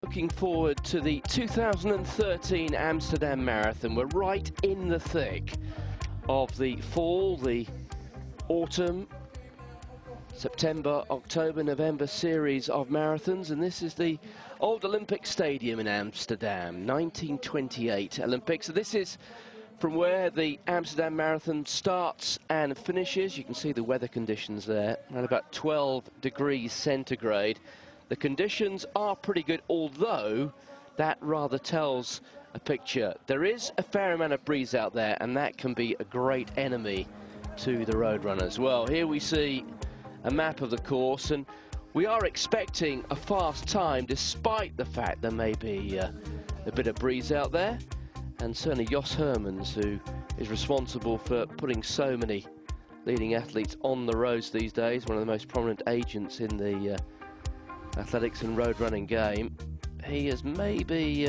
Looking forward to the 2013 Amsterdam Marathon. We're right in the thick of the fall, the autumn, September, October, November series of marathons, and this is the old Olympic Stadium in Amsterdam, 1928 Olympics. So this is from where the Amsterdam Marathon starts and finishes. You can see the weather conditions there, at about 12 degrees centigrade. The conditions are pretty good, although that rather tells a picture. There is a fair amount of breeze out there, and that can be a great enemy to the road runners. Well, here we see a map of the course, and we are expecting a fast time, despite the fact there may be a bit of breeze out there. And certainly Jos Hermans, who is responsible for putting so many leading athletes on the roads these days, one of the most prominent agents in the athletics and road running game, he has maybe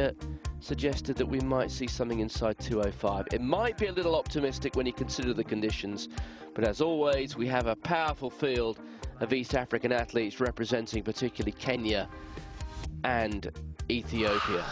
suggested that we might see something inside 2:05. It might be a little optimistic when you consider the conditions, but as always we have a powerful field of East African athletes representing particularly Kenya and Ethiopia.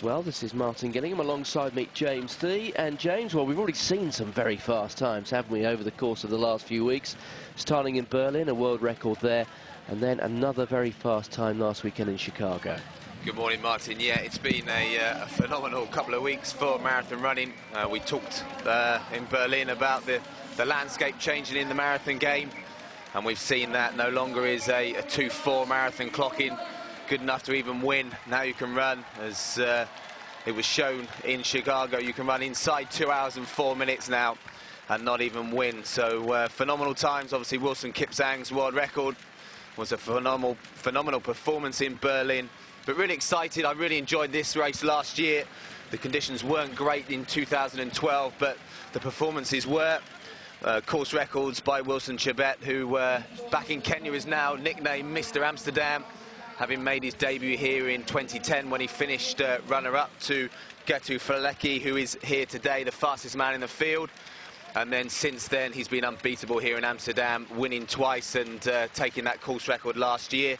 Well, this is Martin Gillingham alongside me, James Thee. And James, well, we've already seen some very fast times, haven't we, over the course of the last few weeks. Starting in Berlin, a world record there, and then another very fast time last weekend in Chicago. Good morning, Martin. Yeah, it's been a phenomenal couple of weeks for marathon running. We talked in Berlin about the landscape changing in the marathon game, and we've seen that no longer is a 2:04 marathon clocking good enough to even win. Now you can run, as it was shown in Chicago, you can run inside 2 hours and 4 minutes now and not even win. So phenomenal times. Obviously Wilson Kipsang's world record was a phenomenal performance in Berlin, but really excited. I really enjoyed this race last year. The conditions weren't great in 2012, but the performances were. Course records by Wilson Chebet, who back in Kenya is now nicknamed Mr. Amsterdam, having made his debut here in 2010 when he finished runner-up to Getu Faleki, who is here today, the fastest man in the field. And then since then he's been unbeatable here in Amsterdam, winning twice and taking that course record last year.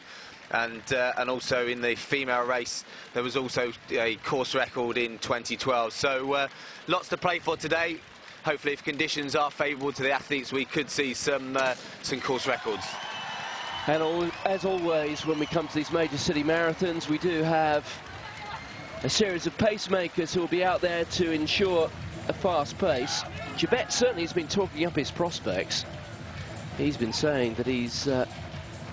And also in the female race there was also a course record in 2012. So lots to play for today. Hopefully, if conditions are favourable to the athletes, we could see some course records. And as always, when we come to these major city marathons, we do have a series of pacemakers who will be out there to ensure a fast pace. Chebet certainly has been talking up his prospects. He's been saying that he's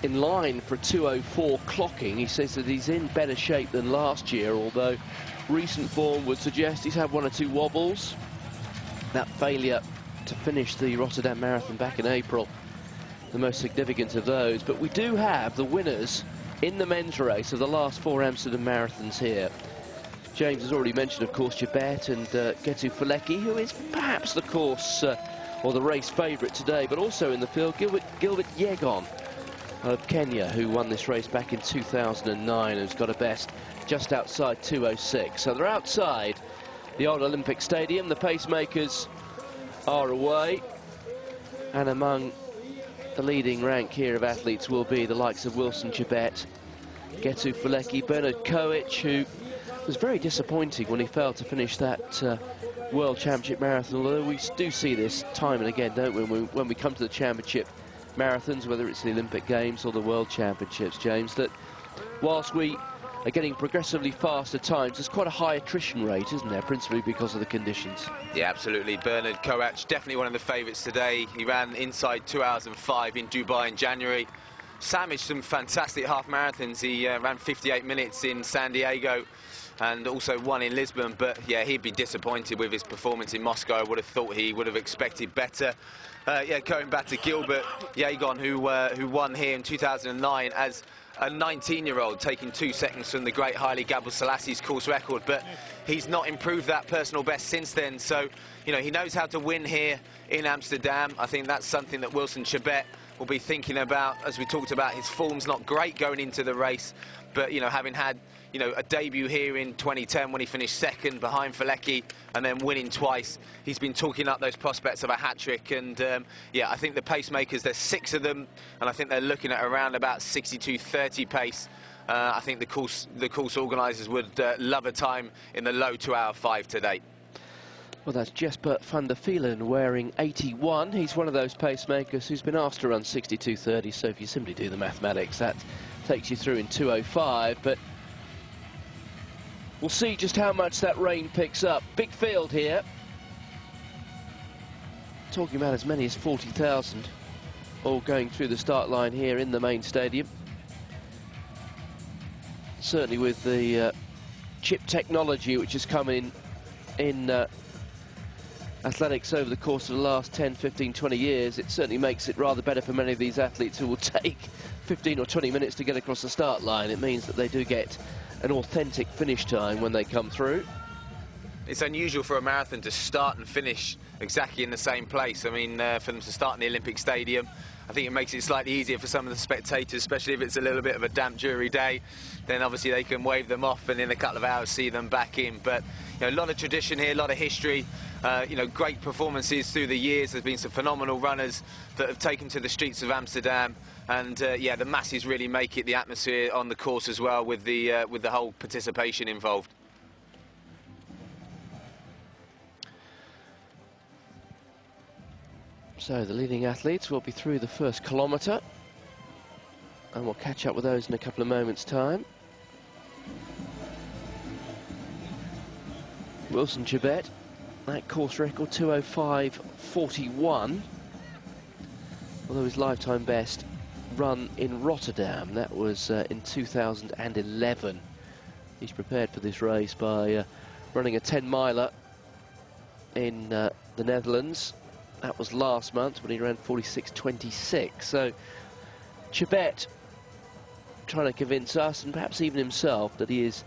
in line for a 2:04 clocking. He says that he's in better shape than last year, although recent form would suggest he's had one or two wobbles. That failure to finish the Rotterdam Marathon back in April, the most significant of those. But we do have the winners in the men's race of the last 4 Amsterdam Marathons here. James has already mentioned, of course, Chebet and Getu Faleki, who is perhaps the course or the race favourite today, but also in the field, Gilbert Yegon of Kenya, who won this race back in 2009 and has got a best just outside 2:06. So they're outside the old Olympic Stadium. The pacemakers are away, and among the leading rank here of athletes will be the likes of Wilson Chebet, Getu Faleki, Bernard Koech, who was very disappointing when he failed to finish that World Championship marathon, although we do see this time and again, don't we, when we come to the championship marathons, whether it's the Olympic Games or the World Championships, James, that whilst we are getting progressively faster times, there's quite a high attrition rate, isn't there, principally because of the conditions. Yeah, absolutely. Bernard Koech, definitely one of the favourites today. He ran inside 2 hours and 5 in Dubai in January. Sandwiched some fantastic half marathons. He ran 58 minutes in San Diego and also won in Lisbon, but yeah, he'd be disappointed with his performance in Moscow. I would have thought he would have expected better. Yeah, going back to Gilbert Yegon, who won here in 2009 as a 19-year-old, taking 2 seconds from the great Haile Gebrselassie course record, but he's not improved that personal best since then. So, you know, he knows how to win here in Amsterdam. I think that's something that Wilson Chebet will be thinking about. As we talked about, his form's not great going into the race, but, you know, having had, you know, a debut here in 2010 when he finished second behind Faleki and then winning twice, he's been talking up those prospects of a hat-trick. And yeah, I think the pacemakers, there's 6 of them, and I think they're looking at around about 62:30 pace. I think the course organisers would love a time in the low 2:05 today. Well, that's Jesper van der Vielen wearing 81. He's one of those pacemakers who's been asked to run 62.30, so if you simply do the mathematics, that takes you through in 2:05. But we'll see just how much that rain picks up. Big field here. Talking about as many as 40,000 all going through the start line here in the main stadium. Certainly with the chip technology which has come in athletics over the course of the last 10, 15, 20 years, it certainly makes it rather better for many of these athletes who will take 15 or 20 minutes to get across the start line. It means that they do get an authentic finish time when they come through. It's unusual for a marathon to start and finish exactly in the same place. I mean, for them to start in the Olympic Stadium, I think it makes it slightly easier for some of the spectators, especially if it's a little bit of a damp, dreary day. Then obviously they can wave them off and in a couple of hours see them back in. But you know, a lot of tradition here, a lot of history. You know, great performances through the years. There's been some phenomenal runners that have taken to the streets of Amsterdam, and yeah, the masses really make it the atmosphere on the course as well, with the whole participation involved. So the leading athletes will be through the first kilometre, and we'll catch up with those in a couple of moments' time. Wilson Chebet, that course record 2:05.41, although his lifetime best run in Rotterdam, that was in 2011. He's prepared for this race by running a 10-miler in the Netherlands. That was last month when he ran 46.26. So Chebet trying to convince us, and perhaps even himself, that he is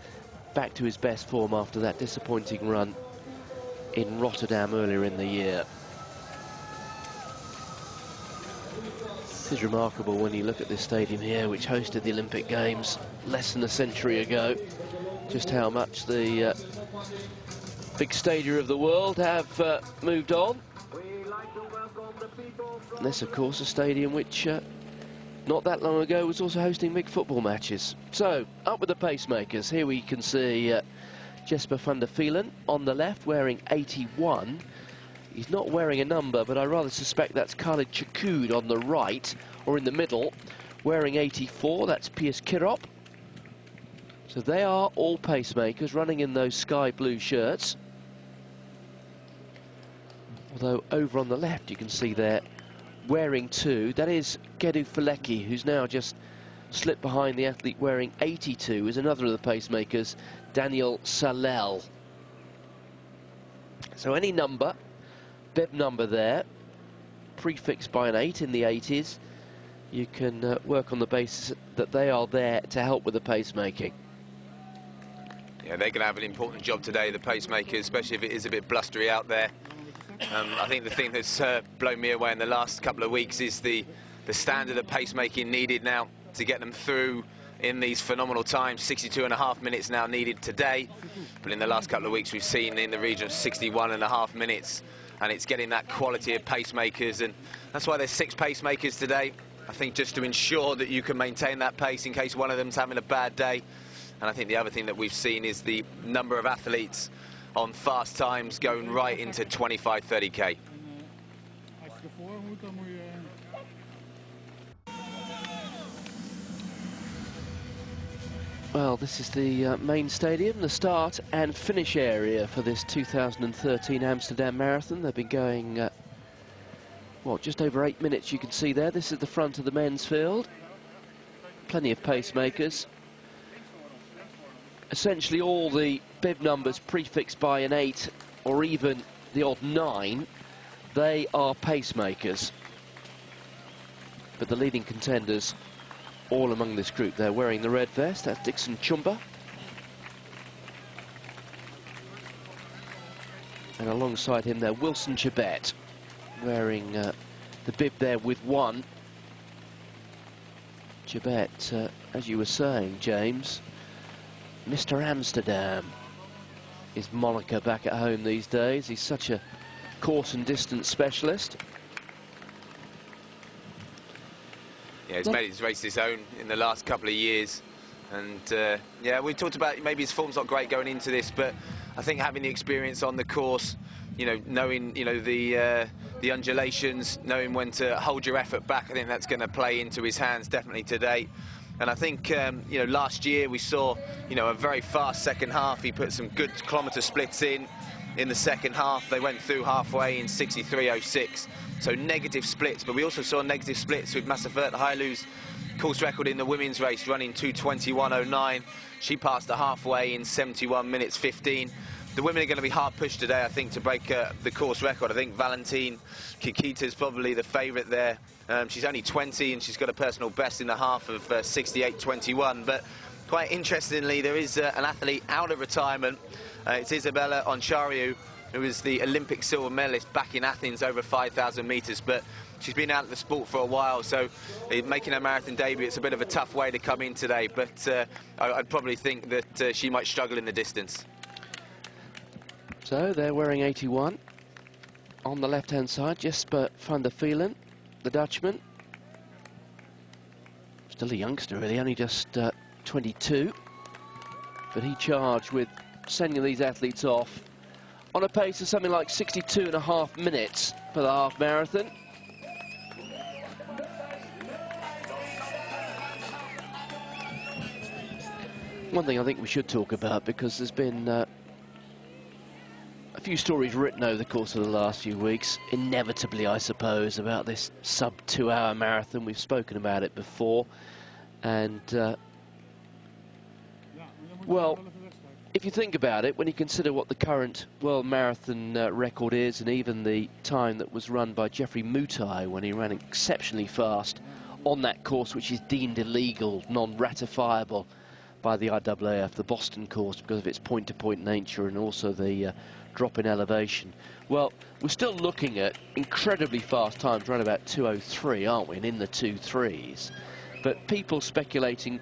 back to his best form after that disappointing run in Rotterdam earlier in the year. It is remarkable when you look at this stadium here, which hosted the Olympic Games less than a century ago, just how much the big stadia of the world have moved on. And this, of course, a stadium which not that long ago was also hosting big football matches. So, up with the pacemakers. Here we can see Jesper van der Vielen on the left wearing 81. He's not wearing a number, but I rather suspect that's Khalid Chakoud on the right, or in the middle, wearing 84. That's Piers Kirop. So they are all pacemakers running in those sky blue shirts. Although over on the left you can see there wearing 2. That is Gedu Felecki, who's now just slipped behind the athlete wearing 82, is another of the pacemakers, Daniel Salel. So any number, bib number there, prefixed by an 8 in the 80s, you can work on the basis that they are there to help with the pacemaking. Yeah, they're going to have an important job today, the pacemakers, especially if it is a bit blustery out there. I think the thing that's blown me away in the last couple of weeks is the standard of pacemaking needed now to get them through in these phenomenal times. 62.5 minutes now needed today, but in the last couple of weeks we've seen in the region of 61.5 minutes, and it's getting that quality of pacemakers, and that's why there's 6 pacemakers today. I think just to ensure that you can maintain that pace in case one of them's having a bad day. And I think the other thing that we've seen is the number of athletes on fast times going right into 25-30k. Well, this is the main stadium, the start and finish area for this 2013 Amsterdam Marathon. They've been going, well, just over 8 minutes, you can see there. This is the front of the men's field. Plenty of pacemakers. Essentially all the bib numbers prefixed by an 8 or even the odd 9, they are pacemakers. But the leading contenders all among this group, they're wearing the red vest. That's Dixon Chumba. And alongside him there, Wilson Chebet, wearing the bib there with 1. Chebet, as you were saying, James, Mr. Amsterdam is moniker back at home these days. He's such a course and distance specialist. Yeah, he's made his race his own in the last couple of years. And yeah, we talked about maybe his form's not great going into this, but I think having the experience on the course, you know, knowing, you know, the undulations, knowing when to hold your effort back, I think that's going to play into his hands definitely today. And I think, you know, last year we saw, you know, a very fast second half. He put some good kilometre splits in the second half. They went through halfway in 63.06, so negative splits. But we also saw negative splits with Masafert Hailu's course record in the women's race, running 2:21.09. She passed the halfway in 71 minutes 15. The women are going to be hard pushed today, I think, to break the course record. I think Valentine Kikita is probably the favourite there. She's only 20 and she's got a personal best in the half of 68.21. But quite interestingly, there is an athlete out of retirement. It's Isabella Onchariu, who was the Olympic silver medalist back in Athens over 5,000 metres. But she's been out of the sport for a while, so making her marathon debut, it's a bit of a tough way to come in today. But I'd probably think that she might struggle in the distance. So they're wearing 81 on the left-hand side. Jesper van der Velen, the Dutchman. Still a youngster, really, only just 22. But he charged with sending these athletes off on a pace of something like 62.5 minutes for the half marathon. One thing I think we should talk about, because there's been a few stories written over the course of the last few weeks, inevitably I suppose, about this sub-2 hour marathon. We've spoken about it before, and well, if you think about it, when you consider what the current world marathon record is, and even the time that was run by Geoffrey Mutai when he ran exceptionally fast on that course, which is deemed illegal, non-ratifiable by the IAAF, the Boston course, because of its point-to-point nature and also the drop in elevation. Well, we're still looking at incredibly fast times, around about 2:03, aren't we, and in the 2:3s. But people speculating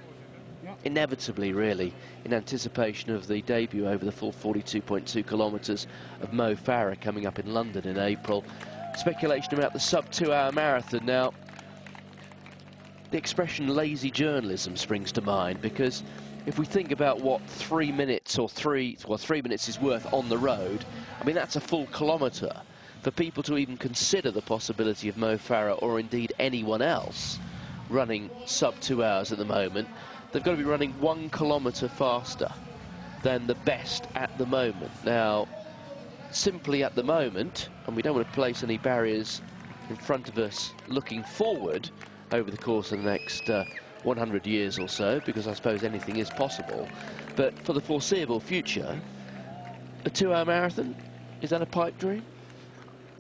inevitably, really, in anticipation of the debut over the full 42.2 kilometres of Mo Farah coming up in London in April. Speculation about the sub-2 hour marathon. Now, the expression lazy journalism springs to mind, because if we think about what 3 minutes or 3 minutes is worth on the road, I mean, that's a full kilometre. For people to even consider the possibility of Mo Farah, or indeed anyone else, running sub-2 hours at the moment, they've got to be running 1 kilometre faster than the best at the moment. Now, simply at the moment, and we don't want to place any barriers in front of us looking forward over the course of the next 100 years or so, because I suppose anything is possible, but for the foreseeable future, a 2-hour marathon, is that a pipe dream?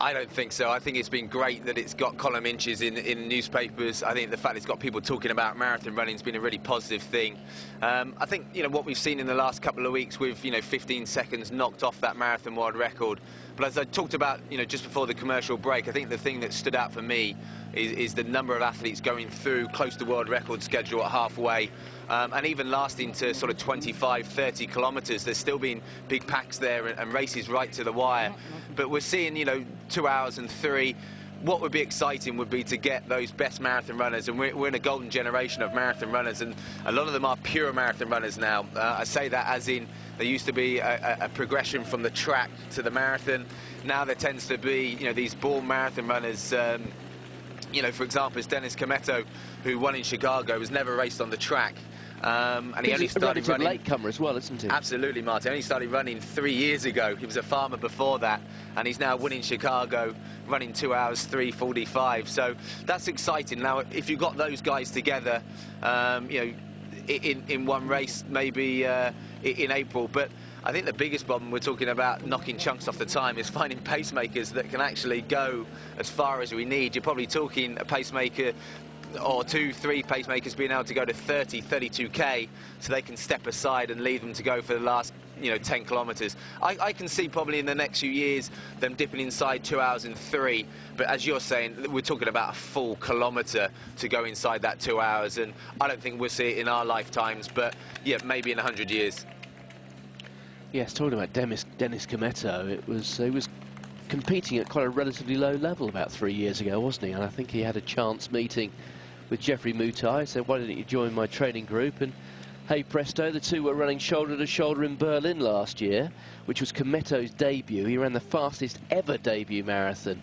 I don't think so. I think it's been great that it's got column inches in newspapers. I think the fact it's got people talking about marathon running has been a really positive thing. I think, you know, what we've seen in the last couple of weeks with, you know, 15 seconds knocked off that marathon world record. But as I talked about, you know, just before the commercial break, I think the thing that stood out for me is the number of athletes going through close to world record schedule at halfway, and even lasting to sort of 25, 30 kilometres. There's still been big packs there and races right to the wire. But we're seeing, you know, 2 hours and 3. What would be exciting would be to get those best marathon runners, and we're in a golden generation of marathon runners, and a lot of them are pure marathon runners now. I say that as in there used to be a progression from the track to the marathon. Now there tends to be, you know, these born marathon runners. You know, for example, it's Dennis Cometto, who won in Chicago, was never raced on the track. And he only started running. Latecomer as well, isn't he? Absolutely, Martin. He only started running 3 years ago. He was a farmer before that, and he's now winning Chicago, running 2 hours 3:45. So that's exciting. Now, if you got those guys together, you know, in one race, maybe in April. But I think the biggest problem, we're talking about knocking chunks off the time, is finding pacemakers that can actually go as far as we need. You're probably talking a pacemaker or 2, 3 pacemakers being able to go to 30, 32k, so they can step aside and leave them to go for the last, you know, 10 kilometres. I can see probably in the next few years them dipping inside 2 hours and 3, but as you're saying, we're talking about a full kilometre to go inside that 2 hours, and I don't think we'll see it in our lifetimes, but yeah, maybe in 100 years. Yes, talking about Dennis Cometto, he was competing at quite a relatively low level about 3 years ago, wasn't he? And I think he had a chance meeting with Geoffrey Mutai, said, why didn't you join my training group? And Hey presto, the two were running shoulder to shoulder in Berlin last year, which was Kometo's debut. He ran the fastest ever debut marathon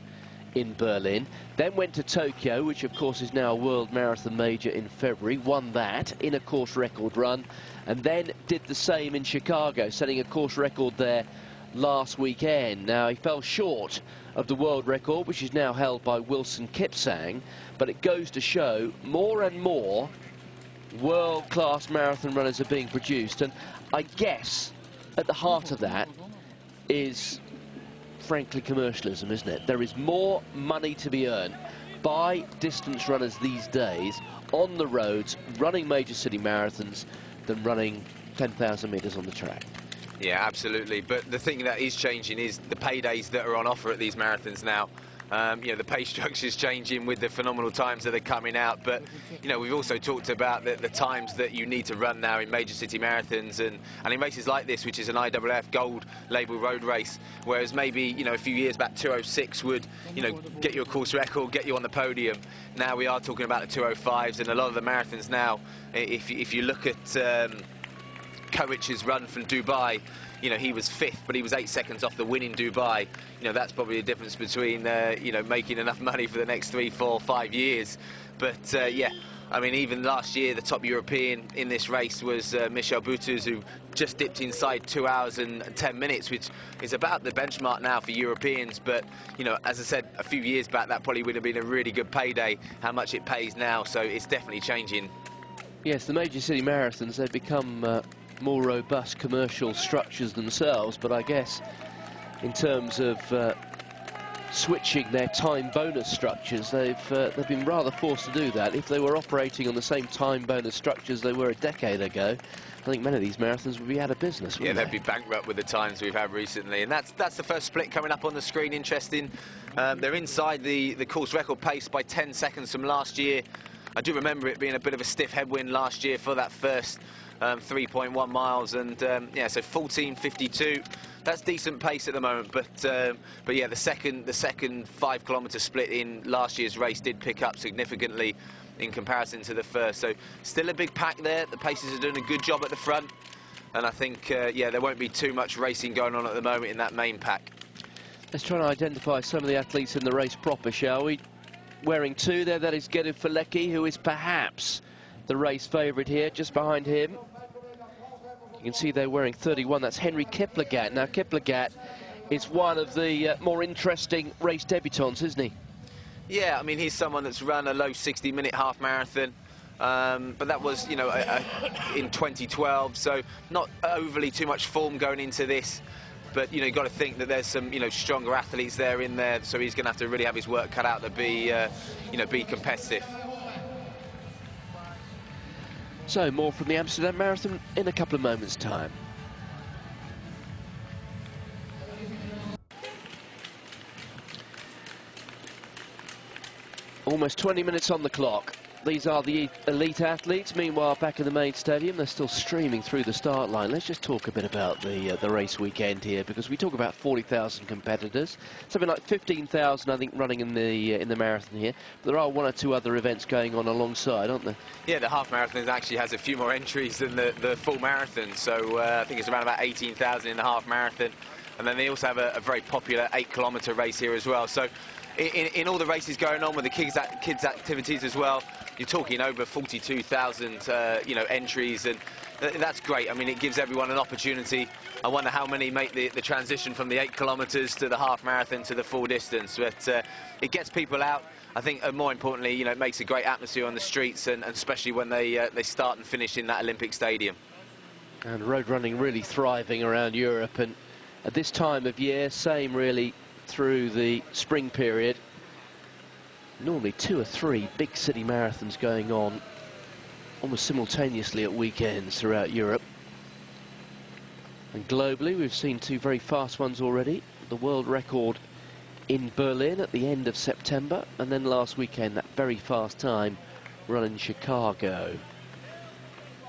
in Berlin, then went to Tokyo, which of course is now a world marathon major, in February, won that in a course record run, and then did the same in Chicago, setting a course record there last weekend. Now, he fell short of the world record, which is now held by Wilson Kipsang, but it goes to show more and more world-class marathon runners are being produced, and I guess at the heart of that is, frankly, commercialism, isn't it? There is more money to be earned by distance runners these days on the roads, running major city marathons, than running 10,000 metres on the track. Yeah, absolutely. But the thing that is changing is the paydays that are on offer at these marathons now. You know, the pay structure is changing with the phenomenal times that are coming out, but you know, we've also talked about the times that you need to run now in major city marathons and in races like this, which is an IAAF gold label road race, whereas maybe, you know, a few years back 2:06 would, you know, get you a course record, get you on the podium. Now we are talking about the 2:05s, and a lot of the marathons now, if you look at Kowicz's run from Dubai, you know, he was 5th, but he was 8 seconds off the win in Dubai. You know, that's probably the difference between, you know, making enough money for the next 3, 4, 5 years. But, yeah, I mean, even last year, the top European in this race was Michel Boutous, who just dipped inside 2 hours and 10 minutes, which is about the benchmark now for Europeans. But, you know, as I said, a few years back, that probably would have been a really good payday, how much it pays now. So it's definitely changing. Yes, the major city marathons, they've become more robust commercial structures themselves, but I guess in terms of switching their time bonus structures, they've been rather forced to do that. If they were operating on the same time bonus structures they were a decade ago, I think many of these marathons would be out of business, wouldn't they'd be bankrupt with the times we've had recently. And that's the first split coming up on the screen. Interesting. They're inside the course record pace by 10 seconds from last year. I do remember it being a bit of a stiff headwind last year for that first 3.1 miles, and yeah, so 14:52. That's decent pace at the moment, but yeah, the second 5 kilometre split in last year's race did pick up significantly in comparison to the first. So still a big pack there. The paces are doing a good job at the front, and I think yeah, there won't be too much racing going on at the moment in that main pack. Let's try and identify some of the athletes in the race proper, shall we? Wearing 2 there, that is Gedu Felecki, who is perhaps the race favourite here. Just behind him, you can see they're wearing 31. That's Henry Kiplagat. Now, Kiplagat is one of the more interesting race debutants, isn't he? Yeah, I mean, he's someone that's run a low 60-minute half marathon, but that was, you know, in 2012, so not overly too much form going into this. But, you know, you've got to think that there's some, you know, stronger athletes there in there, so he's going to have to really have his work cut out to be, you know, be competitive. So, more from the Amsterdam Marathon in a couple of moments' time. Almost 20 minutes on the clock. These are the elite athletes. Meanwhile, back in the main stadium, they're still streaming through the start line. Let's just talk a bit about the race weekend here, because we talk about 40,000 competitors, something like 15,000, I think, running in the marathon here. But there are 1 or 2 other events going on alongside, aren't there? Yeah, the half marathon actually has a few more entries than the full marathon. So I think it's around about 18,000 in the half marathon, and then they also have a very popular 8-kilometre race here as well. So in all the races going on with the kids activities as well, you're talking over 42,000 you know, entries, and that's great. I mean, it gives everyone an opportunity. I wonder how many make the transition from the 8 kilometres to the half marathon to the full distance, but it gets people out. I think more importantly, you know, it makes a great atmosphere on the streets, and especially when they start and finish in that Olympic stadium. And road running really thriving around Europe, and at this time of year, same really through the spring period. Normally 2 or 3 big city marathons going on almost simultaneously at weekends throughout Europe. And globally, we've seen 2 very fast ones already. The world record in Berlin at the end of September, and then last weekend, that very fast time run in Chicago.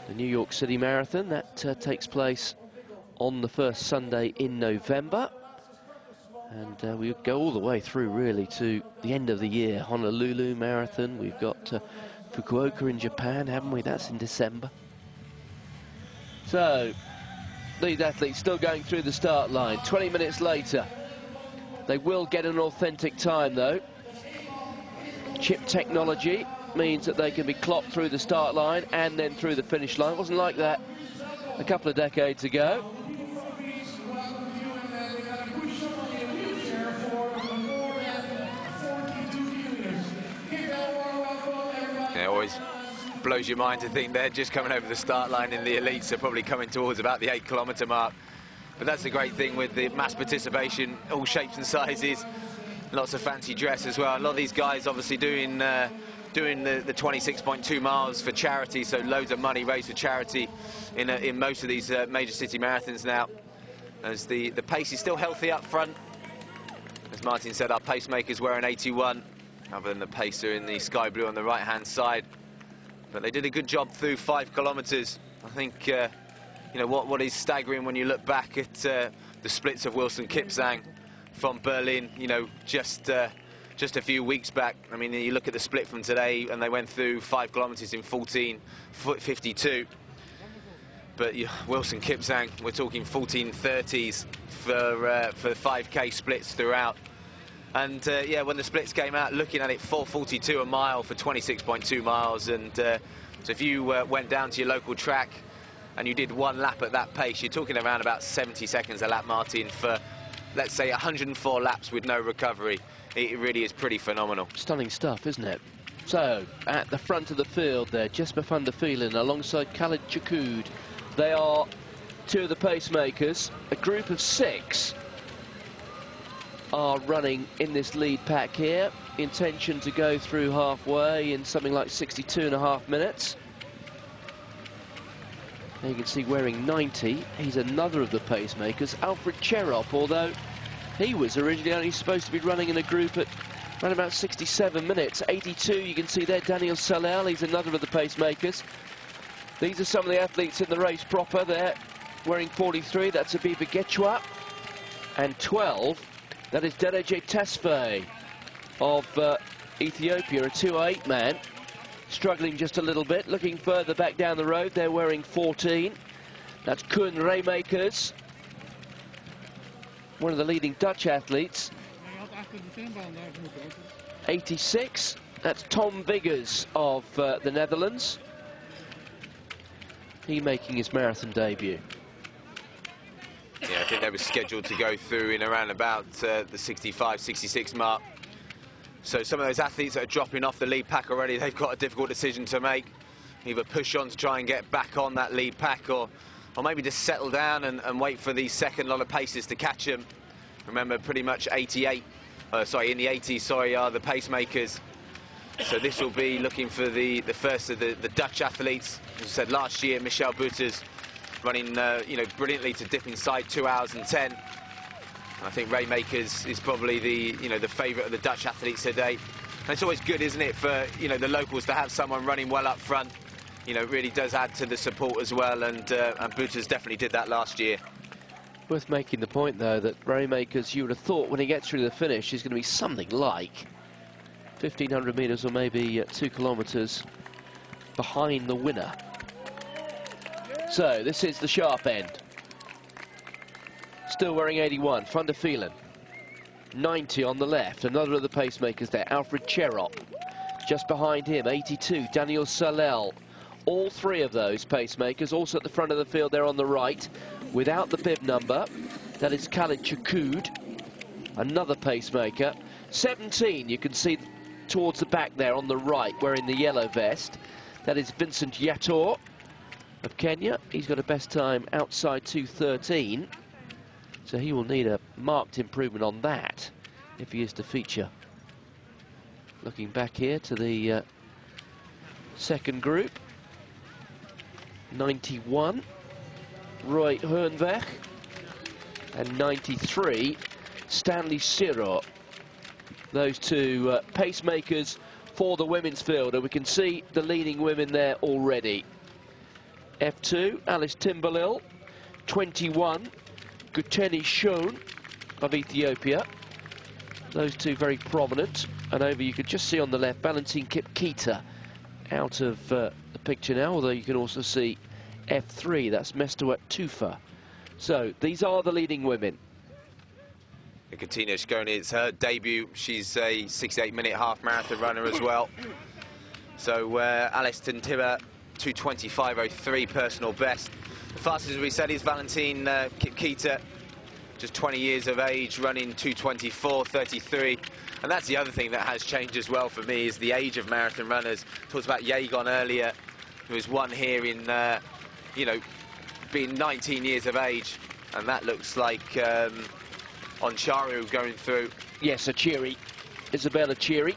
The New York City Marathon, that takes place on the first Sunday in November. And we go all the way through, really, to the end of the year. Honolulu Marathon, we've got Fukuoka in Japan, haven't we? That's in December. So, these athletes still going through the start line. 20 minutes later, they will get an authentic time though. Chip technology means that they can be clocked through the start line and then through the finish line. It wasn't like that a couple of decades ago. Yeah, always blows your mind to think they're just coming over the start line in the elites. They're probably coming towards about the 8-kilometre mark. But that's the great thing with the mass participation, all shapes and sizes, lots of fancy dress as well. A lot of these guys obviously doing the 26.2 miles for charity, so loads of money raised for charity in most of these major city marathons now. As the pace is still healthy up front. As Martin said, our pacemaker's wearing 81, other than the pacer in the sky blue on the right-hand side. But they did a good job through 5 kilometres. I think, you know, what is staggering when you look back at the splits of Wilson Kipsang from Berlin, you know, just a few weeks back. I mean, you look at the split from today, and they went through 5 kilometres in 14:52. But Wilson Kipsang, we're talking 14:30s for 5K splits throughout. And yeah, when the splits came out, looking at it, 4:42 a mile for 26.2 miles. And so if you went down to your local track and you did one lap at that pace, you're talking around about 70 seconds a lap, Martin, for, let's say, 104 laps with no recovery. It really is pretty phenomenal. Stunning stuff, isn't it? So, at the front of the field there, Jesper van der Velen alongside Khaled Chakoud. They are two of the pacemakers. A group of 6 are running in this lead pack here. Intention to go through halfway in something like 62.5 minutes. There you can see wearing 90. He's another of the pacemakers. Alfred Cherop, although he was originally only supposed to be running in a group at around about 67 minutes. 82, you can see there, Daniel Salel. He's another of the pacemakers. These are some of the athletes in the race proper. They're wearing 43. That's Abiba Gechwa. And 12, that is Dereje Tesfaye of Ethiopia, a 2:08 man. Struggling just a little bit. Looking further back down the road, they're wearing 14. That's Koen Raymakers, one of the leading Dutch athletes. 86, that's Tom Biggers of the Netherlands. He making his marathon debut. Yeah, I think they were scheduled to go through in around about the 65, 66 mark. So some of those athletes that are dropping off the lead pack already, they've got a difficult decision to make. Either push on to try and get back on that lead pack, or maybe just settle down and wait for the second lot of paces to catch them. Remember, pretty much in the 80s, are the pacemakers. So this will be looking for the first of the Dutch athletes. As I said, last year, Michel Bouters running, you know, brilliantly to dip inside 2 hours and 10. And I think Raymakers is probably the favourite of the Dutch athletes today. And it's always good, isn't it, for, you know, the locals to have someone running well up front. You know, it really does add to the support as well, and Bouters definitely did that last year. Worth making the point, though, that Raymakers, you would have thought when he gets through the finish, is going to be something like 1,500 metres or maybe 2 kilometres behind the winner. So, this is the sharp end. Still wearing 81, Van der Velen. 90 on the left, another of the pacemakers there, Alfred Cherop. Just behind him, 82, Daniel Salel. All 3 of those pacemakers, also at the front of the field there on the right, without the bib number. That is Khaled Chakoud, another pacemaker. 17, you can see towards the back there on the right, wearing the yellow vest. That is Vincent Yator of Kenya. He's got a best time outside 2:13. So he will need a marked improvement on that if he is to feature. Looking back here to the second group. 91, Roy Hohenweg. And 93, Stanley Siro. Those two pacemakers for the women's field. And we can see the leading women there already. F2, Alice Timberlil. 21, Guteni Shone of Ethiopia. Those two very prominent. And over you can just see on the left, Valentin Kipkeita out of the picture now, although you can also see F3, that's Mestawat Tufa. So these are the leading women. And Katina Shkoni, it's her debut. She's a 68-minute half marathon runner as well. So Alice Tintiba, 2:25.03 personal best. The fastest, as we said, is Valentine Kipketer, just 20 years of age, running 2:24.33. And that's the other thing that has changed as well for me, is the age of marathon runners. Talked about Yegon earlier, who has won here in, you know, being 19 years of age. And that looks like Oncharu going through. Yes, Achiri, Isabella Achiri,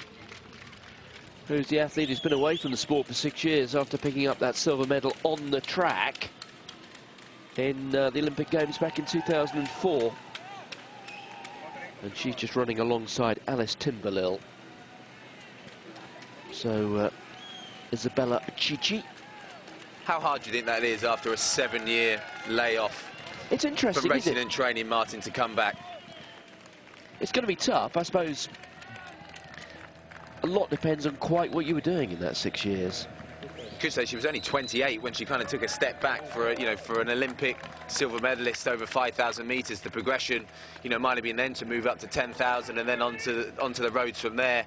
who's the athlete who's been away from the sport for 6 years after picking up that silver medal on the track in the Olympic Games back in 2004. And she's just running alongside Alice Timberlil. So, Isabella Achiri. How hard do you think that is after a 7-year layoff? It's interesting, from racing isn't it? and training, Martin, to come back. It's going to be tough, I suppose. A lot depends on quite what you were doing in that 6 years. You could say she was only 28 when she kind of took a step back for a, you know, for an Olympic silver medalist over 5,000 metres. The progression, you know, might have been then to move up to 10,000 and then onto the roads from there.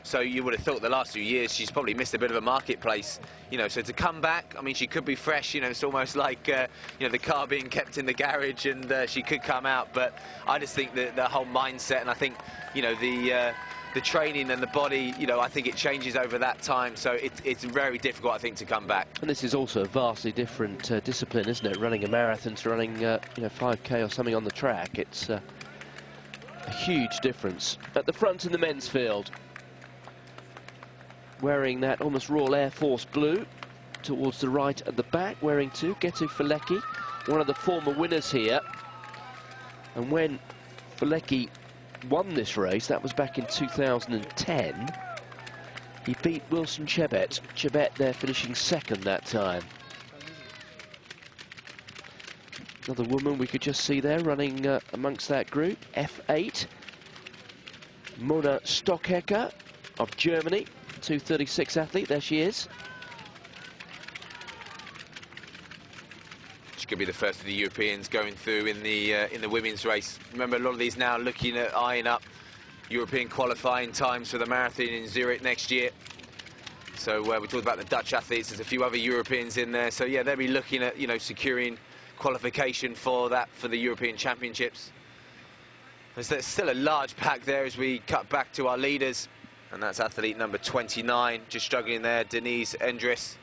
So you would have thought the last few years she's probably missed a bit of a marketplace, you know. So to come back, I mean, she could be fresh, you know. It's almost like you know, the car being kept in the garage, and she could come out. But I just think that the whole mindset, and I think, you know, the training and the body, you know, I think it changes over that time. So it's very difficult, I think, to come back. And this is also a vastly different discipline, isn't it? Running a marathon to running, you know, 5K or something on the track. It's a huge difference. At the front in the men's field, wearing that almost Royal Air Force blue, towards the right at the back, wearing two, Getu Felecki, one of the former winners here. And when Felecki won this race, that was back in 2010, he beat Wilson Chebet. Chebet there finishing second that time. Another woman we could just see there running amongst that group, F8, Mona Stockhecker of Germany. 2:36 athlete, there she is. She could be the first of the Europeans going through in the women's race. Remember, a lot of these now looking at eyeing up European qualifying times for the marathon in Zurich next year. So we talked about the Dutch athletes. There's a few other Europeans in there. So yeah, they'll be looking at, you know, securing qualification for that, for the European Championships. There's still a large pack there as we cut back to our leaders. And that's athlete number 29, just struggling there, Denise Endris,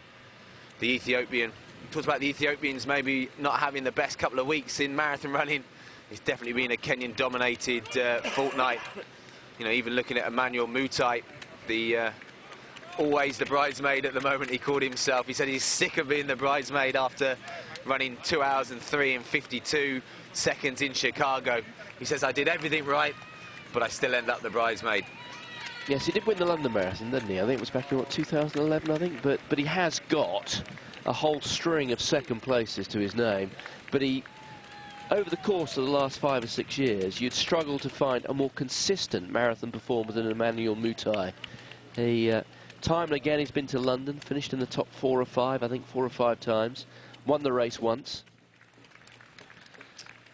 the Ethiopian. We talked about the Ethiopians maybe not having the best couple of weeks in marathon running. It's definitely been a Kenyan-dominated fortnight. You know, even looking at Emmanuel Mutai, the always the bridesmaid at the moment, he called himself. He said he's sick of being the bridesmaid after running 2 hours and 3 and 52 seconds in Chicago. He says, I did everything right, but I still end up the bridesmaid. Yes, he did win the London Marathon, didn't he? I think it was back in, what, 2011, I think? But he has got a whole string of second places to his name. But he, over the course of the last 5 or 6 years, you'd struggle to find a more consistent marathon performer than Emmanuel Mutai. He, time and again, he's been to London, finished in the top 4 or 5, I think 4 or 5 times. Won the race once.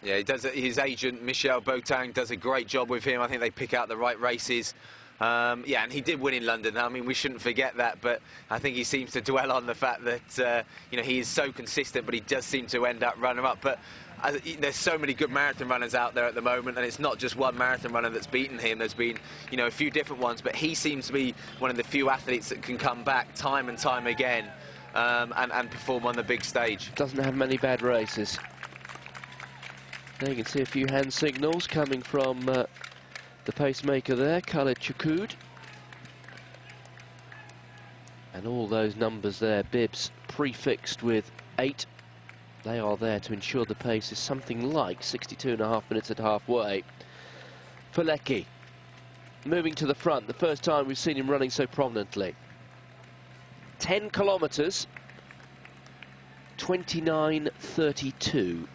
Yeah, he does. His agent, Michel Botang, does a great job with him. I think they pick out the right races. Yeah, and he did win in London. I mean, we shouldn't forget that, but I think he seems to dwell on the fact that, you know, he is so consistent, but he does seem to end up runner-up. But there's so many good marathon runners out there at the moment, and it's not just one marathon runner that's beaten him. There's been, you know, a few different ones, but he seems to be one of the few athletes that can come back time and time again and perform on the big stage. Doesn't have many bad races. There you can see a few hand signals coming from the pacemaker there, Khaled Chakoud. And all those numbers there, bibs prefixed with 8. They are there to ensure the pace is something like 62.5 minutes at halfway. Felecki moving to the front, the first time we've seen him running so prominently. 10 kilometres, 29:32.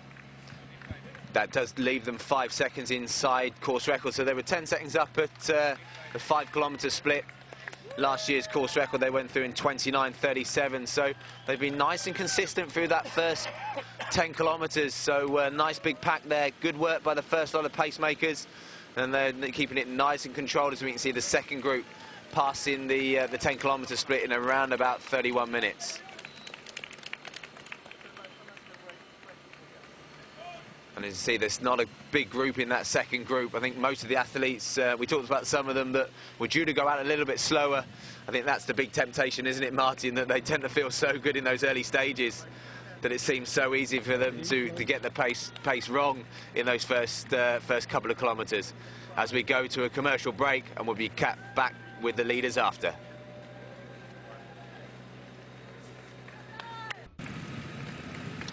That does leave them 5 seconds inside course record. So they were 10 seconds up at the 5 kilometre split. last year's course record they went through in 29:37. So they've been nice and consistent through that first 10 kilometres. So nice big pack there. Good work by the first lot of pacemakers. And they're keeping it nice and controlled, as we can see the second group passing the 10 kilometre split in around about 31 minutes. And as you see, there's not a big group in that second group. I think most of the athletes, we talked about some of them that were due to go out a little bit slower. I think that's the big temptation, isn't it, Martin, that they tend to feel so good in those early stages that it seems so easy for them to get the pace wrong in those first couple of kilometres. As we go to a commercial break, and we'll be back with the leaders after.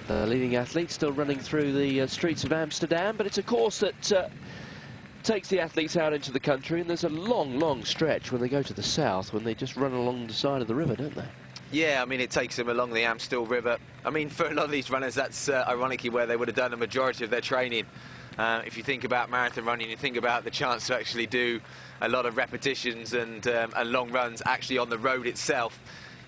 The leading athletes still running through the streets of Amsterdam, but it's a course that takes the athletes out into the country, and there's a long stretch when they go to the south, when they just run along the side of the river, don't they? Yeah, I mean, it takes them along the Amstel River. I mean, for a lot of these runners, that's ironically where they would have done the majority of their training. If you think about marathon running, you think about the chance to actually do a lot of repetitions and long runs actually on the road itself.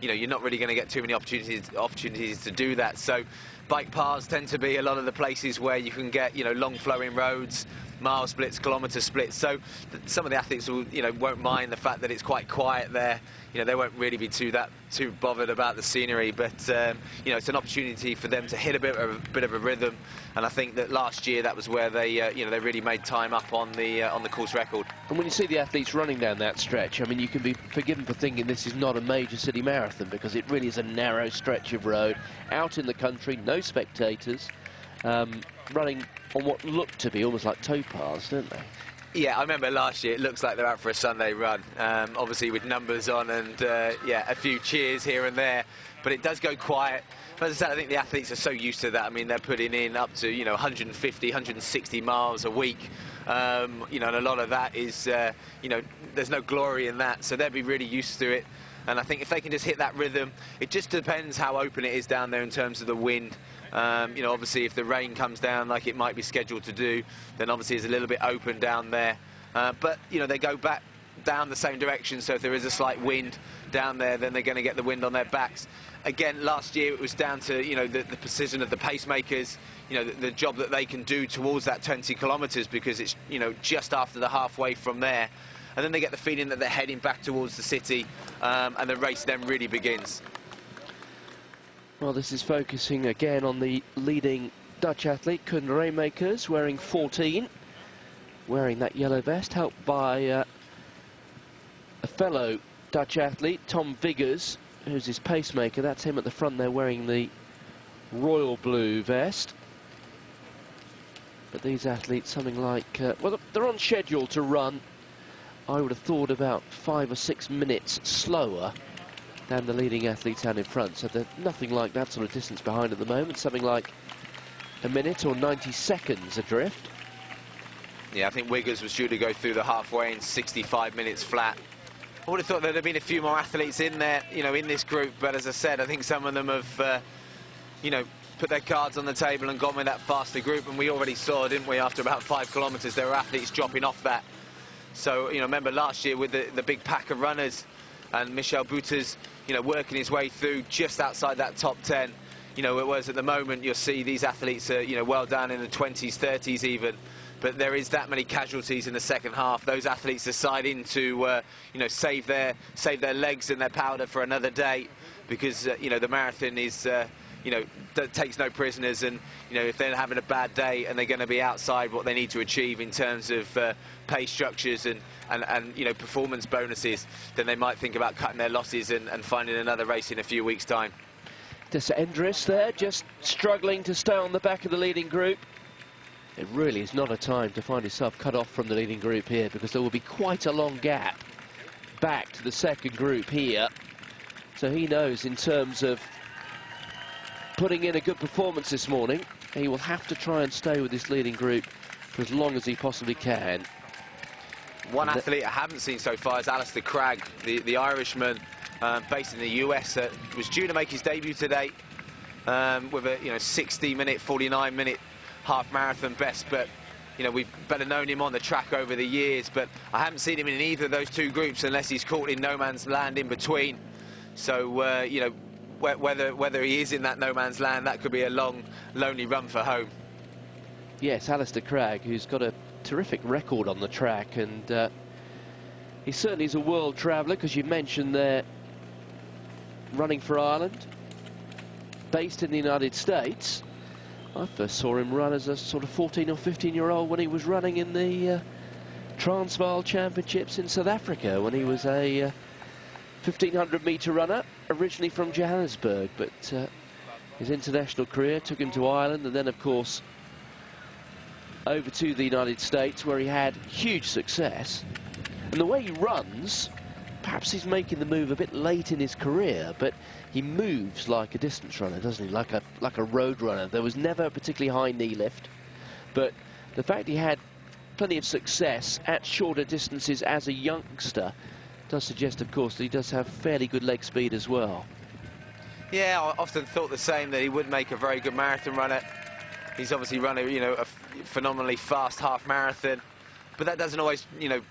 You know, you're not really going to get too many opportunities to do that. So bike paths tend to be a lot of the places where you can get, you know, long flowing roads, mile splits, kilometre splits. So some of the athletes will, you know, won't mind the fact that it's quite quiet there. You know, they won't really be too bothered about the scenery, but you know, it's an opportunity for them to hit a bit of a rhythm. And I think that last year that was where they, you know, they really made time up on the course record. And when you see the athletes running down that stretch, I mean, you can be forgiven for thinking this is not a major city marathon, because it really is a narrow stretch of road out in the country, no spectators, running on what looked to be almost like towpaths, don't they? Yeah, I remember last year, it looks like they're out for a Sunday run, obviously with numbers on and, yeah, a few cheers here and there, but it does go quiet. But as I said, I think the athletes are so used to that. I mean, they're putting in up to, you know, 150, 160 miles a week, you know, and a lot of that is, you know, there's no glory in that, so they'll be really used to it. And I think if they can just hit that rhythm, it just depends how open it is down there in terms of the wind. You know, obviously if the rain comes down like it might be scheduled to do, then obviously it's a little bit open down there. But, you know, they go back down the same direction, so if there is a slight wind down there, then they're going to get the wind on their backs. Again, last year it was down to, you know, the precision of the pacemakers, you know, the job that they can do towards that 20 kilometres, because it's, you know, just after the halfway from there. And then they get the feeling that they're heading back towards the city, and the race then really begins. Well, this is focusing again on the leading Dutch athlete, Koen Reemakers, wearing 14, wearing that yellow vest, helped by a fellow Dutch athlete, Tom Viggers, who's his pacemaker. That's him at the front there, wearing the royal blue vest. But these athletes, something like, well, they're on schedule to run, I would have thought, about 5 or 6 minutes slower than the leading athletes down in front. So they're nothing like that sort of distance behind at the moment, something like a minute or 90 seconds adrift. Yeah, I think Wiggers was due to go through the halfway in 65 minutes flat. I would have thought there'd have been a few more athletes in there, you know, in this group, but as I said, I think some of them have, you know, put their cards on the table and gone with that faster group, and we already saw, didn't we, after about 5 kilometres, there were athletes dropping off that. So, you know, remember last year with the big pack of runners, and Michel Bouters, you know, working his way through just outside that top 10. You know, whereas at the moment you'll see these athletes are, you know, well down in the 20s, 30s even. But there is that many casualties in the second half. Those athletes deciding to, you know, save their legs and their powder for another day, because, you know, the marathon is, you know, takes no prisoners, and, you know, if they're having a bad day and they're going to be outside what they need to achieve in terms of pay structures and you know, performance bonuses, then they might think about cutting their losses and finding another race in a few weeks' time. Des Endres there, just struggling to stay on the back of the leading group. It really is not a time to find yourself cut off from the leading group here, because there will be quite a long gap back to the second group here. So he knows, in terms of putting in a good performance this morning, he will have to try and stay with this leading group for as long as he possibly can. One athlete I haven't seen so far is Alistair Cragg, the Irishman, based in the US, was due to make his debut today with a 60-minute, 49-minute half marathon best, but you know, we've better known him on the track over the years, but I haven't seen him in either of those two groups unless he's caught in no man's land in between. So, you know, whether he is in that no man's land, that could be a long, lonely run for home. Yes, Alistair Cragg, who's got a terrific record on the track, and he certainly is a world traveller, because you mentioned there running for Ireland, based in the United States. I first saw him run as a sort of 14 or 15-year-old when he was running in the Transvaal Championships in South Africa, when he was a 1500-metre runner, originally from Johannesburg, but his international career took him to Ireland, and then, of course, over to the United States, where he had huge success. And the way he runs, perhaps he's making the move a bit late in his career, but he moves like a distance runner, doesn't he? Like a road runner. There was never a particularly high knee lift, but the fact he had plenty of success at shorter distances as a youngster does suggest, of course, that he does have fairly good leg speed as well. Yeah, I often thought the same, that he would make a very good marathon runner. He's obviously run a phenomenally fast half marathon, but that doesn't always, you know,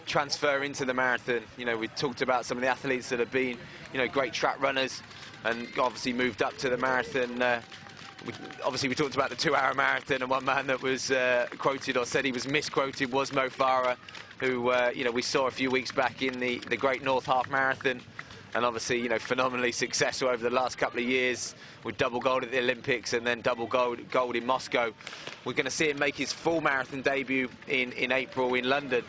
transfer into the marathon. You know, we talked about some of the athletes that have been, you know, great track runners and obviously moved up to the marathon. Obviously, we talked about the 2-hour marathon, and one man that was quoted or said he was misquoted was Mo Farah, who, you know, we saw a few weeks back in the Great North Half Marathon, and obviously, you know, phenomenally successful over the last couple of years with double gold at the Olympics and then double gold in Moscow. We're going to see him make his full marathon debut in April in London.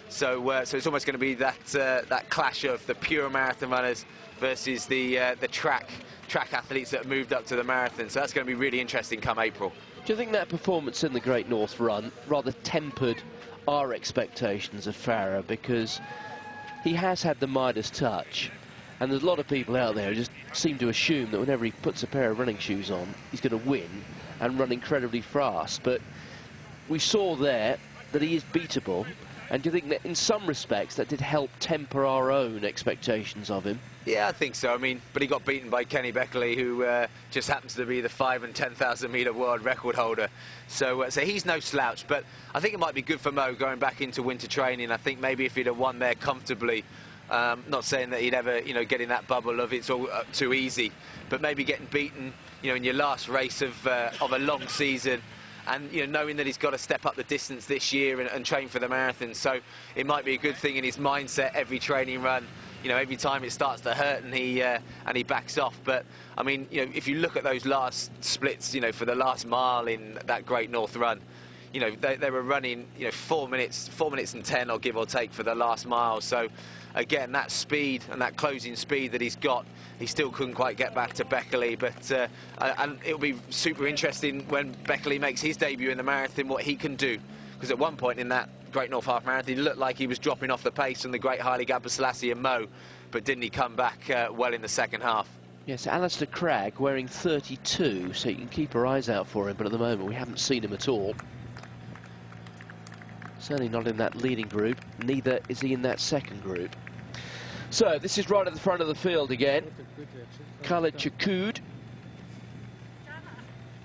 So, so it's almost going to be that clash of the pure marathon runners versus the track athletes that have moved up to the marathon. So that's going to be really interesting come April. Do you think that performance in the Great North Run rather tempered our expectations of Farah, because he has had the Midas touch, and there's a lot of people out there who just seem to assume that whenever he puts a pair of running shoes on, he's going to win and run incredibly fast. But we saw there that he is beatable. And do you think that in some respects that did help temper our own expectations of him? Yeah, I think so. I mean, but he got beaten by Kenny Beckley, who just happens to be the 5 and 10,000 metre world record holder. So, so he's no slouch. But I think it might be good for Mo going back into winter training. I think maybe if he'd have won there comfortably, not saying that he'd ever, you know, get in that bubble of it's all too easy, but maybe getting beaten, you know, in your last race of a long season. And, you know, knowing that he's got to step up the distance this year and train for the marathon. So it might be a good thing in his mindset every training run, you know, every time it starts to hurt and he backs off. But, I mean, you know, if you look at those last splits, you know, for the last mile in that Great North Run, you know, they were running, you know, 4 minutes and 10 or give or take for the last mile. So, again, that speed and that closing speed that he's got, he still couldn't quite get back to Beckley. But and it'll be super interesting when Beckley makes his debut in the marathon, what he can do. Because at one point in that Great North Half Marathon, he looked like he was dropping off the pace from the great Haile Gebrselassie and Mo, but didn't he come back well in the second half? Yes, Alistair Cragg wearing 32, so you can keep our eyes out for him, but at the moment we haven't seen him at all. Certainly not in that leading group, neither is he in that second group. So this is right at the front of the field again. Khaled Chakoud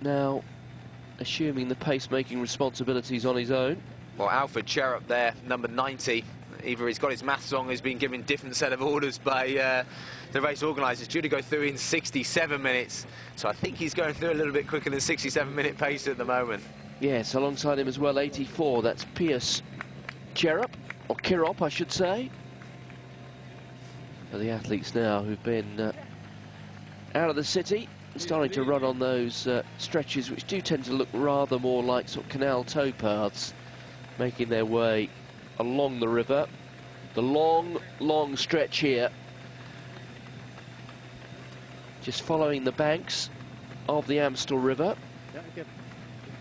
now assuming the pace-making responsibilities on his own. Well, Alfred Cherub there, number 90. Either he's got his maths wrong, he's been given different set of orders by the race organisers, due to go through in 67 minutes. So I think he's going through a little bit quicker than 67-minute pace at the moment. Yes, alongside him as well, 84. That's Piers Cherub, or Kirop, I should say. For the athletes now who've been out of the city and starting to run on those stretches which do tend to look rather more like sort of canal towpaths, making their way along the river. The long stretch here, just following the banks of the Amstel River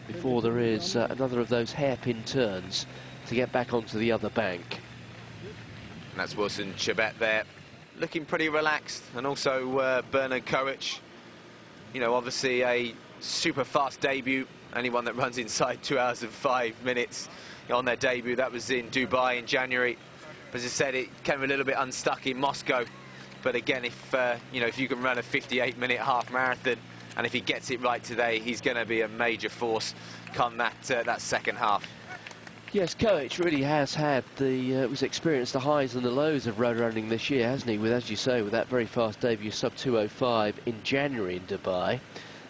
before there is another of those hairpin turns to get back onto the other bank. And that's Wilson Chebet there, looking pretty relaxed, and also Bernard Courage. You know, obviously a super fast debut. Anyone that runs inside 2 hours and 5 minutes on their debut, that was in Dubai in January. As I said, it came a little bit unstuck in Moscow. But again, if you know, if you can run a 58-minute half marathon and if he gets it right today, he's going to be a major force come that second half. Yes, Koech really has had was experienced the highs and the lows of road running this year, hasn't he? With, as you say, with that very fast debut sub 2:05 in January in Dubai.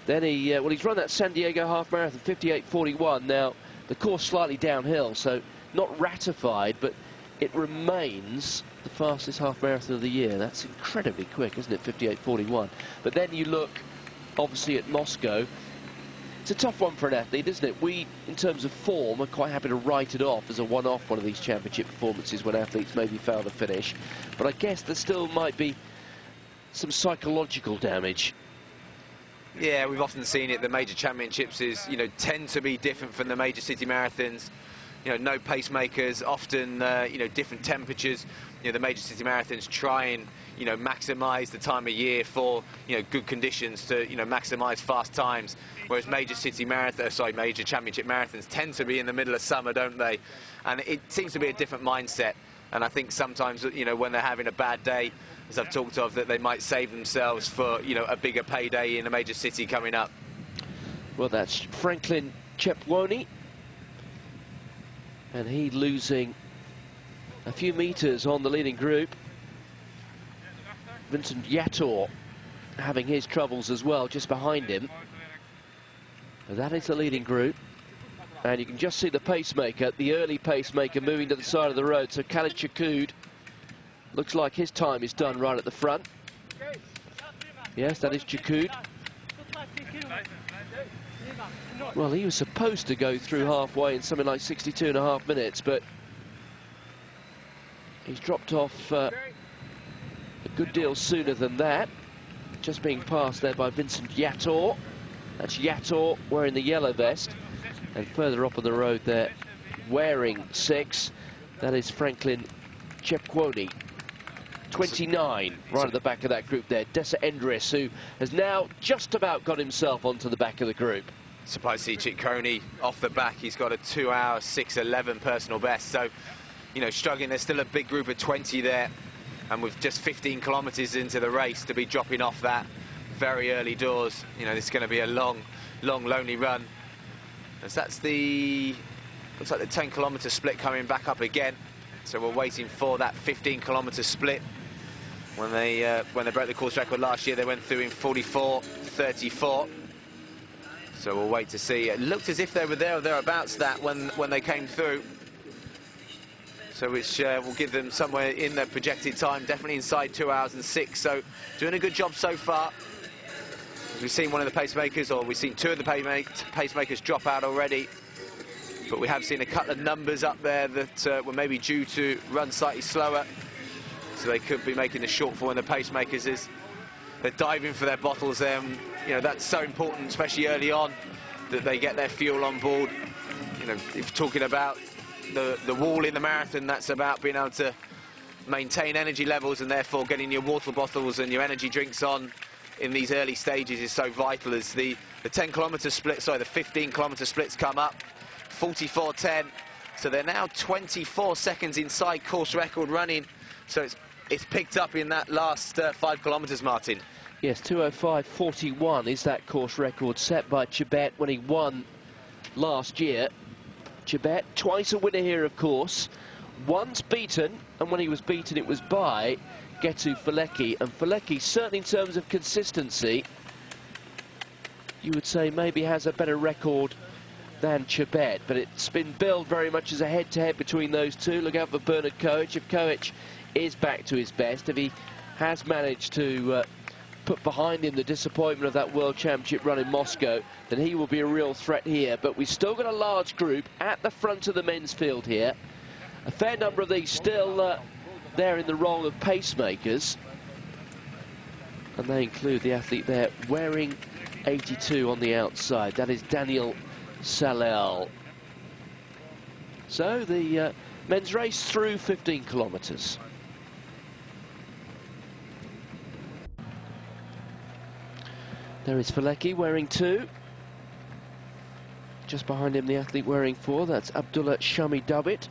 Then he's run that San Diego half marathon 58:41. Now the course slightly downhill, so not ratified, but it remains the fastest half marathon of the year. That's incredibly quick, isn't it? 58:41. But then you look, obviously, at Moscow. It's a tough one for an athlete, isn't it? We, in terms of form, are quite happy to write it off as a one-off, one of these championship performances when athletes maybe fail to finish. But I guess there still might be some psychological damage. Yeah, we've often seen it. The major championships tend to be different from the major city marathons. No pacemakers, often, different temperatures. The major city marathons try and, maximise the time of year for, good conditions to, maximise fast times. Whereas major championship marathons tend to be in the middle of summer, don't they? And it seems to be a different mindset. And I think sometimes, when they're having a bad day, as I've talked of, that they might save themselves for, a bigger payday in a major city coming up. Well, that's Franklin Chepkwony. And he losing a few metres on the leading group. Vincent Yator having his troubles as well, just behind him. But that is the leading group. And you can just see the pacemaker, the early pacemaker, moving to the side of the road. So Khalid Chakoud looks like his time is done right at the front. Yes, that is Chakoud. Well, he was supposed to go through halfway in something like 62.5 minutes, but he's dropped off a good deal sooner than that. Just being passed there by Vincent Yator. That's Yator wearing the yellow vest. And further up on the road there, wearing 6, that is Franklin Chepkwony. 29, right at the back of that group there. Dessa Endris, who has now just about got himself onto the back of the group. Surprised to see Chepkwony off the back. He's got a 2 hour 6:11 personal best. So, struggling. There's still a big group of 20 there. And with just 15 kilometres into the race to be dropping off that very early doors, this is going to be a long, lonely run. As looks like the 10-kilometre split coming back up again. So we're waiting for that 15-kilometre split. When they broke the course record last year, they went through in 44:34. So we'll wait to see. It looked as if they were there or thereabouts that when they came through. So which will give them somewhere in their projected time, definitely inside 2 hours and 6. So doing a good job so far. We've seen one of the pacemakers, or we've seen 2 of the pacemakers drop out already. But we have seen a couple of numbers up there that were maybe due to run slightly slower. So they could be making a shortfall in the pacemakers as they're diving for their bottles there. And, that's so important, especially early on, that they get their fuel on board. If you're talking about the wall in the marathon, that's about being able to maintain energy levels and therefore getting your water bottles and your energy drinks on in these early stages is so vital. As the 10-kilometre split, sorry, the 15-kilometre splits come up, 44:10. So they're now 24 seconds inside course record running. So it's picked up in that last 5 kilometres, Martin. Yes, 2:05:41 is that course record set by Chebet when he won last year. Chebet, twice a winner here, of course. Once beaten, and when he was beaten, it was by Getu Felecki. And Felecki, certainly in terms of consistency, you would say maybe has a better record than Chebet. But it's been billed very much as a head-to-head between those two. Look out for Bernard Koech. If Koech is back to his best, if he has managed to put behind him the disappointment of that World Championship run in Moscow, then he will be a real threat here. But we've still got a large group at the front of the men's field here. A fair number of these still there in the role of pacemakers. And they include the athlete there wearing 82 on the outside. That is Daniel Salel. So the men's race through 15 kilometres. There is Felecki wearing 2. Just behind him, the athlete wearing 4. That's Abdullah Shami Dawit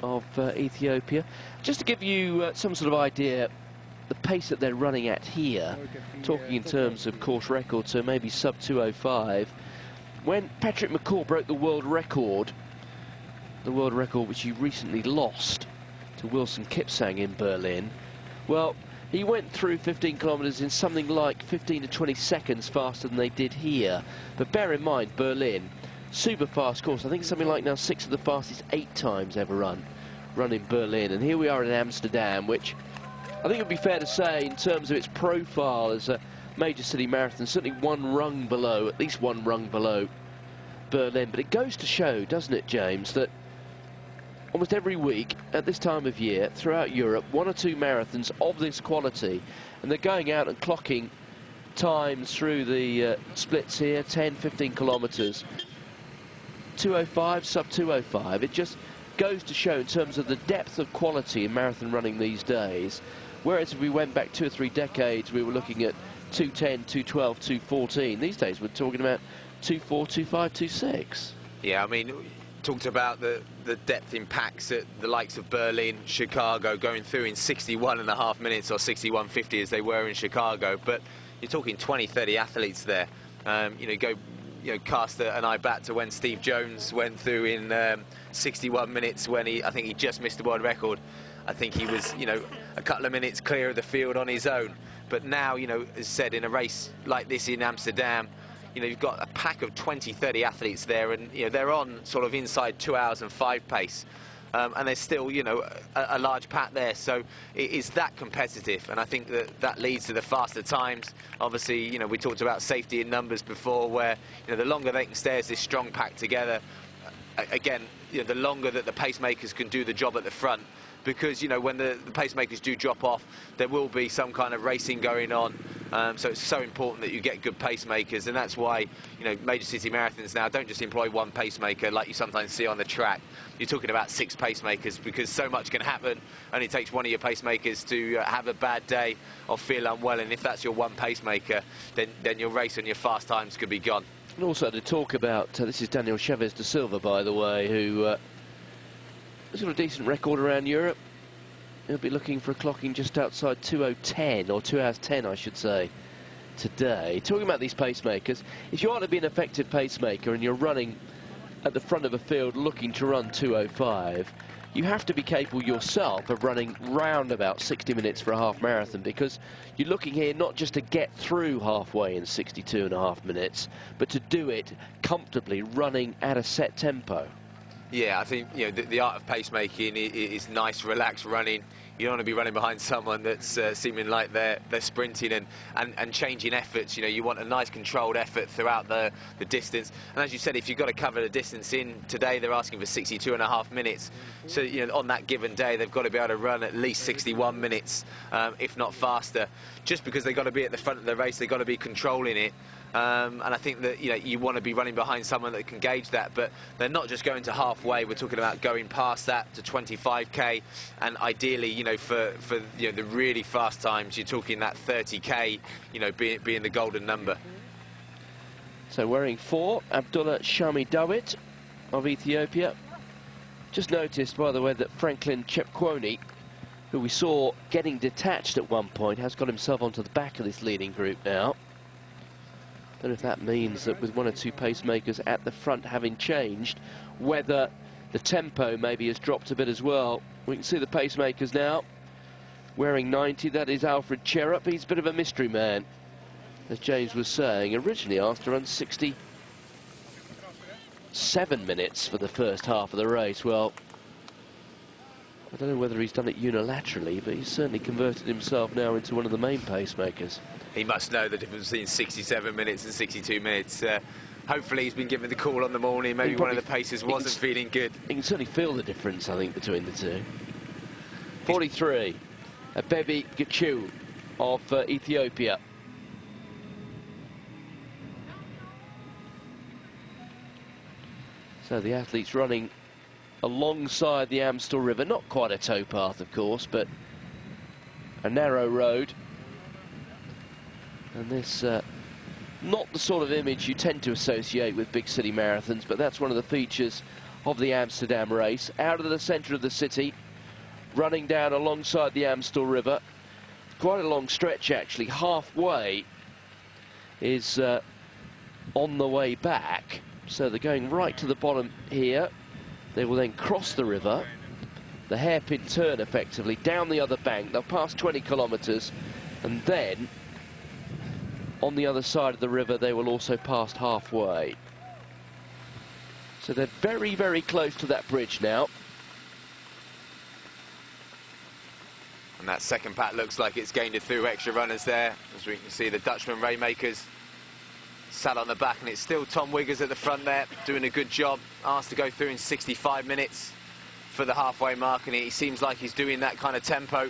of Ethiopia. Just to give you some sort of idea the pace that they're running at here, talking in terms of course record, so maybe sub 2:05, when Patrick McCall broke the world record which he recently lost to Wilson Kipsang in Berlin, well, he went through 15 kilometres in something like 15 to 20 seconds faster than they did here. But bear in mind, Berlin, super fast course. I think something like now 6 of the fastest 8 times ever run in Berlin. And here we are in Amsterdam, which I think it would be fair to say in terms of its profile as a major city marathon, certainly one rung below, at least one rung below Berlin. But it goes to show, doesn't it, James, that almost every week at this time of year throughout Europe, 1 or 2 marathons of this quality, and they're going out and clocking times through the splits here, 10, 15 kilometres, 2:05, sub 2:05. It just goes to show in terms of the depth of quality in marathon running these days, whereas if we went back 2 or 3 decades, we were looking at 2:10, 2:12, 2:14. These days we're talking about 2:4, 2:5, 2:6. Yeah, I mean, talked about the depth in packs at the likes of Berlin, Chicago, going through in 61.5 minutes or 61:50 as they were in Chicago. But you're talking 20, 30 athletes there. Cast an eye back to when Steve Jones went through in 61 minutes when I think he just missed the world record. I think he was, a couple of minutes clear of the field on his own. But now, as said, in a race like this in Amsterdam, you've got a pack of 20, 30 athletes there, and they're on sort of inside 2 hours and 5 pace, and there's still a large pack there, so it is that competitive, and I think that leads to the faster times. Obviously, we talked about safety in numbers before, where the longer they can stay as this strong pack together, again, the longer that the pacemakers can do the job at the front. Because, when the pacemakers do drop off, there will be some kind of racing going on. So it's so important that you get good pacemakers, and that's why, major city marathons now don't just employ one pacemaker like you sometimes see on the track. You're talking about 6 pacemakers, because so much can happen. Only takes one of your pacemakers to have a bad day or feel unwell, and if that's your one pacemaker, then your race and your fast times could be gone. And also to talk about, this is Daniel Chavez de Silva, by the way, who has got a decent record around Europe. He'll be looking for a clocking just outside 2:10, or 2 hours 10, I should say, today. Talking about these pacemakers, if you want to be an effective pacemaker and you're running at the front of a field looking to run 2:05, you have to be capable yourself of running round about 60 minutes for a half marathon, because you're looking here not just to get through halfway in 62.5 minutes, but to do it comfortably, running at a set tempo. Yeah, I think the art of pacemaking is nice, relaxed running. You don't want to be running behind someone that's seeming like they're sprinting and changing efforts. You want a nice controlled effort throughout the distance. And as you said, if you've got to cover the distance in today, they're asking for 62.5 minutes. So on that given day, they've got to be able to run at least 61 minutes, if not faster. Just because they've got to be at the front of the race, they've got to be controlling it. And I think that you want to be running behind someone that can gauge that, but they're not just going to halfway. We're talking about going past that to 25k, and ideally, for the really fast times, you're talking that 30k, being the golden number. So wearing 4, Abdullah Shami Dawit of Ethiopia. Just noticed, by the way, that Franklin Chepkwony, who we saw getting detached at one point, has got himself onto the back of this leading group now. Don't know if that means that with 1 or 2 pacemakers at the front having changed, whether the tempo maybe has dropped a bit as well. We can see the pacemakers now wearing 90. That is Alfred Cherrup. He's a bit of a mystery man, as James was saying. Originally asked to run 67 minutes for the first half of the race. Well, I don't know whether he's done it unilaterally, but he's certainly converted himself now into one of the main pacemakers. He must know the difference between 67 minutes and 62 minutes. Hopefully he's been given the call on the morning. Maybe one of the pacers wasn't feeling good. You can certainly feel the difference, I think, between the two. 43, Abebe Gichu of Ethiopia. So the athletes running alongside the Amstel River. Not quite a towpath, of course, but a narrow road. And this, not the sort of image you tend to associate with big city marathons, but that's one of the features of the Amsterdam race. Out of the centre of the city, running down alongside the Amstel River. quite a long stretch actually. Halfway is on the way back, so they're going right to the bottom here. They will then cross the river, the hairpin turn effectively, down the other bank. They'll pass 20 kilometres, and then on the other side of the river they will also pass halfway. So they're very, very close to that bridge now. And that second pack looks like it's gained a few extra runners there. As we can see, the Dutchman Rainmakers sat on the back, and it's still Tom Wiggers at the front there, doing a good job. Asked to go through in 65 minutes for the halfway mark, and he seems like he's doing that kind of tempo.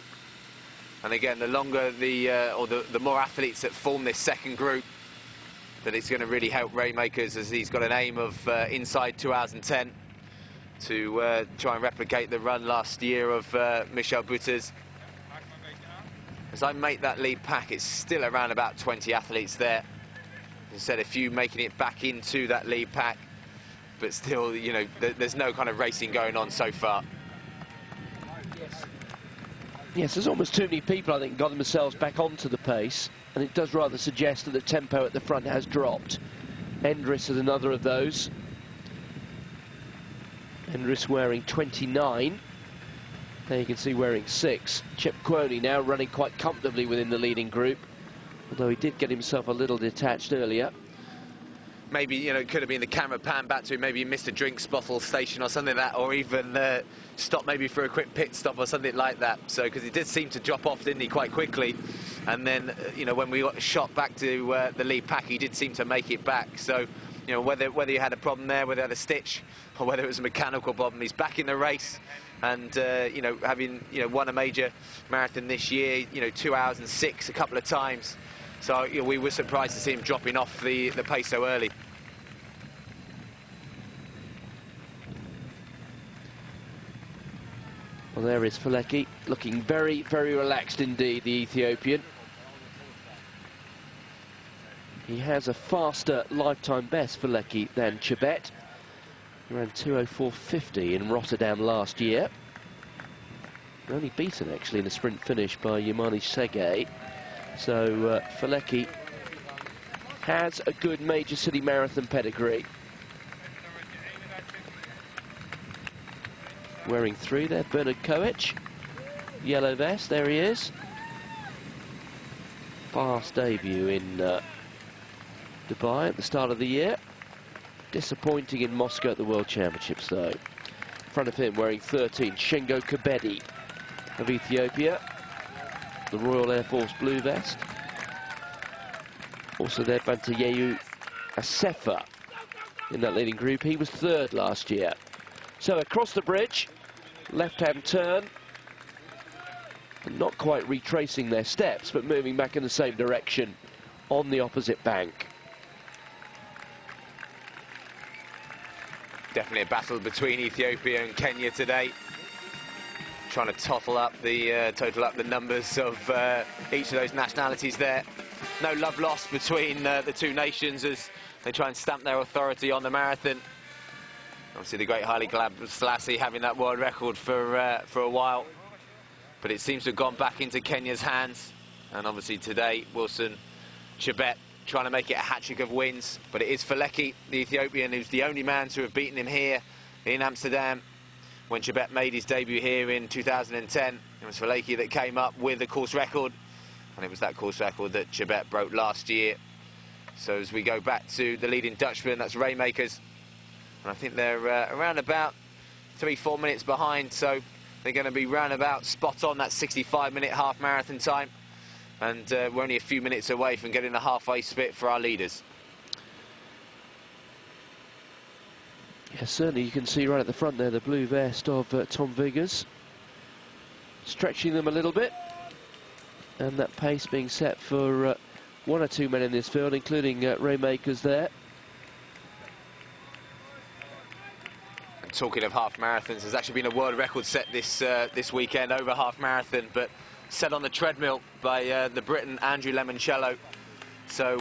And again, the longer the more athletes that form this second group, that it's going to really help Rainmakers, as he's got an aim of inside 2 hours and 10 to try and replicate the run last year of Michel Butters. As I make that lead pack, it's still around about 20 athletes there. Instead, a few making it back into that lead pack, but still, you know, there's no kind of racing going on so far. Yes, there's almost too many people, I think, got themselves back onto the pace, and it does rather suggest that the tempo at the front has dropped. Endris is another of those. Endris wearing 29. There you can see wearing 6. Chip Quoney now running quite comfortably within the leading group, although he did get himself a little detached earlier. Maybe, you know, it could have been the camera pan back to him, maybe he missed a drinks bottle station or something like that, or even stopped maybe for a quick pit stop or something like that. So, because he did seem to drop off, didn't he, quite quickly. And then, you know, when we got shot back to the lead pack, he did seem to make it back. So, you know, whether he had a problem there, whether he had a stitch, or whether it was a mechanical problem, he's back in the race. And, you know, having, you know, won a major marathon this year, you know, 2 hours and 6 a couple of times. So, you know, we were surprised to see him dropping off the pace so early. Well, there is Faleki, looking very, very relaxed indeed, the Ethiopian. He has a faster lifetime best, Faleki, than Chebet. He ran 2:04.50 in Rotterdam last year. Only beaten, actually, in the sprint finish by Yamani Sege. So Faleki has a good major city marathon pedigree. Wearing 3 there, Bernard Koech. Yellow vest, there he is. Fast debut in Dubai at the start of the year. Disappointing in Moscow at the World Championships, though. In front of him, wearing 13, Shengo Kebede of Ethiopia. The Royal Air Force blue vest. Also there, Bantayehu Asefa in that leading group. He was 3rd last year. So across the bridge, left-hand turn. And not quite retracing their steps, but moving back in the same direction on the opposite bank. Definitely a battle between Ethiopia and Kenya today. Trying to total up the numbers of each of those nationalities there. No love lost between the two nations as they try and stamp their authority on the marathon. Obviously, the great Haile Selassie having that world record for a while, but it seems to have gone back into Kenya's hands. And obviously today, Wilson Chebet trying to make it a hat-trick of wins, but it is Faleki, the Ethiopian, who's the only man to have beaten him here in Amsterdam. When Chebet made his debut here in 2010, it was Faleki that came up with the course record, and it was that course record that Chebet broke last year. So as we go back to the leading Dutchman, that's Rainmakers, and I think they're around about 3-4 minutes behind, so they're going to be round about spot on that 65-minute half marathon time. And we're only a few minutes away from getting the halfway split for our leaders. Yes, certainly you can see right at the front there the blue vest of Tom Wiggers, stretching them a little bit, and that pace being set for 1 or 2 men in this field, including Rainmakers there. And talking of half marathons, there's actually been a world record set this weekend over half marathon, but set on the treadmill by the Briton Andrew Lemoncello. So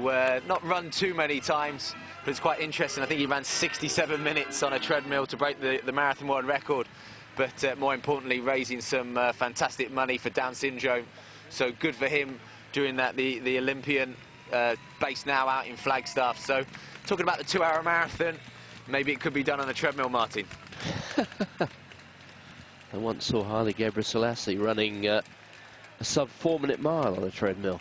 not run too many times, but it's quite interesting. I think he ran 67 minutes on a treadmill to break the marathon world record. But more importantly, raising some fantastic money for Down syndrome So good for him doing that, the Olympian base now out in Flagstaff. So talking about the 2-hour marathon, maybe it could be done on the treadmill, Martin. I once saw Haile Gebrselassie running a sub 4-minute mile on a treadmill.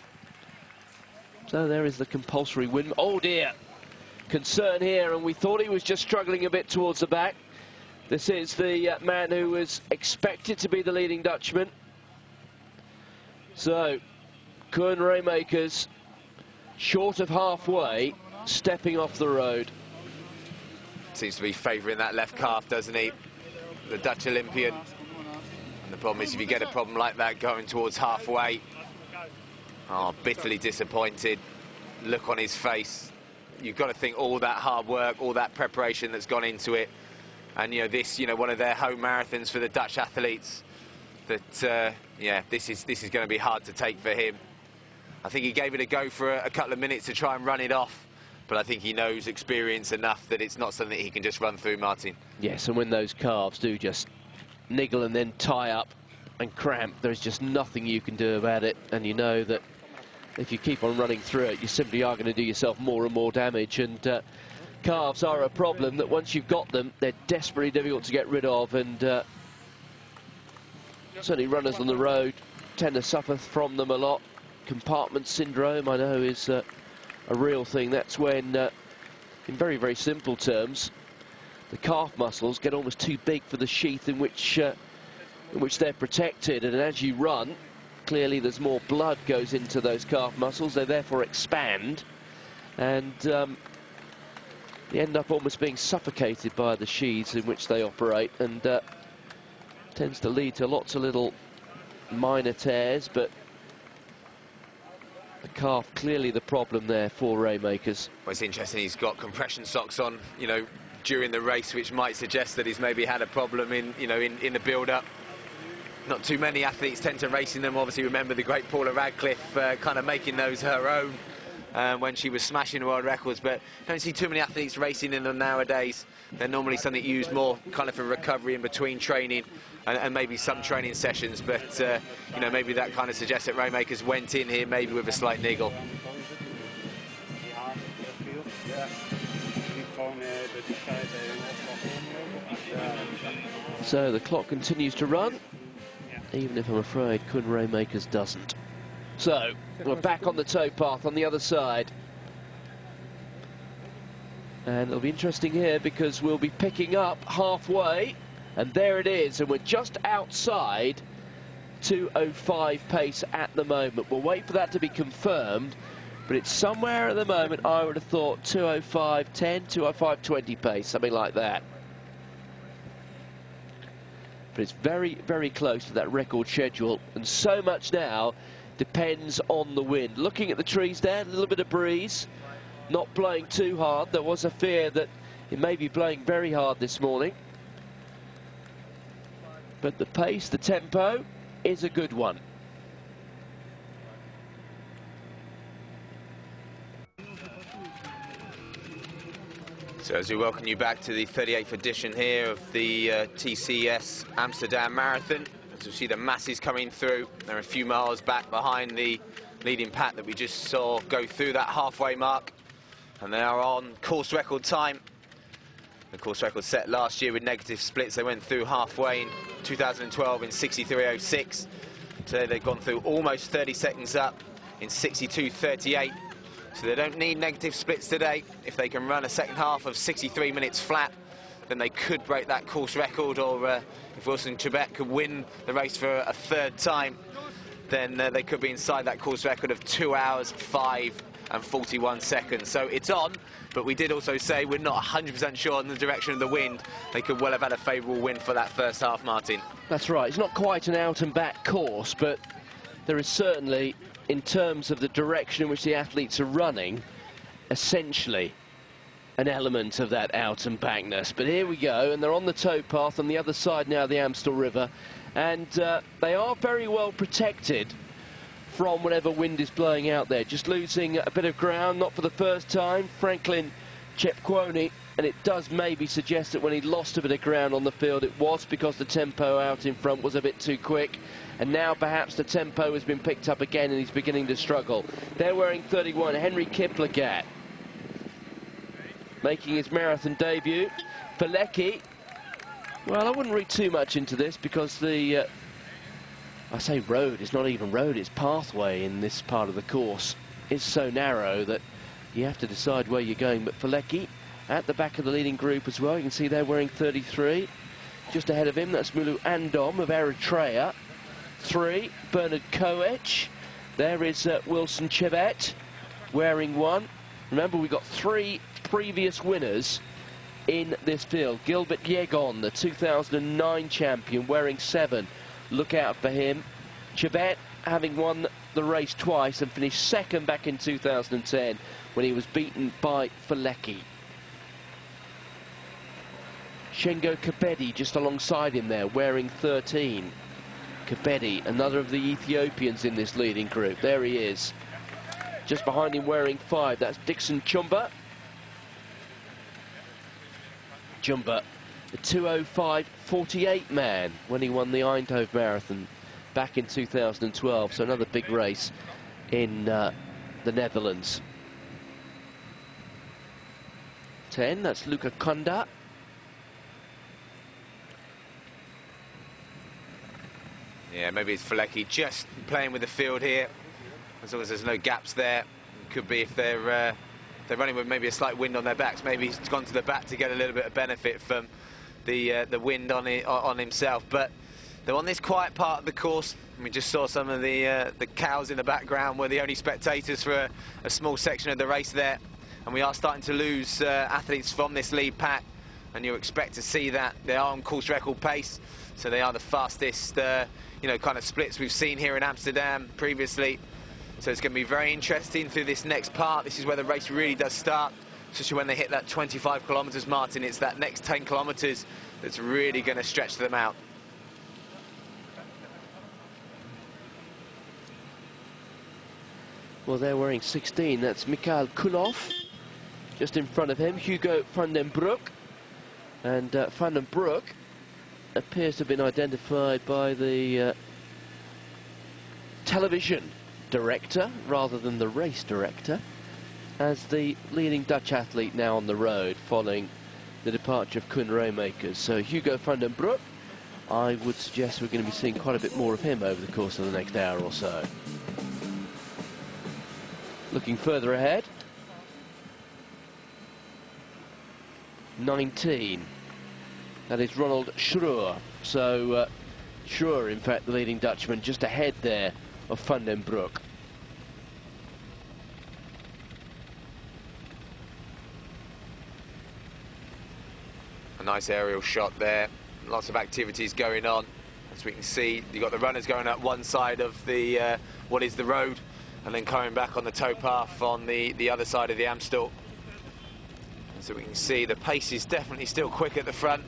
So there is the compulsory win. Oh dear, concern here, and we thought he was just struggling a bit towards the back. This is the man who was expected to be the leading Dutchman. So Koen Raymakers, short of halfway, stepping off the road. Seems to be favouring that left calf, doesn't he? The Dutch Olympian. And the problem is, if you get a problem like that going towards halfway, oh, bitterly disappointed. Look on his face. You've got to think all that hard work, all that preparation that's gone into it. And, you know, this, you know, one of their home marathons for the Dutch athletes. That, yeah, this is going to be hard to take for him. I think he gave it a go for a couple of minutes to try and run it off. But I think he knows experience enough that it's not something he can just run through, Martin. Yes, and when those calves do just niggle and then tie up and cramp, there's just nothing you can do about it. And you know that if you keep on running through it, you simply are going to do yourself more and more damage. And calves are a problem that once you've got them, they're desperately difficult to get rid of. And certainly runners on the road tend to suffer from them a lot. Compartment syndrome, I know, is a real thing. That's when, in very, very simple terms, the calf muscles get almost too big for the sheath in which they're protected, and as you run, clearly there's more blood goes into those calf muscles. They therefore expand, and they end up almost being suffocated by the sheaths in which they operate, and tends to lead to lots of little minor tears, but the calf clearly the problem there for Raymakers. Well, it's interesting, he's got compression socks on, you know, during the race, which might suggest that he's maybe had a problem in, you know, in the build-up. Not too many athletes tend to race in them. Obviously, remember the great Paula Radcliffe kind of making those her own when she was smashing world records, but don't see too many athletes racing in them nowadays. They're normally something used more kind of for recovery in between training and maybe some training sessions, but you know, maybe that kind of suggests that Raymakers went in here maybe with a slight niggle. So the clock continues to run, even if I'm afraid Koen Raymakers doesn't. So we're back on the towpath on the other side. And it'll be interesting here because we'll be picking up halfway, and there it is, and we're just outside 2:05 pace at the moment. We'll wait for that to be confirmed, but it's somewhere at the moment, I would have thought 2:05.10, 2:05.20 pace, something like that. But it's very, very close to that record schedule, and so much now depends on the wind. Looking at the trees there, a little bit of breeze, not blowing too hard. There was a fear that it may be blowing very hard this morning. But the pace, the tempo, is a good one. So as we welcome you back to the 38th edition here of the TCS Amsterdam Marathon, as you see the masses coming through, they're a few miles back behind the leading pack that we just saw go through that halfway mark, and they are on course record time. The course record set last year with negative splits. They went through halfway in 2012 in 63.06. Today they've gone through almost 30 seconds up in 62.38. So they don't need negative splits today. If they can run a second half of 63 minutes flat, then they could break that course record, or if Wilson Chebet could win the race for a third time, then they could be inside that course record of 2 hours, 5 and 41 seconds. So it's on, but we did also say we're not 100% sure on the direction of the wind. They could well have had a favourable wind for that first half, Martin. That's right. It's not quite an out and back course, but there is certainly, in terms of the direction in which the athletes are running, essentially an element of that out and backness. But here we go, and they're on the towpath on the other side now of the Amstel River, and they are very well protected from whatever wind is blowing out there. Just losing a bit of ground, not for the first time. Franklin Chepkwony and it does maybe suggest that when he lost a bit of ground on the field, it was because the tempo out in front was a bit too quick, and now perhaps the tempo has been picked up again and he's beginning to struggle. They're wearing 31, Henry Kiplagat, making his marathon debut. Felecki, well, I wouldn't read too much into this because the, I say road, it's not even road, it's pathway in this part of the course. It's so narrow that you have to decide where you're going. But Felecki at the back of the leading group as well. You can see they're wearing 33. Just ahead of him, that's Mulu Andom of Eritrea. 3, Bernard Koech. There is Wilson Chebet wearing 1. Remember, we've got 3 previous winners in this field. Gilbert Yegon, the 2009 champion, wearing 7. Look out for him. Chebet, having won the race twice and finished second back in 2010 when he was beaten by Felecki. Shengo Kabedi just alongside him there, wearing 13. Kabedi, another of the Ethiopians in this leading group. There he is. Just behind him wearing 5, that's Dixon Jumba, the 2:05.48 man when he won the Eindhoven Marathon back in 2012, so another big race in the Netherlands. 10, that's Luca Conda. Yeah, maybe it's Felecki just playing with the field here, as long as there's no gaps there. Could be if they're running with maybe a slight wind on their backs, maybe he's gone to the back to get a little bit of benefit from the wind on himself. But they're on this quiet part of the course. We just saw some of the cows in the background were the only spectators for a small section of the race there. And we are starting to lose athletes from this lead pack, and you expect to see that. They are on course record pace, so they are the fastest kind of splits we've seen here in Amsterdam previously. So it's going to be very interesting through this next part. This is where the race really does start, especially when they hit that 25 kilometres, Martin. It's that next 10 kilometres that's really going to stretch them out. Well, they're wearing 16. That's Mikhail Kulov. Just in front of him, Hugo van den Broek. And van den Broek appears to have been identified by the television director, rather than the race director, as the leading Dutch athlete now on the road following the departure of Koen Roomakers. So Hugo van den Broek, I would suggest we're going to be seeing quite a bit more of him over the course of the next hour or so. Looking further ahead, 19. That is Ronald Schreur. So Schreur, in fact, the leading Dutchman, just ahead there of Van den Broek. A nice aerial shot there. Lots of activities going on. As we can see, you've got the runners going up one side of the what is the road, and then coming back on the towpath on the other side of the Amstel. So we can see the pace is definitely still quick at the front.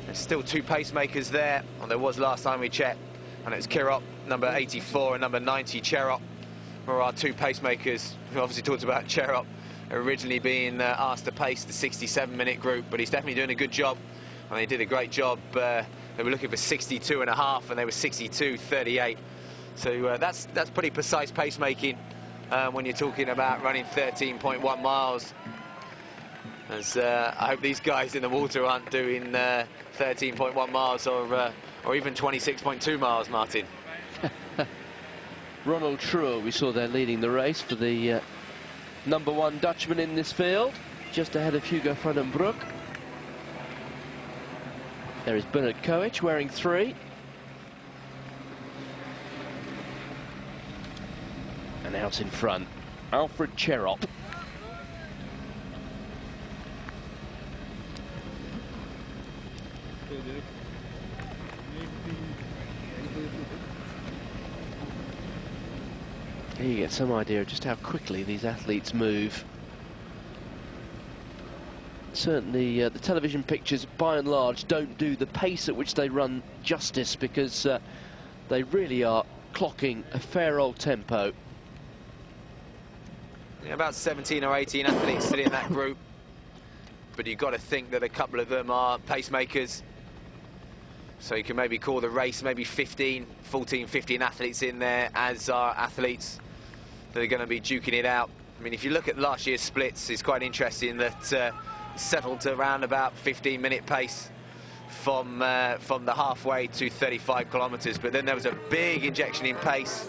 There's still 2 pacemakers there, and there was last time we checked, and it's Kirop, number 84, and number 90, Cherop, were our 2 pacemakers. We obviously talked about Cherop originally being asked to pace the 67-minute group, but he's definitely doing a good job, and they did a great job. They were looking for 62.5, and they were 62.38. So that's pretty precise pacemaking when you're talking about running 13.1 miles. As I hope these guys in the water aren't doing 13.1 miles or even 26.2 miles, Martin. Ronald Schreur, we saw there leading the race for the number 1 Dutchman in this field, just ahead of Hugo van den Broek. There is Bernard Koech wearing 3. And out in front, Alfred Cherop. Here you get some idea of just how quickly these athletes move. Certainly the television pictures by and large don't do the pace at which they run justice, because they really are clocking a fair old tempo. Yeah, about 17 or 18 athletes still in that group. but you've got to think that a couple of them are pacemakers. So you can maybe call the race maybe 15 athletes in there, as are athletes that are going to be duking it out. I mean, if you look at last year's splits, it's quite interesting that settled to around about 15-minute pace from the halfway to 35 kilometres. But then there was a big injection in pace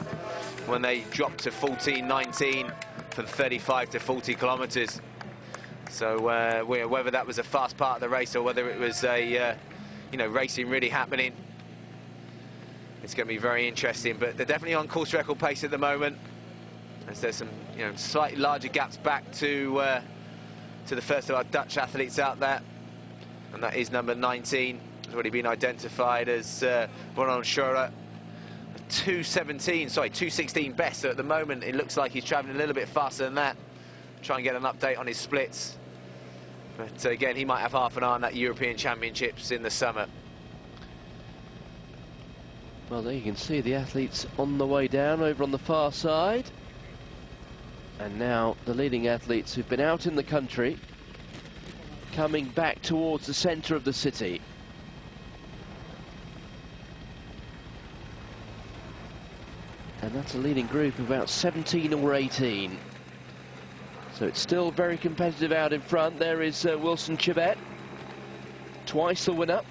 when they dropped to 14:19 from 35 to 40 kilometres. So whether that was a fast part of the race or whether it was a racing really happening, it's going to be very interesting. But they're definitely on course record pace at the moment, as there's some slightly larger gaps back to the first of our Dutch athletes out there, and that is number 19. Has already been identified as Ronald Scheurer. 2:16 best. So at the moment, it looks like he's travelling a little bit faster than that. Try and get an update on his splits. But again, he might have half an eye on that European Championships in the summer. Well, there you can see the athletes on the way down over on the far side. And now the leading athletes who've been out in the country coming back towards the centre of the city. And that's a leading group of about 17 or 18. So it's still very competitive out in front. There is Wilson Chibet, twice the winner.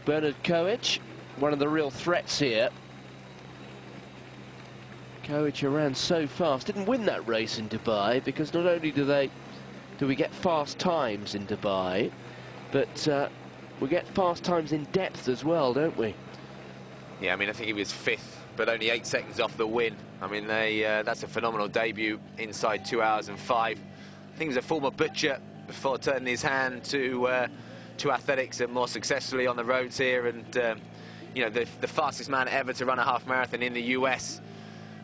Bernard Koech, one of the real threats here. Koech ran so fast, didn't win that race in Dubai, because not only do we get fast times in Dubai, but we get fast times in depth as well, don't we? Yeah, I mean, I think he was 5th, but only 8 seconds off the win. I mean, that's a phenomenal debut inside 2 hours and 5. I think he was a former butcher before turning his hand to athletics and more successfully on the roads here. And the fastest man ever to run a half marathon in the US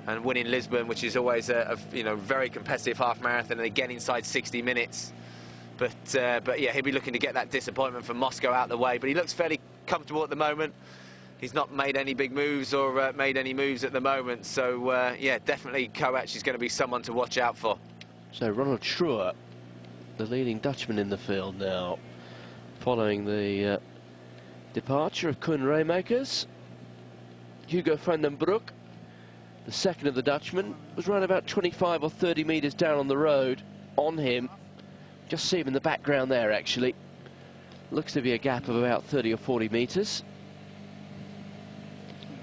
and win in Lisbon, which is always a very competitive half marathon, and again inside 60 minutes. But yeah, he'll be looking to get that disappointment from Moscow out of the way. But he looks fairly comfortable at the moment. He's not made any big moves or made any moves at the moment. So, yeah, definitely Koech is going to be someone to watch out for. So Ronald Scheurer, the leading Dutchman in the field now, following the departure of Koen Raymakers. Hugo van den Broek, the second of the Dutchmen, was around about 25 or 30 metres down on the road on him. Just see him in the background there, actually. Looks to be a gap of about 30 or 40 metres.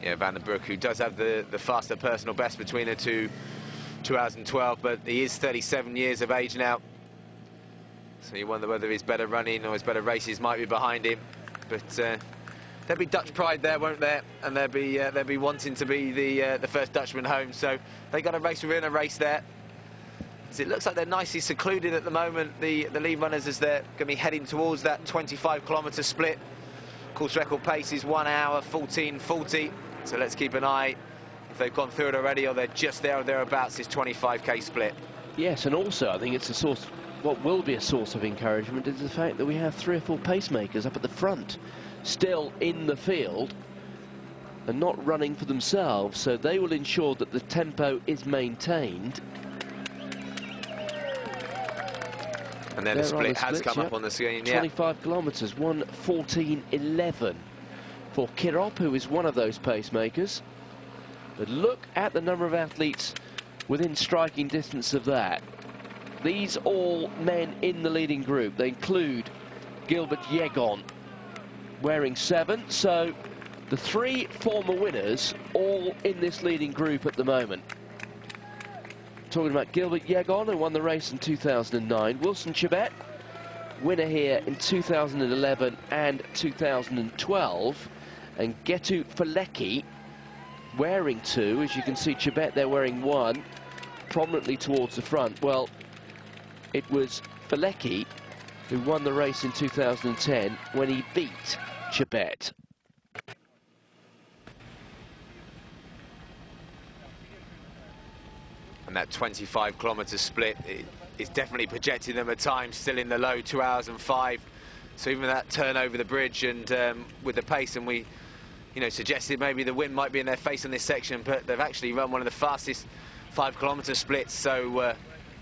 Yeah, Van den Broek, who does have the faster personal best between the two, 2 hours and 12, but he is 37 years of age now. So you wonder whether his better running or his better races might be behind him. But there'll be Dutch pride there, won't there? And they'll be wanting to be the first Dutchman home. So they got a race within a race there. So it looks like they're nicely secluded at the moment, the lead runners, as they're going to be heading towards that 25-kilometre split. Course record pace is 1 hour 14:40. So let's keep an eye if they've gone through it already or they're just there or thereabouts this 25k split. Yes, and also I think it's a source, what will be a source of encouragement is the fact that we have 3 or 4 pacemakers up at the front, still in the field and not running for themselves, so they will ensure that the tempo is maintained. And then the split has come up on the screen. 25 kilometres, 1:14:11 for Kirop, who is one of those pacemakers. But look at the number of athletes within striking distance of that. These all men in the leading group. They include Gilbert Yegon, wearing 7. So the 3 former winners all in this leading group at the moment. Talking about Gilbert Yegon, who won the race in 2009. Wilson Chibet, winner here in 2011 and 2012. And Getu Felecki, wearing 2. As you can see, Chibet there wearing 1, prominently towards the front. Well, it was Felecki who won the race in 2010 when he beat Chibet. And that 25-kilometre split is definitely projecting them at times still in the low 2 hours and 5. So even that turn over the bridge and with the pace, and we suggested maybe the wind might be in their face in this section, but they've actually run one of the fastest 5-kilometre splits. So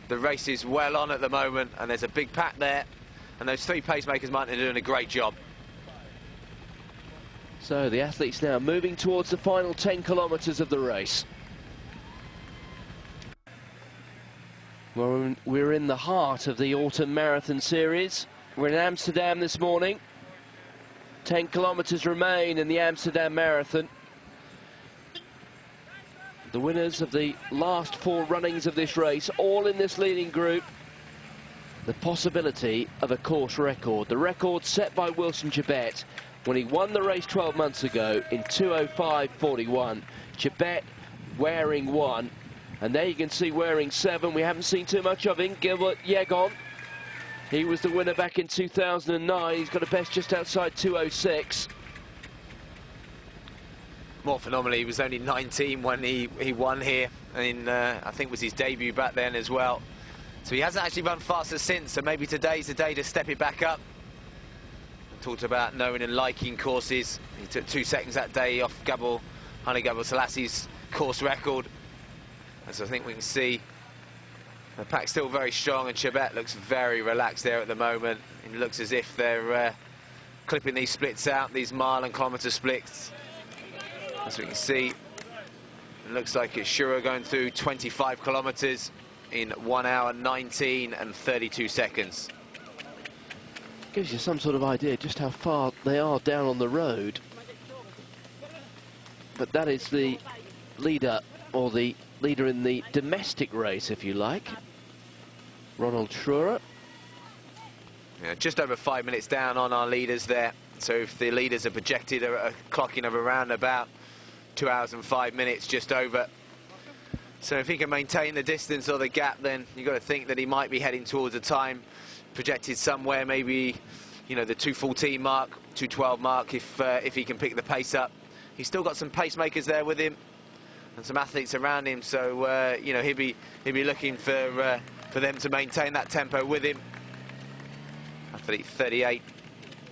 The race is well on at the moment, and there's a big pack there, and those three pacemakers might be doing a great job. So the athletes now moving towards the final 10 kilometres of the race. We're in the heart of the autumn marathon series. We're in Amsterdam this morning. 10 kilometres remain in the Amsterdam Marathon. The winners of the last 4 runnings of this race, all in this leading group. The possibility of a course record. The record set by Wilson Chebet when he won the race 12 months ago in 2:05:41. Chebet wearing 1. And there you can see wearing 7. We haven't seen too much of him. Gilbert Yegon. He was the winner back in 2009. He's got a best just outside 2:06. More phenomenally, he was only 19 when he won here, and I think it was his debut back then as well. So he hasn't actually run faster since, so maybe today's the day to step it back up. I talked about knowing and liking courses. He took 2 seconds that day off Haile Gebrselassie course record. And so I think we can see the pack's still very strong, and Chebet looks very relaxed there at the moment. It looks as if they're clipping these splits out, these mile and kilometre splits. As we can see, it looks like it's Shura going through 25 kilometres in 1 hour 19 and 32 seconds. Gives you some sort of idea just how far they are down on the road. But that is the leader, or the leader in the domestic race, if you like. Ronald Shura. Yeah, just over 5 minutes down on our leaders there. So if the leaders are projected a clocking of around about 2 hours and 5 minutes, just over. So if he can maintain the distance or the gap, then you've got to think that he might be heading towards a time projected somewhere, maybe, you know, the 2:14 mark, 2:12 mark, if he can pick the pace up. He's still got some pacemakers there with him and some athletes around him, so you know, he'll be looking for them to maintain that tempo with him. Athlete 38.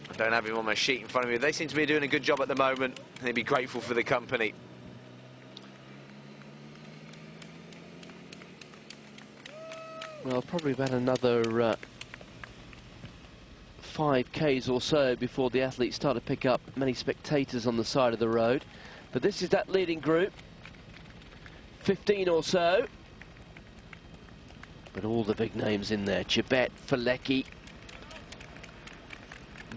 I don't have him on my sheet in front of me. They seem to be doing a good job at the moment, and they'd be grateful for the company. Well, probably about another 5Ks or so before the athletes start to pick up many spectators on the side of the road. But this is that leading group, 15 or so. But all the big names in there: Chebet, Felecki,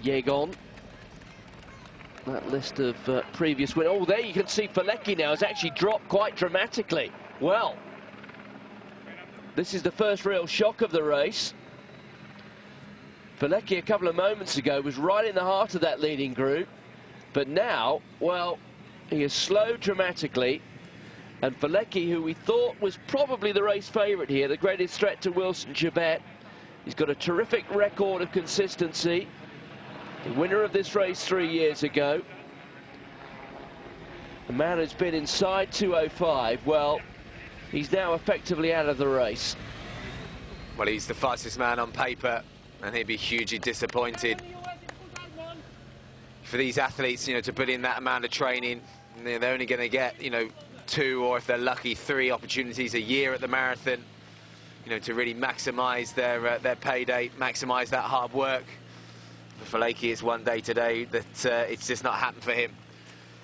Yegon. That list of previous winners. Oh, there you can see Felecki now has actually dropped quite dramatically. Well, this is the first real shock of the race. Felecki a couple of moments ago was right in the heart of that leading group, but now, well, he has slowed dramatically, and Felecki, who we thought was probably the race favourite here, the greatest threat to Wilson Chebet, he's got a terrific record of consistency. The winner of this race 3 years ago. The man who's been inside 2:05, well, he's now effectively out of the race. Well, he's the fastest man on paper, and he'd be hugely disappointed. For these athletes, you know, to put in that amount of training, they're only going to get, you know, 2, or if they're lucky, 3 opportunities a year at the marathon, you know, to really maximise their payday, maximise that hard work. For Felecki, it's one day today that it's just not happened for him.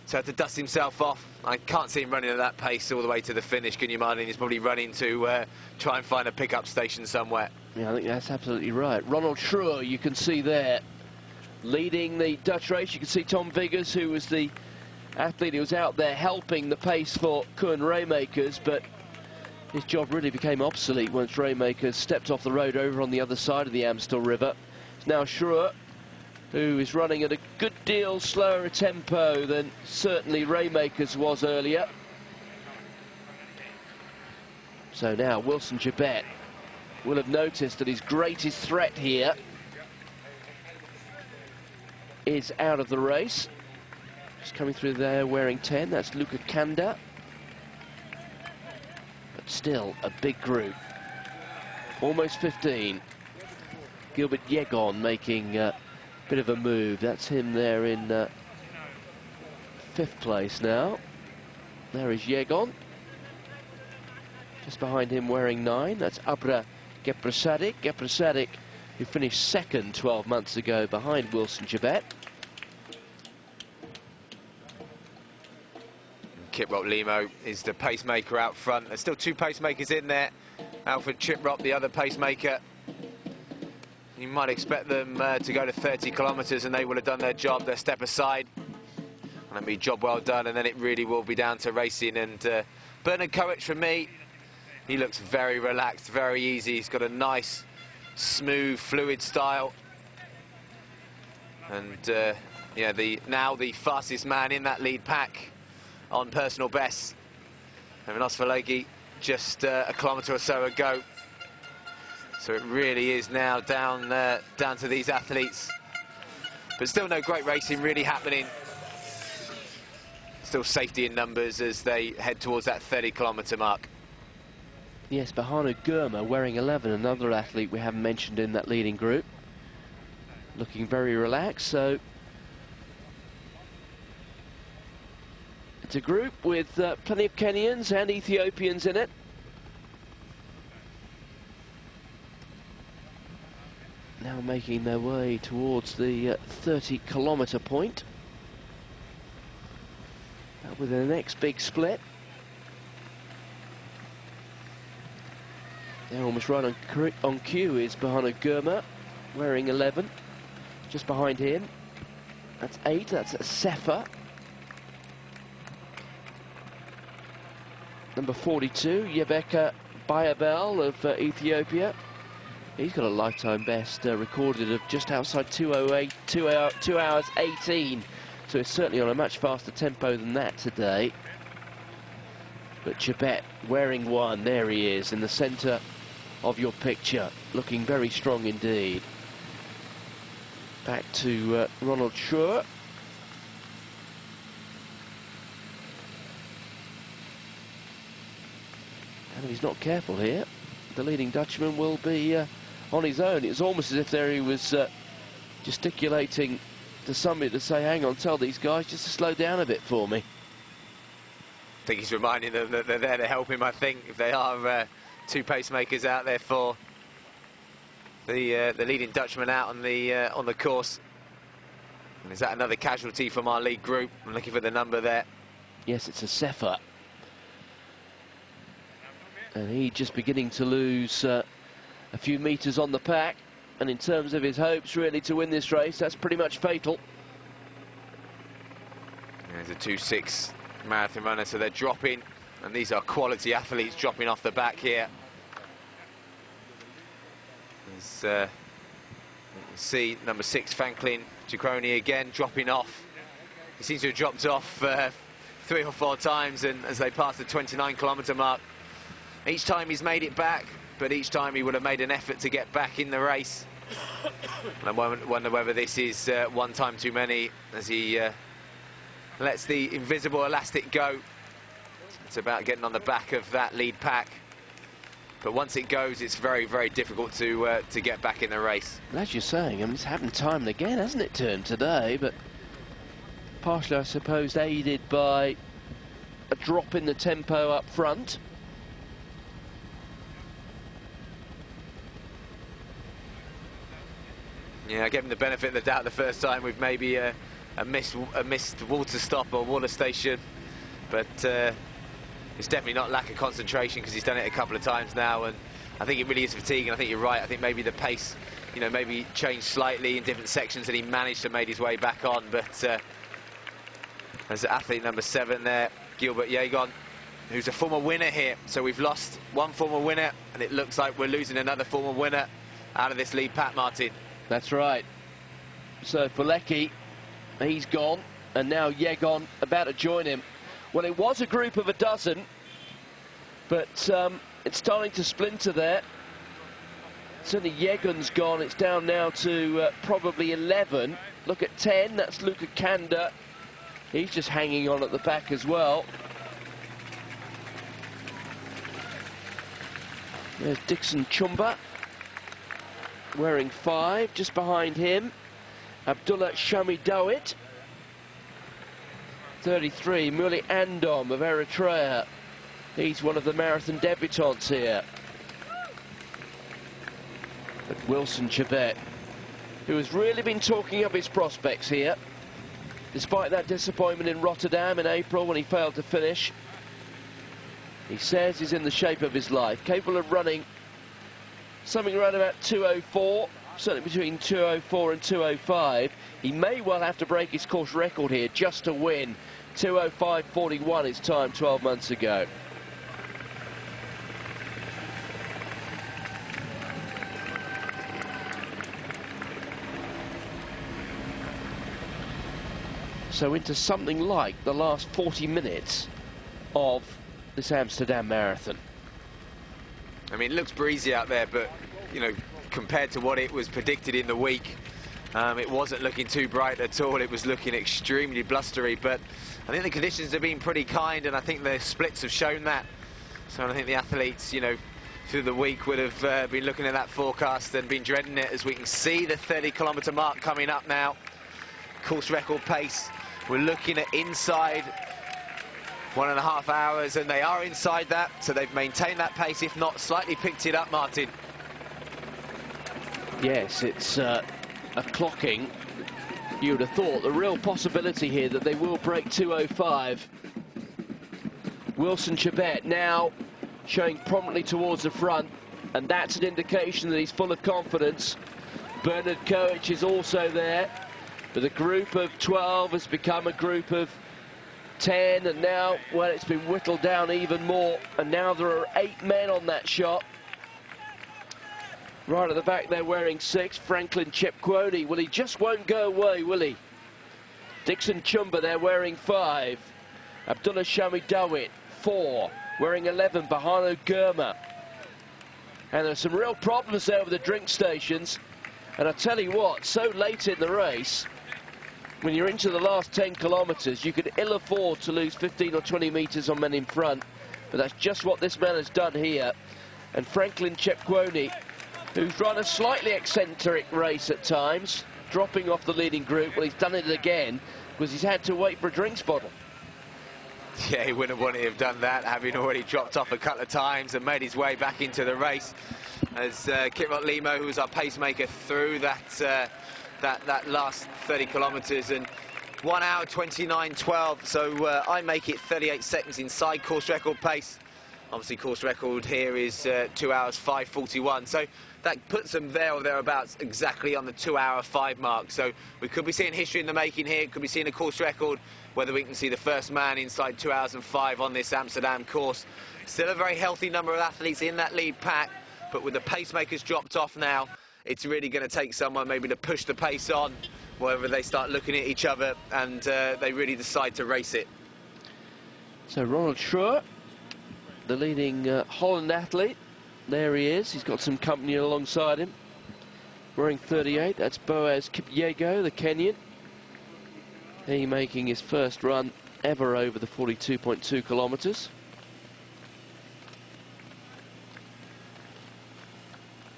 So to dust himself off, I can't see him running at that pace all the way to the finish, can you, Martin? He's probably running to try and find a pickup station somewhere. Yeah, I think that's absolutely right. Ronald Shura, you can see there, leading the Dutch race. You can see Tom Viggers, who was the athlete who was out there helping the pace for Koen Raymakers, but his job really became obsolete once Raymakers stepped off the road over on the other side of the Amstel River. It's now Shura, who is running at a good deal slower a tempo than certainly Raymakers was earlier. So now Wilson Chebet will have noticed that his greatest threat here is out of the race. Just coming through there wearing 10, that's Luca Kanda. But still a big group, almost 15. Gilbert Yegon making bit of a move. That's him there in 5th place now. There is Yegon. Just behind him wearing 9. That's Abra Gebrselassie, who finished second 12 months ago behind Wilson Jebet. Kiprop Limo is the pacemaker out front. There's still two pacemakers in there. Alfred Chiprop, the other pacemaker. You might expect them to go to 30 kilometres and they will have done their job, their step aside. And that'll be job well done, and then it really will be down to racing. And Bernard Koech, for me, he looks very relaxed, very easy. He's got a nice, smooth, fluid style. And yeah, now the fastest man in that lead pack on personal best. And Osvalegi just a kilometre or so ago. So it really is now down to these athletes. But still no great racing really happening. Still safety in numbers as they head towards that 30-kilometre mark. Yes, Bahano Gurma wearing 11, another athlete we haven't mentioned in that leading group. Looking very relaxed, so it's a group with plenty of Kenyans and Ethiopians in it. Now making their way towards the 30-kilometre point. With the next big split. They're almost right on cue is Bahano Gurma, wearing 11. Just behind him. That's 8, that's a Sefa. Number 42, Yebeka Bayabel of Ethiopia. He's got a lifetime best recorded of just outside 2:08, 2 hours 18. So it's certainly on a much faster tempo than that today. But Jebet wearing 1, there he is in the centre of your picture, looking very strong indeed. Back to Ronald Schur. And if he's not careful here, the leading Dutchman will be on his own. It's almost as if there he was gesticulating to somebody to say, hang on, tell these guys just to slow down a bit for me. I think he's reminding them that they're there to help him, I think, if they are two pacemakers out there for the leading Dutchman out on the course. And is that another casualty from our lead group? I'm looking for the number there. Yes, it's a Sefa. And he just beginning to lose a few metres on the pack. And in terms of his hopes, really, to win this race, that's pretty much fatal. There's a 2:06 marathon runner, so they're dropping. And these are quality athletes dropping off the back here. As you can see, number 6, Franklin Ciccone again, dropping off. He seems to have dropped off 3 or 4 times, and as they pass the 29-kilometre mark. Each time he's made it back, but each time he would have made an effort to get back in the race. And I wonder whether this is one time too many as he lets the invisible elastic go. It's about getting on the back of that lead pack. But once it goes, it's very, very difficult to get back in the race. As you're saying, I mean, it's happened time and again, hasn't it, to him today? But partially, I suppose, aided by a drop in the tempo up front. Yeah, I gave him the benefit of the doubt the first time with maybe a missed water stop or water station, but it's definitely not lack of concentration because he's done it a couple of times now, and I think it really is fatigue. And I think you're right. I think maybe the pace, you know, maybe changed slightly in different sections, and he managed to make his way back on. But there's athlete number 7 there, Gilbert Yegon, who's a former winner here. So we've lost one former winner, and it looks like we're losing another former winner out of this lead pack, Martin. That's right. So Folecki, he's gone, and now Yegon about to join him. Well, it was a group of a dozen, but it's starting to splinter there. Certainly Yegon's gone. It's down now to probably 11. Look at 10, that's Luca Kanda. He's just hanging on at the back as well. There's Dixon Chumba, wearing 5, just behind him. Abdullah Shami Dawit, 33, Muli Andom of Eritrea. He's one of the marathon debutants here. But Wilson Chibet, who has really been talking up his prospects here, despite that disappointment in Rotterdam in April when he failed to finish. He says he's in the shape of his life, capable of running something around about 2:04, certainly between 2:04 and 2:05. He may well have to break his course record here just to win. 2:05.41 his time 12 months ago. So into something like the last 40 minutes of this Amsterdam Marathon. I mean, it looks breezy out there, but, you know, compared to what it was predicted in the week, it wasn't looking too bright at all. It was looking extremely blustery, but I think the conditions have been pretty kind, and I think the splits have shown that. So I think the athletes, you know, through the week would have been looking at that forecast and been dreading it, as we can see the 30-kilometre mark coming up now. Course record pace. We're looking at inside 1.5 hours, and they are inside that, so they've maintained that pace, if not slightly picked it up, Martin. Yes, it's a clocking. You would have thought the real possibility here that they will break 2:05. Wilson Chibet now showing prominently towards the front, and that's an indication that he's full of confidence. Bernard Koech is also there, but the group of 12 has become a group of 10, and now, well, it's been whittled down even more, and now there are 8 men on that shot. Right at the back, they're wearing 6. Franklin Chepkwony, well, he just won't go away, will he? Dixon Chumba, they're wearing 5. Abdullah Shami Dawit, 4. Wearing 11, Bahano Gurma. And there's some real problems there with the drink stations. And I tell you what, so late in the race, when you're into the last 10 kilometres, you could ill afford to lose 15 or 20 metres on men in front. But that's just what this man has done here. And Franklin Chepkwony, who's run a slightly eccentric race at times, dropping off the leading group. Well, he's done it again because he's had to wait for a drinks bottle. Yeah, he wouldn't have wanted to have done that, having already dropped off a couple of times and made his way back into the race. As Kitrot Limo, who was our pacemaker through that last 30 kilometres, and 1 hour 29.12, so I make it 38 seconds inside course record pace. Obviously course record here is 2 hours 5.41, so that puts them there or thereabouts exactly on the 2 hour 5 mark. So we could be seeing history in the making here, could be seeing a course record, whether we can see the first man inside 2 hours and 5 on this Amsterdam course. Still a very healthy number of athletes in that lead pack, but with the pacemakers dropped off now, it's really going to take someone maybe to push the pace on, whether they start looking at each other and they really decide to race it. So Ronald Schreuer, the leading Holland athlete, there he is. He's got some company alongside him. Wearing 38, that's Boaz Kipyego, the Kenyan. He making his first run ever over the 42.2 kilometres.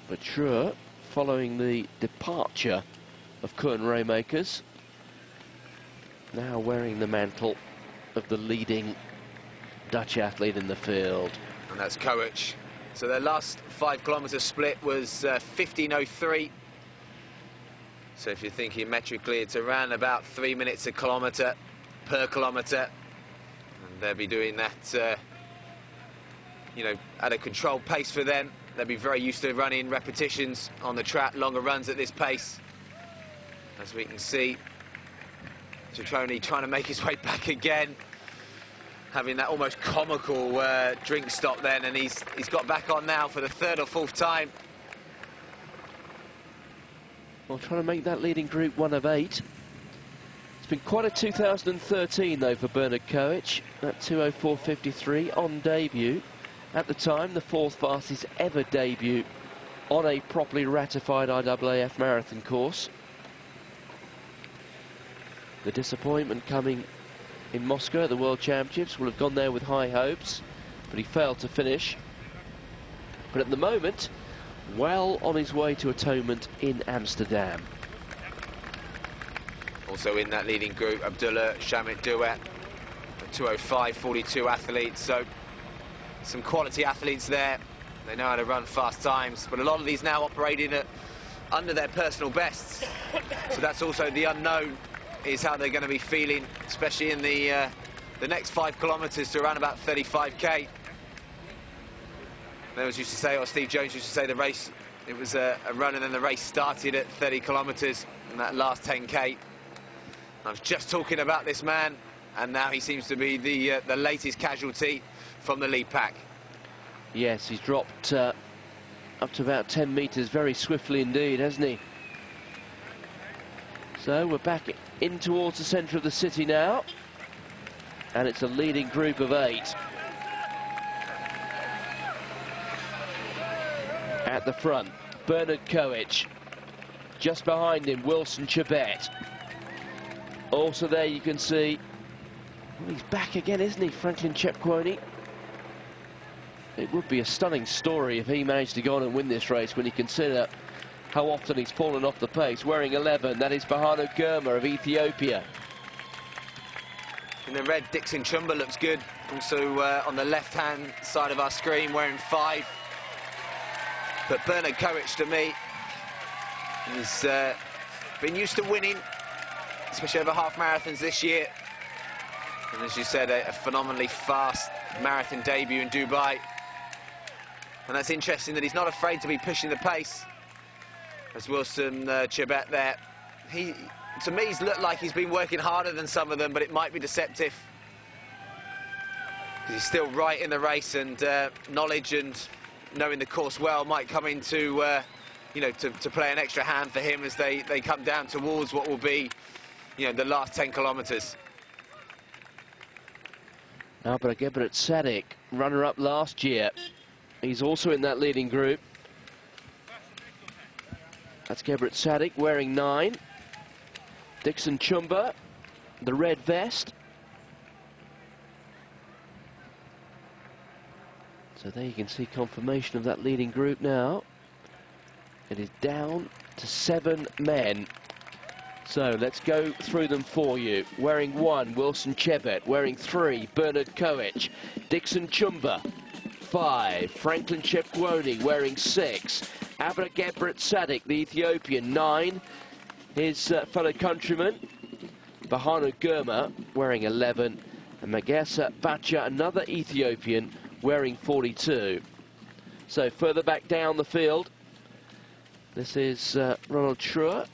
But Schreuer, following the departure of Koen Raymakers, now wearing the mantle of the leading Dutch athlete in the field. And that's Koech. So their last 5 kilometre split was 15:03. So if you're thinking metrically, it's around about 3 minutes a kilometre per kilometre. And they'll be doing that, you know, at a controlled pace for them. They'll be very used to running repetitions on the track, longer runs at this pace. As we can see, Citroni trying to make his way back again, having that almost comical drink stop then, and he's got back on now for the 3rd or 4th time. Well, trying to make that leading group 1 of 8. It's been quite a 2013 though for Bernard Koech, at 2:04.53 on debut. At the time, the 4th fastest ever debut on a properly ratified IAAF marathon course. The disappointment coming in Moscow at the World Championships. Will have gone there with high hopes, but he failed to finish. But at the moment, well on his way to atonement in Amsterdam. Also in that leading group, Abdullah Shamit Duet, 2:05.42 athletes. So some quality athletes there They know how to run fast times, but a lot of these now operating at under their personal bests. So that's also the unknown, is how they're going to be feeling, especially in the next 5 kilometres to around about 35k. They always used to say, or Steve Jones used to say, the race, it was a run and then the race started at 30 kilometres in that last 10k. I was just talking about this man, and now he seems to be the latest casualty from the lead pack. Yes, he's dropped up to about 10 metres very swiftly indeed, hasn't he? So we're back in towards the centre of the city now, and it's a leading group of 8. At the front, Bernard Koech. Just behind him, Wilson Chebet. Also there you can see, well, he's back again, isn't he, Franklin Chepkwony? It would be a stunning story if he managed to go on and win this race when you consider how often he's fallen off the pace. Wearing 11, that is Bahano Gurma of Ethiopia. In the red, Dixon Chumba looks good. Also on the left-hand side of our screen, wearing 5. But Bernard Koech, to me, has been used to winning, especially over half marathons this year. And as you said, a phenomenally fast marathon debut in Dubai. And that's interesting that he's not afraid to be pushing the pace. As Wilson Chebet there. To me, he's looked like he's been working harder than some of them, but it might be deceptive. He's still right in the race, and knowledge and knowing the course well might come into, you know, to play an extra hand for him as they come down towards what will be, you know, the last 10 kilometres. Albert Gebret Sadik, runner-up last year. He's also in that leading group. That's Gebret Sadik wearing 9. Dixon Chumba, the red vest. So there you can see confirmation of that leading group now. It is down to 7 men. So let's go through them for you. Wearing 1, Wilson Chebet. Wearing 3, Bernard Koech. Dixon Chumba. 5, Franklin Chepkwony. Wearing 6, Abra Gebret Sadik, the Ethiopian. 9, his fellow countryman, Bahano Gurma, wearing 11. And Magesa Bacha, another Ethiopian, wearing 42. So further back down the field, this is Ronald Schroer,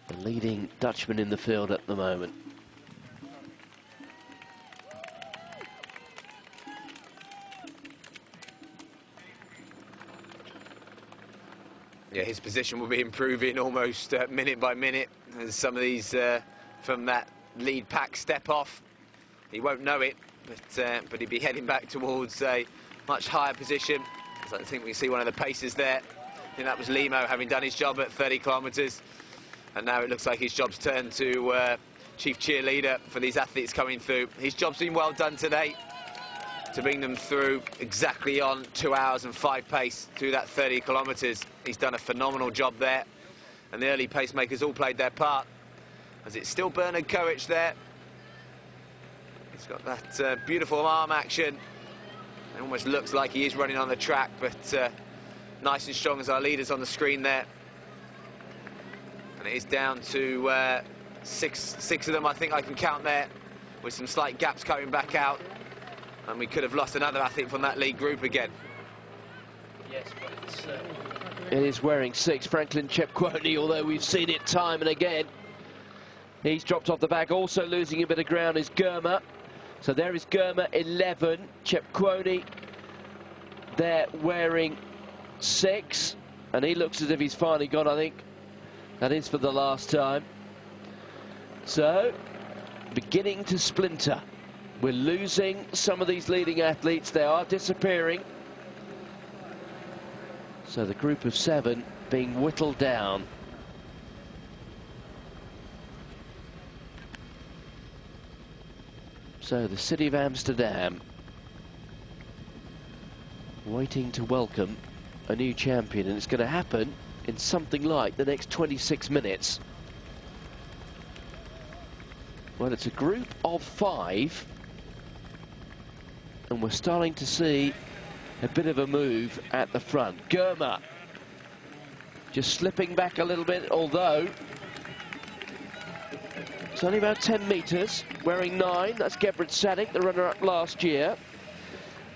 the leading Dutchman in the field at the moment. Yeah, his position will be improving almost minute by minute as some of these from that lead pack step off. He won't know it, but he'd be heading back towards a much higher position. So I think we can see one of the paces there. I think that was Limo having done his job at 30 kilometres. And now it looks like his job's turned to chief cheerleader for these athletes coming through. His job's been well done today to bring them through exactly on 2 hours and 5 pace through that 30 kilometres. He's done a phenomenal job there. And the early pacemakers all played their part. As it's still Bernard Koech there. He's got that beautiful arm action. It almost looks like he is running on the track, but nice and strong as our leaders on the screen there. And it is down to six of them, I think I can count there, with some slight gaps coming back out. And we could have lost another athlete from that lead group again. Yes, but it's, it is wearing 6, Franklin Chepkwony, although we've seen it time and again. He's dropped off the back. Also losing a bit of ground is Gurma. So there is Gurma, 11. Chepkwony there wearing 6. And he looks as if he's finally gone, I think. That is for the last time. So, beginning to splinter. We're losing some of these leading athletes. They are disappearing. So the group of 7 being whittled down. So the city of Amsterdam waiting to welcome a new champion, and it's going to happen in something like the next 26 minutes. Well, it's a group of 5, and we're starting to see a bit of a move at the front. Germer just slipping back a little bit, although it's only about 10 metres, wearing 9. That's Gebrit Sadik, the runner-up last year.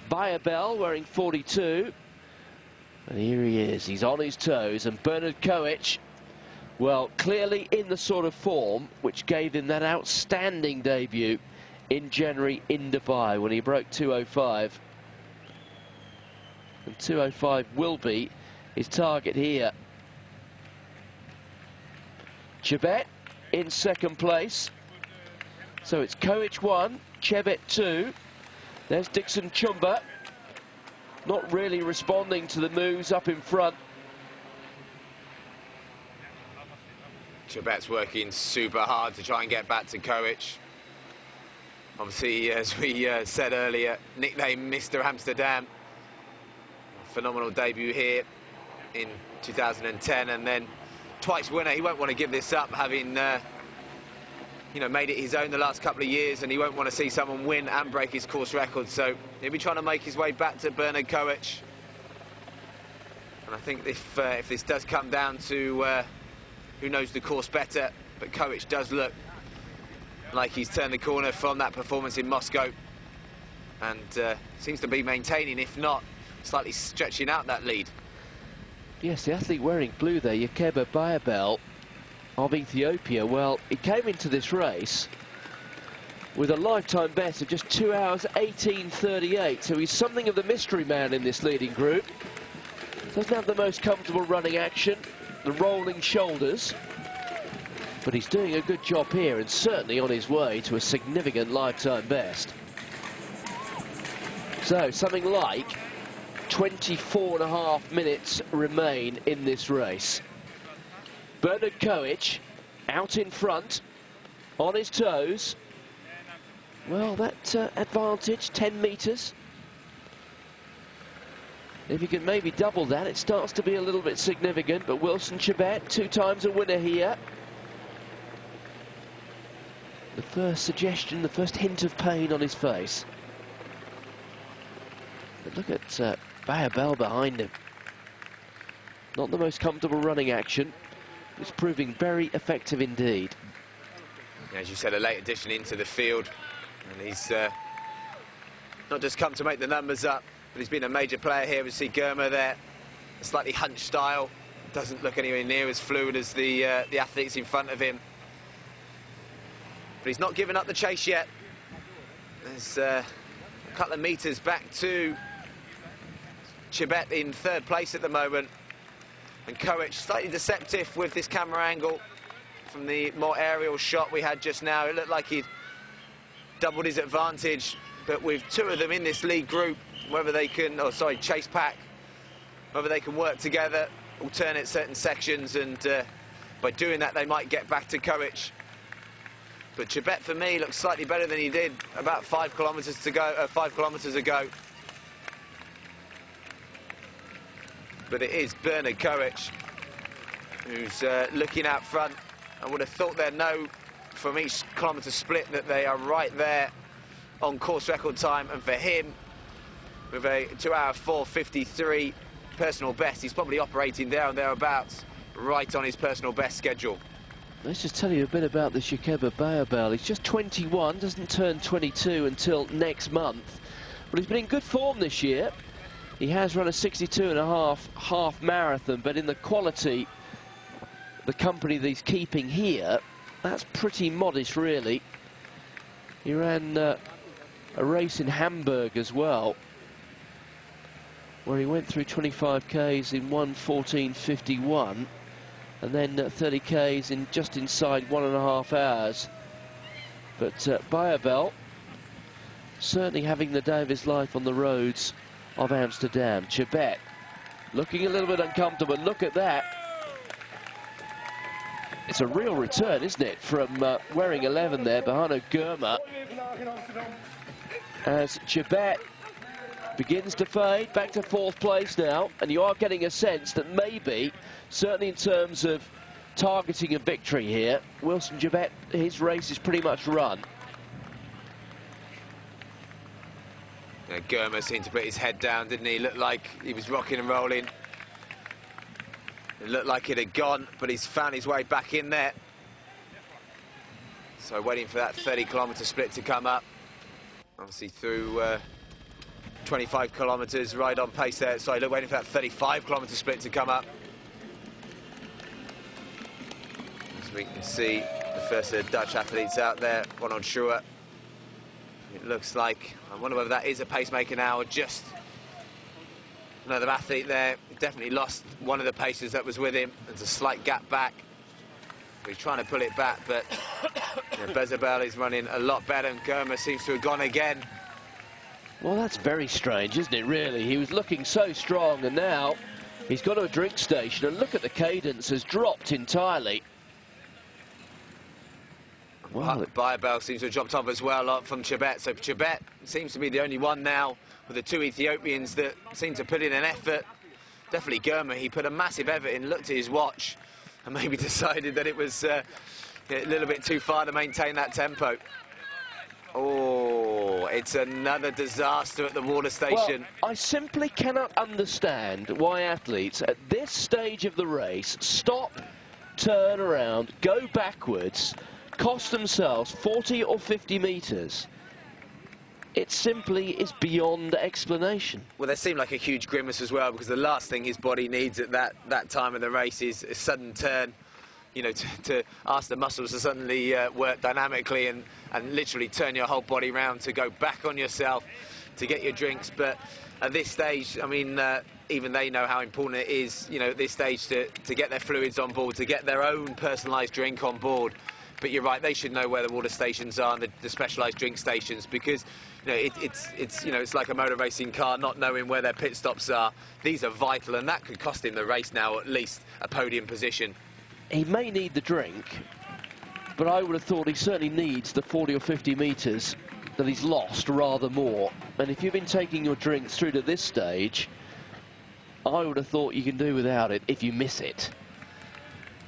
Bayabel wearing 42. And here he is, he's on his toes. And Bernard Koech, well, clearly in the sort of form which gave him that outstanding debut in January in Dubai when he broke 2:05. And 2:05 will be his target here. Chebet in second place. So it's Koech 1, Chebet 2. There's Dixon Chumba, not really responding to the moves up in front. Chebet's working super hard to try and get back to Koech. Obviously, as we said earlier, nicknamed Mr. Amsterdam. Phenomenal debut here in 2010, and then twice winner. He won't want to give this up, having you know, made it his own the last couple of years, and he won't want to see someone win and break his course record. So he'll be trying to make his way back to Bernard Koech. And I think if this does come down to who knows the course better, but Koech does look like he's turned the corner from that performance in Moscow, and seems to be maintaining, if not slightly stretching out that lead. Yes, the athlete wearing blue there, Yekeba Bayabel of Ethiopia, well, he came into this race with a lifetime best of just 2 hours 18:38, so he's something of the mystery man in this leading group. Doesn't have the most comfortable running action, the rolling shoulders, but he's doing a good job here and certainly on his way to a significant lifetime best. So something like 24.5 minutes remain in this race. Bernard Koech out in front, on his toes. Well, that advantage, 10 metres. If he can maybe double that, it starts to be a little bit significant. But Wilson Chebet, 2 times a winner here. The first suggestion, the first hint of pain on his face. But look at Bayabel behind him. Not the most comfortable running action. It's proving very effective indeed. As you said, a late addition into the field, and he's not just come to make the numbers up, but he's been a major player here. We see Germer there, a slightly hunched style, doesn't look anywhere near as fluid as the athletes in front of him. But he's not given up the chase yet. There's a couple of metres back to Chebet in third place at the moment. And Koech slightly deceptive with this camera angle from the more aerial shot we had just now. It looked like he'd doubled his advantage, but with 2 of them in this lead group, whether they can, oh sorry, chase pack, whether they can work together, alternate certain sections, and by doing that they might get back to Koech. But Chebet for me looks slightly better than he did about 5 kilometres to go, 5 kilometres ago. But it is Bernard Koech who's looking out front. I would have thought they'd know from each kilometre split that they are right there on course record time, and for him, with a 2 hour 4:53 personal best, he's probably operating there and thereabouts, right on his personal best schedule. Let's just tell you a bit about this Yekeba Bayabel. He's just 21, doesn't turn 22 until next month, but he's been in good form this year. He has run a 62.5 half marathon, but in the quality, the company that he's keeping here, that's pretty modest, really. He ran a race in Hamburg as well, where he went through 25 Ks in 1:14:51, and then 30 Ks in just inside 1.5 hours. But Bayabel certainly having the day of his life on the roads of Amsterdam. Chebet looking a little bit uncomfortable. Look at that. It's a real return, isn't it, from wearing 11 there, Bahano Germer. As Chebet begins to fade, back to 4th place now, and you are getting a sense that maybe, certainly in terms of targeting a victory here, Wilson Chebet, his race is pretty much run. You know, Germer seemed to put his head down, didn't he? Looked like he was rocking and rolling. It looked like it had gone, but he's found his way back in there. So waiting for that 30-kilometre split to come up. Obviously through 25 kilometres, right on pace there. So look, waiting for that 35-kilometre split to come up. As we can see, the first Dutch athletes out there, one on Schroer. It looks like, I wonder whether that is a pacemaker now or just another athlete there. He definitely lost one of the pacers that was with him. There's a slight gap back. He's trying to pull it back, but you know, Bezabel is running a lot better, and Germer seems to have gone again. Well, that's very strange, isn't it, really? He was looking so strong, and now he's got to a drink station, and look at the cadence has dropped entirely. Well, Bayabel seems to have dropped off as well from Chebet. So Chebet seems to be the only one now with the two Ethiopians that seem to put in an effort. Definitely Germer, he put a massive effort in, looked at his watch and maybe decided that it was a little bit too far to maintain that tempo. Oh, it's another disaster at the water station. Well, I simply cannot understand why athletes at this stage of the race stop, turn around, go backwards, cost themselves 40 or 50 metres. It simply is beyond explanation. Well, there seemed like a huge grimace as well, because the last thing his body needs at that time of the race is a sudden turn, you know, to ask the muscles to suddenly work dynamically and literally turn your whole body round to go back on yourself to get your drinks. But at this stage, I mean, even they know how important it is, you know, at this stage to get their fluids on board, to get their own personalised drink on board. But you're right, they should know where the water stations are and the specialised drink stations, because you know it's like a motor racing car not knowing where their pit stops are. These are vital, and that could cost him the race now, at least a podium position. He may need the drink, but I would have thought he certainly needs the 40 or 50 metres that he's lost rather more. And if you've been taking your drinks through to this stage, I would have thought you can do without it if you miss it.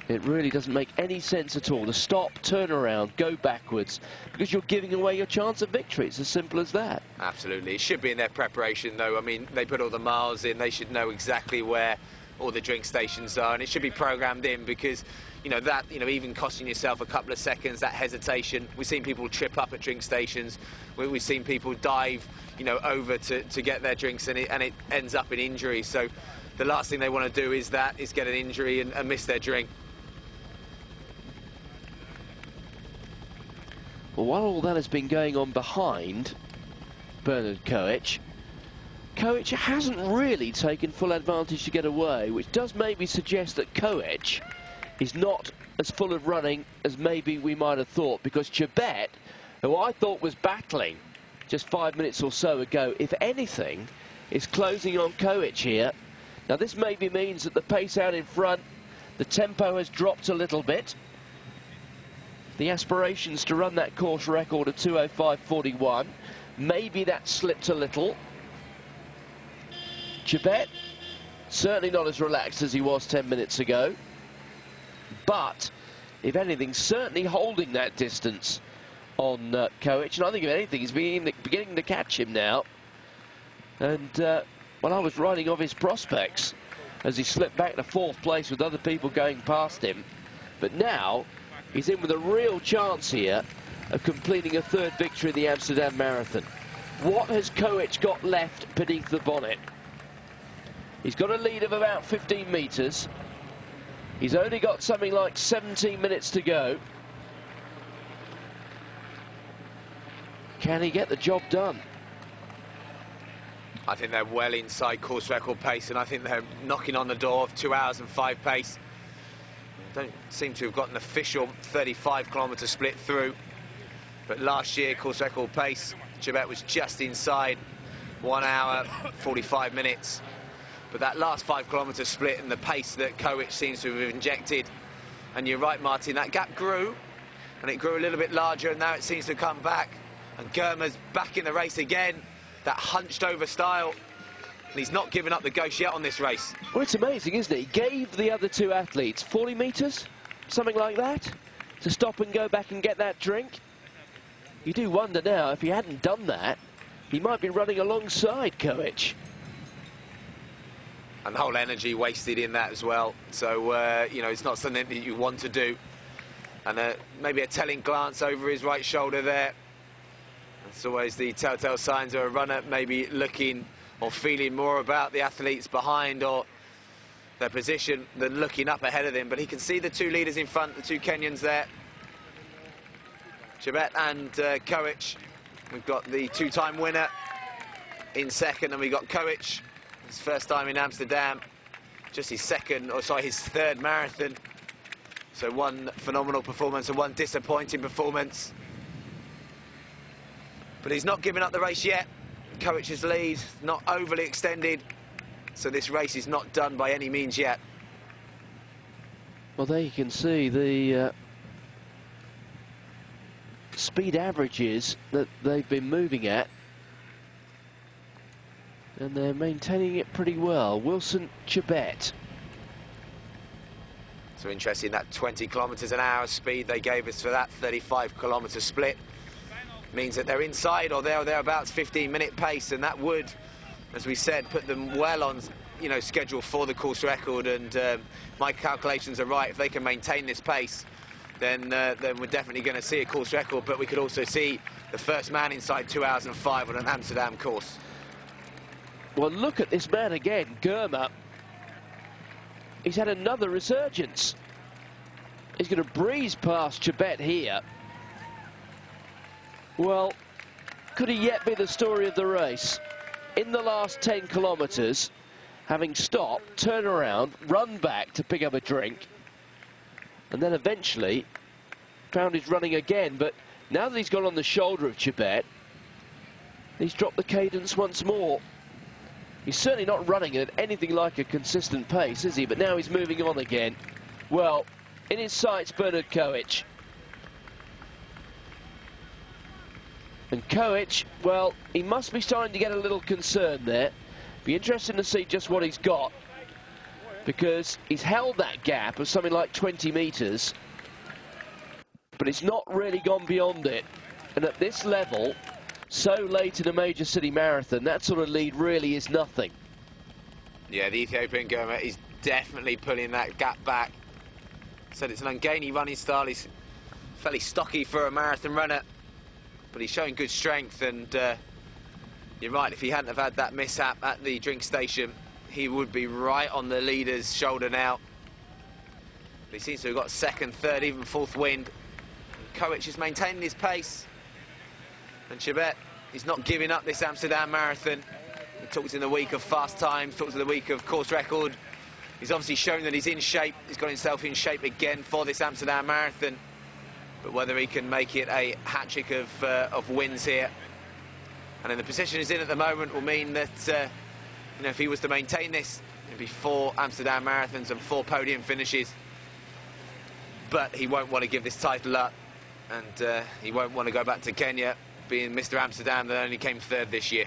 It really doesn't make any sense at all to stop, turn around, go backwards, because you're giving away your chance of victory. It's as simple as that. Absolutely. It should be in their preparation, though. I mean, they put all the miles in. They should know exactly where all the drink stations are, and it should be programmed in, because, you know, that, you know, even costing yourself a couple of seconds, that hesitation. We've seen people trip up at drink stations. We've seen people dive, you know, over to get their drinks, and it ends up in injury. So the last thing they want to do is get an injury and miss their drink. Well, while all that has been going on behind Bernard Koech hasn't really taken full advantage to get away, which does maybe suggest that Koech is not as full of running as maybe we might have thought, because Chebet, who I thought was battling just 5 minutes or so ago, if anything, is closing on Koech here. Now, this maybe means that the pace out in front, the tempo has dropped a little bit. The aspirations to run that course record of 2:05.41, maybe that slipped a little. Chebet, certainly not as relaxed as he was 10 minutes ago, but if anything, certainly holding that distance on Koech, and I think if anything, he's beginning to catch him now. And well, I was writing off his prospects as he slipped back to 4th place with other people going past him, but now he's in with a real chance here of completing a 3rd victory in the Amsterdam Marathon. What has Koech got left beneath the bonnet? He's got a lead of about 15 metres. He's only got something like 17 minutes to go. Can he get the job done? I think they're well inside course record pace, and I think they're knocking on the door of 2 hours and 5 pace. Don't seem to have got an official 35-kilometre split through, but last year, course record pace, Chebet was just inside 1 hour 45 minutes. But that last 5-kilometre split and the pace that Koech seems to have injected, and you're right, Martin, that gap grew, and it grew a little bit larger, and now it seems to come back, and Germer's back in the race again, that hunched over style. And he's not given up the ghost yet on this race. Well, it's amazing, isn't it? He gave the other two athletes 40 metres, something like that, to stop and go back and get that drink. You do wonder now, if he hadn't done that, he might be running alongside Koech. And the whole energy wasted in that as well. So, you know, it's not something that you want to do. And maybe a telling glance over his right shoulder there. It's always the telltale signs of a runner maybe looking or feeling more about the athletes behind or their position than looking up ahead of them. But he can see the two leaders in front, the two Kenyans there. Chebet and Koech. We've got the two-time winner in second, and we've got Koech, his first time in Amsterdam, just his his third marathon. So one phenomenal performance and one disappointing performance. But he's not giving up the race yet. Koech's lead not overly extended, so this race is not done by any means yet. Well, there you can see the speed averages that they've been moving at, and they're maintaining it pretty well. Wilson, Chebet. So interesting, that 20 kilometres an hour speed they gave us for that 35-kilometre split means that they're inside or thereabouts 15-minute pace, and that would, as we said, put them well on, you know, schedule for the course record. And my calculations are right. If they can maintain this pace, then we're definitely going to see a course record. But we could also see the first man inside 2 hours and 5 on an Amsterdam course. Well, look at this man again, Germer. He's had another resurgence. He's going to breeze past Chebet here. Well, could he yet be the story of the race? In the last 10 kilometres, having stopped, turn around, run back to pick up a drink, and then eventually found his running again. But now that he's gone on the shoulder of Chebet, he's dropped the cadence once more. He's certainly not running at anything like a consistent pace, is he? But now he's moving on again. Well, in his sights, Bernard Koech. And Koech, well, he must be starting to get a little concerned there. Be interesting to see just what he's got, because he's held that gap of something like 20 metres, but it's not really gone beyond it. And at this level, so late in a major city marathon, that sort of lead really is nothing. Yeah, the Ethiopian Germer is definitely pulling that gap back. Said it's an ungainly running style. He's fairly stocky for a marathon runner, but he's showing good strength. And you're right, if he hadn't have had that mishap at the drink station, he would be right on the leader's shoulder now. But he seems to have got second, third, even fourth wind. Koech is maintaining his pace. And Chebet, he's not giving up this Amsterdam marathon. He talks in the week of fast times, talks in the week of course record. He's obviously shown that he's in shape. He's got himself in shape again for this Amsterdam marathon. But whether he can make it a hat-trick of wins here, and in the position he's in at the moment, will mean that you know, if he was to maintain this, it'd be 4 Amsterdam marathons and 4 podium finishes. But he won't want to give this title up, and he won't want to go back to Kenya, being Mr. Amsterdam that only came third this year.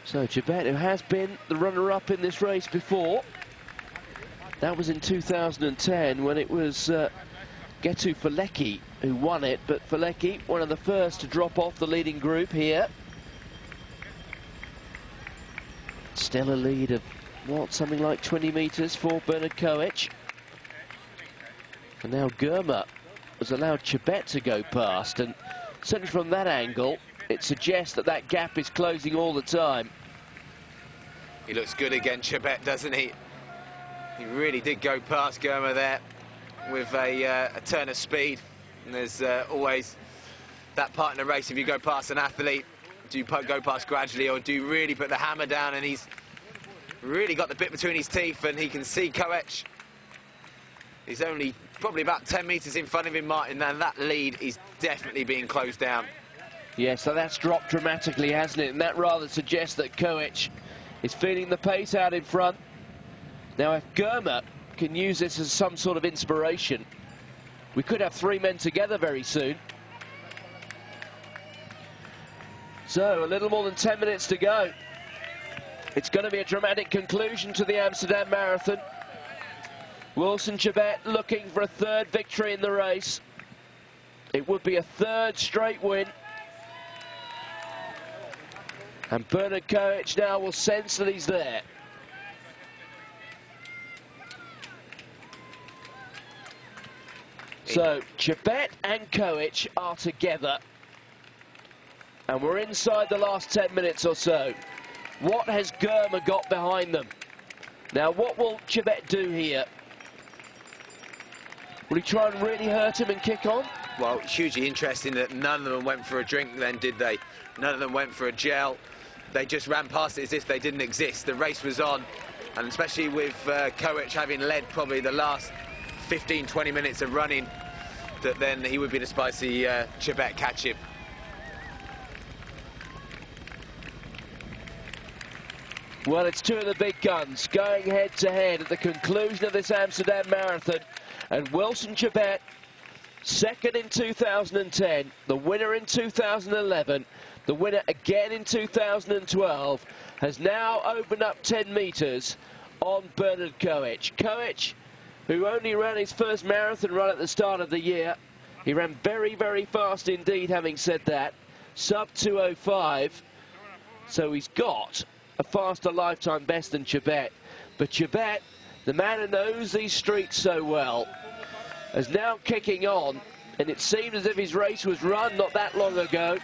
So Chebet, who has been the runner-up in this race before, that was in 2010 when it was Getu Faleki who won it, but Faleki, one of the first to drop off the leading group here. Still a lead of, what, something like 20 metres for Bernard Koech. And now Germer has allowed Chebet to go past, and certainly from that angle, it suggests that that gap is closing all the time. He looks good again, Chebet, doesn't he? He really did go past Germer there with a turn of speed. And there's always that part in the race, if you go past an athlete, do you go past gradually or do you really put the hammer down? And he's really got the bit between his teeth, and he can see Koech. He's only probably about 10 metres in front of him, Martin, and that lead is definitely being closed down. Yeah, so that's dropped dramatically, hasn't it? And that rather suggests that Koech is feeling the pace out in front. Now, if Germer can use this as some sort of inspiration, we could have 3 men together very soon. So, a little more than 10 minutes to go. It's going to be a dramatic conclusion to the Amsterdam Marathon. Wilson Chebet looking for a third victory in the race. It would be a third straight win. And Bernard Koech now will sense that he's there. So Chebet and Koech are together. And we're inside the last 10 minutes or so. What has Germer got behind them? Now, what will Chebet do here? Will he try and really hurt him and kick on? Well, hugely interesting that none of them went for a drink then, did they? None of them went for a gel. They just ran past it as if they didn't exist. The race was on, and especially with Koech having led probably the last 15, 20 minutes of running, that then he would be surprised to see Chebet catch him. Well, it's two of the big guns going head-to-head at the conclusion of this Amsterdam Marathon. And Wilson Chebet, second in 2010, the winner in 2011, the winner again in 2012, has now opened up 10 metres on Bernard Koech. Koech, who only ran his first marathon run at the start of the year, he ran very, very fast indeed, having said that, sub 2:05, so he's got a faster lifetime best than Chebet. But Chebet, the man who knows these streets so well, is now kicking on, and it seemed as if his race was run not that long ago.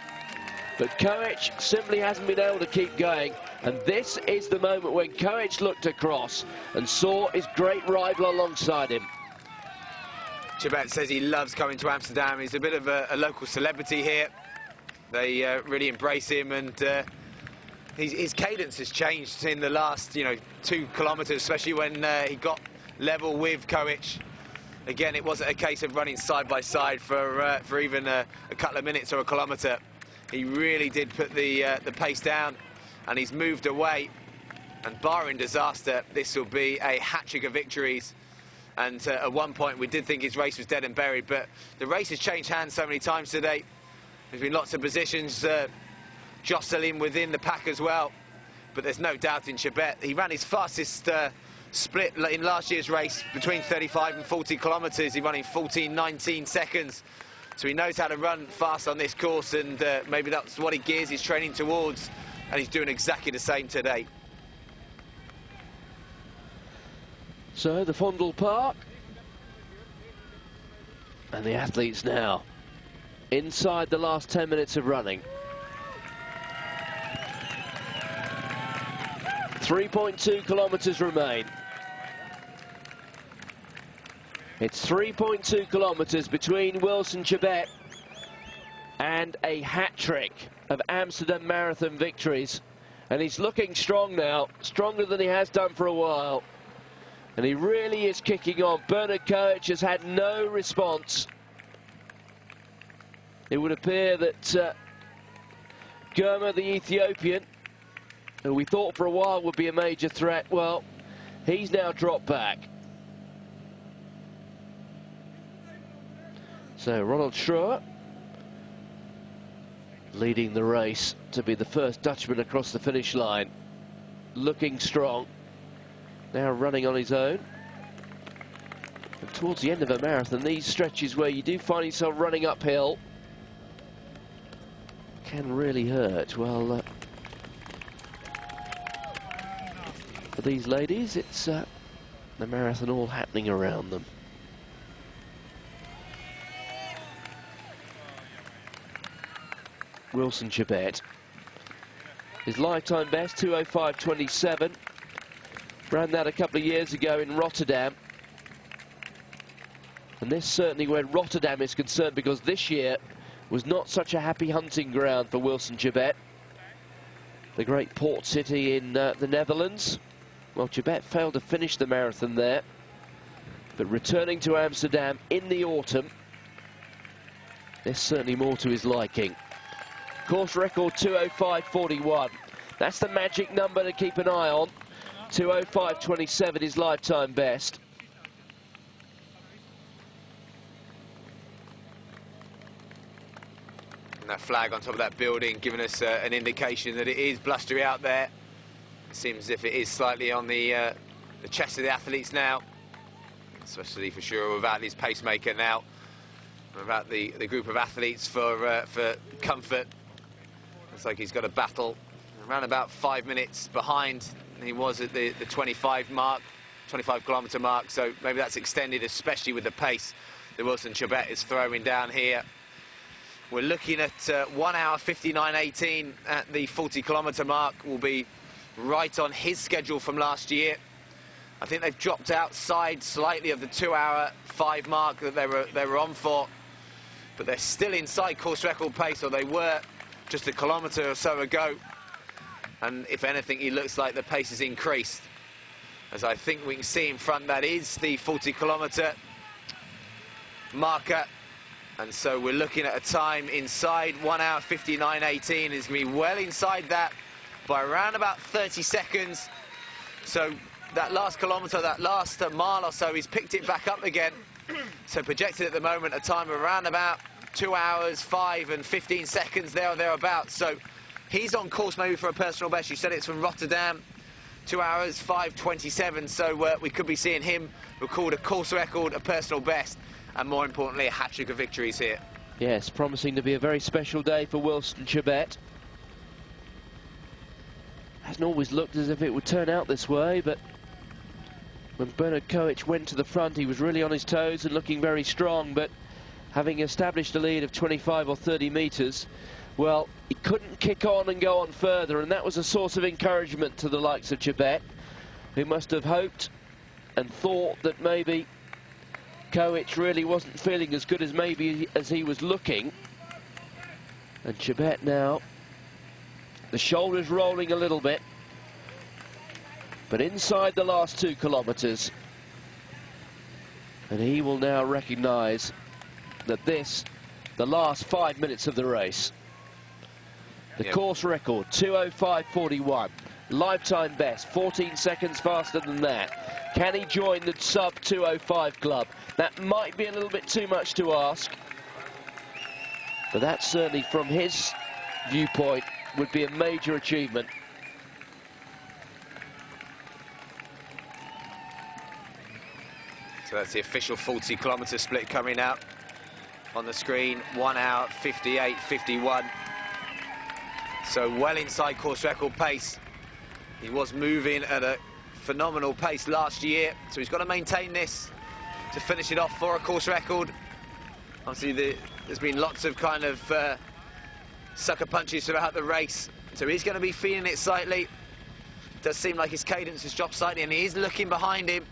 But Koech simply hasn't been able to keep going, and this is the moment when Koech looked across and saw his great rival alongside him. Chebet says he loves coming to Amsterdam. He's a bit of a local celebrity here. They really embrace him, and his cadence has changed in the last, 2 kilometres, especially when he got level with Koech. Again, it wasn't a case of running side by side for even a couple of minutes or a kilometre. He really did put the pace down, and he's moved away. And barring disaster, this will be a hat-trick of victories. And at one point, we did think his race was dead and buried, but the race has changed hands so many times today. There's been lots of positions jostling within the pack as well. But there's no doubt in Chebet. He ran his fastest split in last year's race between 35 and 40 kilometres. He ran in 14:19 seconds. So he knows how to run fast on this course, and maybe that's what he gears his training towards, and he's doing exactly the same today. So the Fondle Park, and the athletes now inside the last 10 minutes of running. 3.2 kilometres remain. It's 3.2 kilometres between Wilson Chebet and a hat-trick of Amsterdam Marathon victories. And he's looking strong now, stronger than he has done for a while. And he really is kicking on. Bernard Koech has had no response. It would appear that Germer, the Ethiopian, who we thought for a while would be a major threat, well, he's now dropped back. So Ronald Schroer leading the race to be the first Dutchman across the finish line, looking strong, now running on his own. And towards the end of a marathon, these stretches where you do find yourself running uphill can really hurt. Well, for these ladies, it's the marathon all happening around them. Wilson Chebet, his lifetime best 2:05.27, ran that a couple of years ago in Rotterdam, and this certainly where Rotterdam is concerned, because this year was not such a happy hunting ground for Wilson Chebet, the great port city in the Netherlands. Well, Chebet failed to finish the marathon there, but returning to Amsterdam in the autumn, there's certainly more to his liking. Course record 2:05.41. That's the magic number to keep an eye on. 2:05.27, his lifetime best. And that flag on top of that building giving us an indication that it is blustery out there. It seems as if it is slightly on the chest of the athletes now. especially for sure without his pacemaker now, without the group of athletes for comfort. Looks like he's got a battle around about 5 minutes behind he was at the 25 kilometre mark, so maybe that's extended, especially with the pace that Wilson Chebet is throwing down here. We're looking at 1 hour 59.18 at the 40 kilometre mark. Will be right on his schedule from last year. I think they've dropped outside slightly of the 2 hour 5 mark that they were on for, but they're still inside course record pace, or they were just a kilometre or so ago. And if anything, he looks like the pace has increased. As I think we can see in front, that is the 40 kilometre marker. And so we're looking at a time inside 1 hour 59.18. It's going to be well inside that by around about 30 seconds. So that last kilometre, that last mile or so, he's picked it back up again. So projected at the moment a time of around about 2 hours 5 and 15 seconds there or thereabouts. So he's on course maybe for a personal best. You said it's from Rotterdam, 2 hours 5:27. So we could be seeing him record a course record, a personal best, and more importantly, a hat-trick of victories here. Yes, promising to be a very special day for Wilson Chebet. Hasn't always looked as if it would turn out this way, but when Bernard Koech went to the front, he was really on his toes and looking very strong, but having established a lead of 25 or 30 metres, well, he couldn't kick on and go on further, and that was a source of encouragement to the likes of Chebet, who must have hoped and thought that maybe Koech really wasn't feeling as good as he was looking. And Chebet now, the shoulders rolling a little bit, but inside the last 2 kilometres. And he will now recognise that this, the last 5 minutes of the race, the course record, 2:05.41, lifetime best, 14 seconds faster than that. Can he join the sub 2:05 club? That might be a little bit too much to ask, but that certainly, from his viewpoint, would be a major achievement. So that's the official 40 kilometre split coming out on the screen, 1 hour 58.51. So well inside course record pace. He was moving at a phenomenal pace last year, so he's got to maintain this to finish it off for a course record. Obviously there's been lots of kind of sucker punches throughout the race, so he's going to be feeling it slightly. It does seem like his cadence has dropped slightly, and he is looking behind him,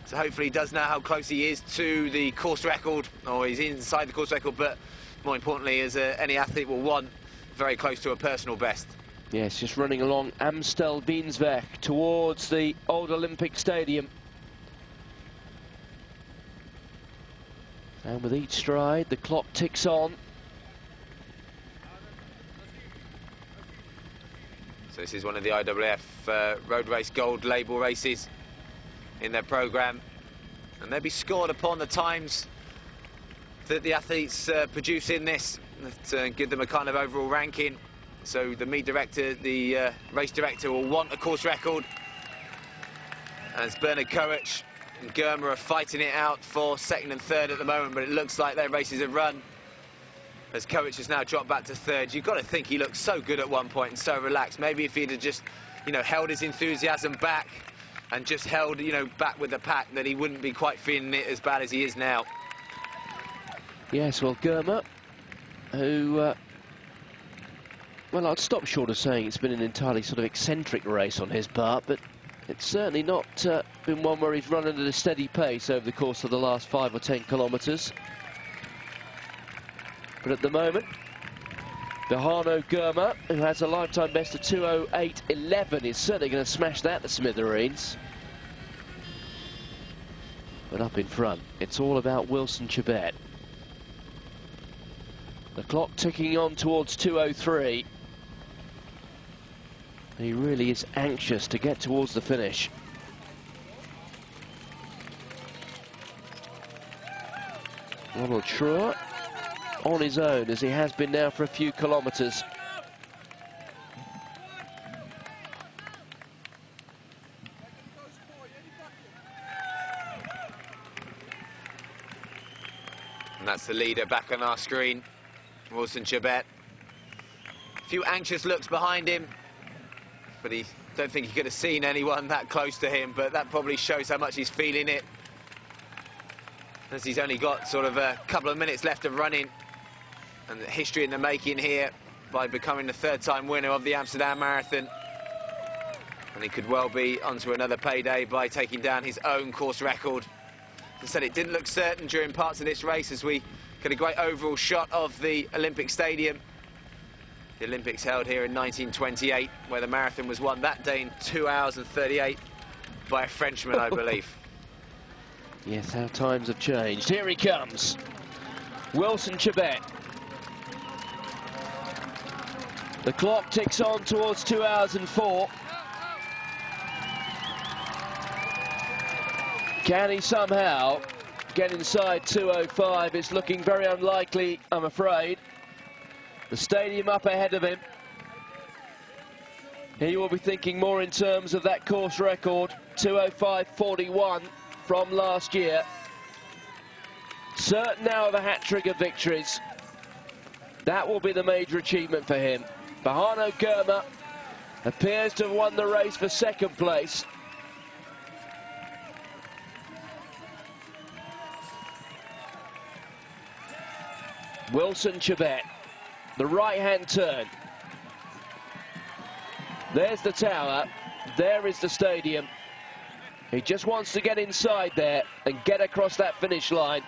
so hopefully he does know how close he is to the course record, or he's inside the course record, but more importantly, as any athlete will want, very close to a personal best. Yes, just running along Amstelveensweg towards the old Olympic Stadium. And with each stride, the clock ticks on. So this is one of the IAAF Road Race Gold label races in their programme, and they'll be scored upon the times that the athletes produce in this, that give them a kind of overall ranking. So the meet director, the race director, will want a course record, as Bernard Koech and Germer are fighting it out for second and third at the moment, but it looks like their races have run, as Koech has now dropped back to third. You've got to think he looked so good at one point and so relaxed. Maybe if he'd have just, you know, held his enthusiasm back and just held, you know, back with the pack, that he wouldn't be quite feeling it as bad as he is now. Yes, well, Germer, who, well, I'd stop short of saying it's been an entirely sort of eccentric race on his part, but it's certainly not been one where he's run at a steady pace over the course of the last 5 or 10 kilometres. But at the moment, Behano Germer, who has a lifetime best of 2:08.11, is certainly going to smash that to smithereens. But up in front, it's all about Wilson Chebet. The clock ticking on towards 2:03. He really is anxious to get towards the finish. Ronald Truer on his own, as he has been now for a few kilometres. And that's the leader back on our screen, Wilson Chebet. A few anxious looks behind him, but he don't think he could have seen anyone that close to him, but that probably shows how much he's feeling it, as he's only got sort of a couple of minutes left of running, and the history in the making here by becoming the third-time winner of the Amsterdam Marathon. And he could well be onto another payday by taking down his own course record. As I said, it didn't look certain during parts of this race as we get a great overall shot of the Olympic Stadium. The Olympics held here in 1928, where the marathon was won that day in 2 hours and 38 by a Frenchman, I believe. Yes, how times have changed. Here he comes, Wilson Chebet. The clock ticks on towards 2 hours and 4. Can he somehow get inside 2:05? It's looking very unlikely, I'm afraid. The stadium up ahead of him. He will be thinking more in terms of that course record, 2:05.41 from last year. Certain now of a hat-trick of victories. That will be the major achievement for him. Bahano Germa appears to have won the race for second place. Wilson Chebet, the right-hand turn. There's the tower, there is the stadium. He just wants to get inside there and get across that finish line.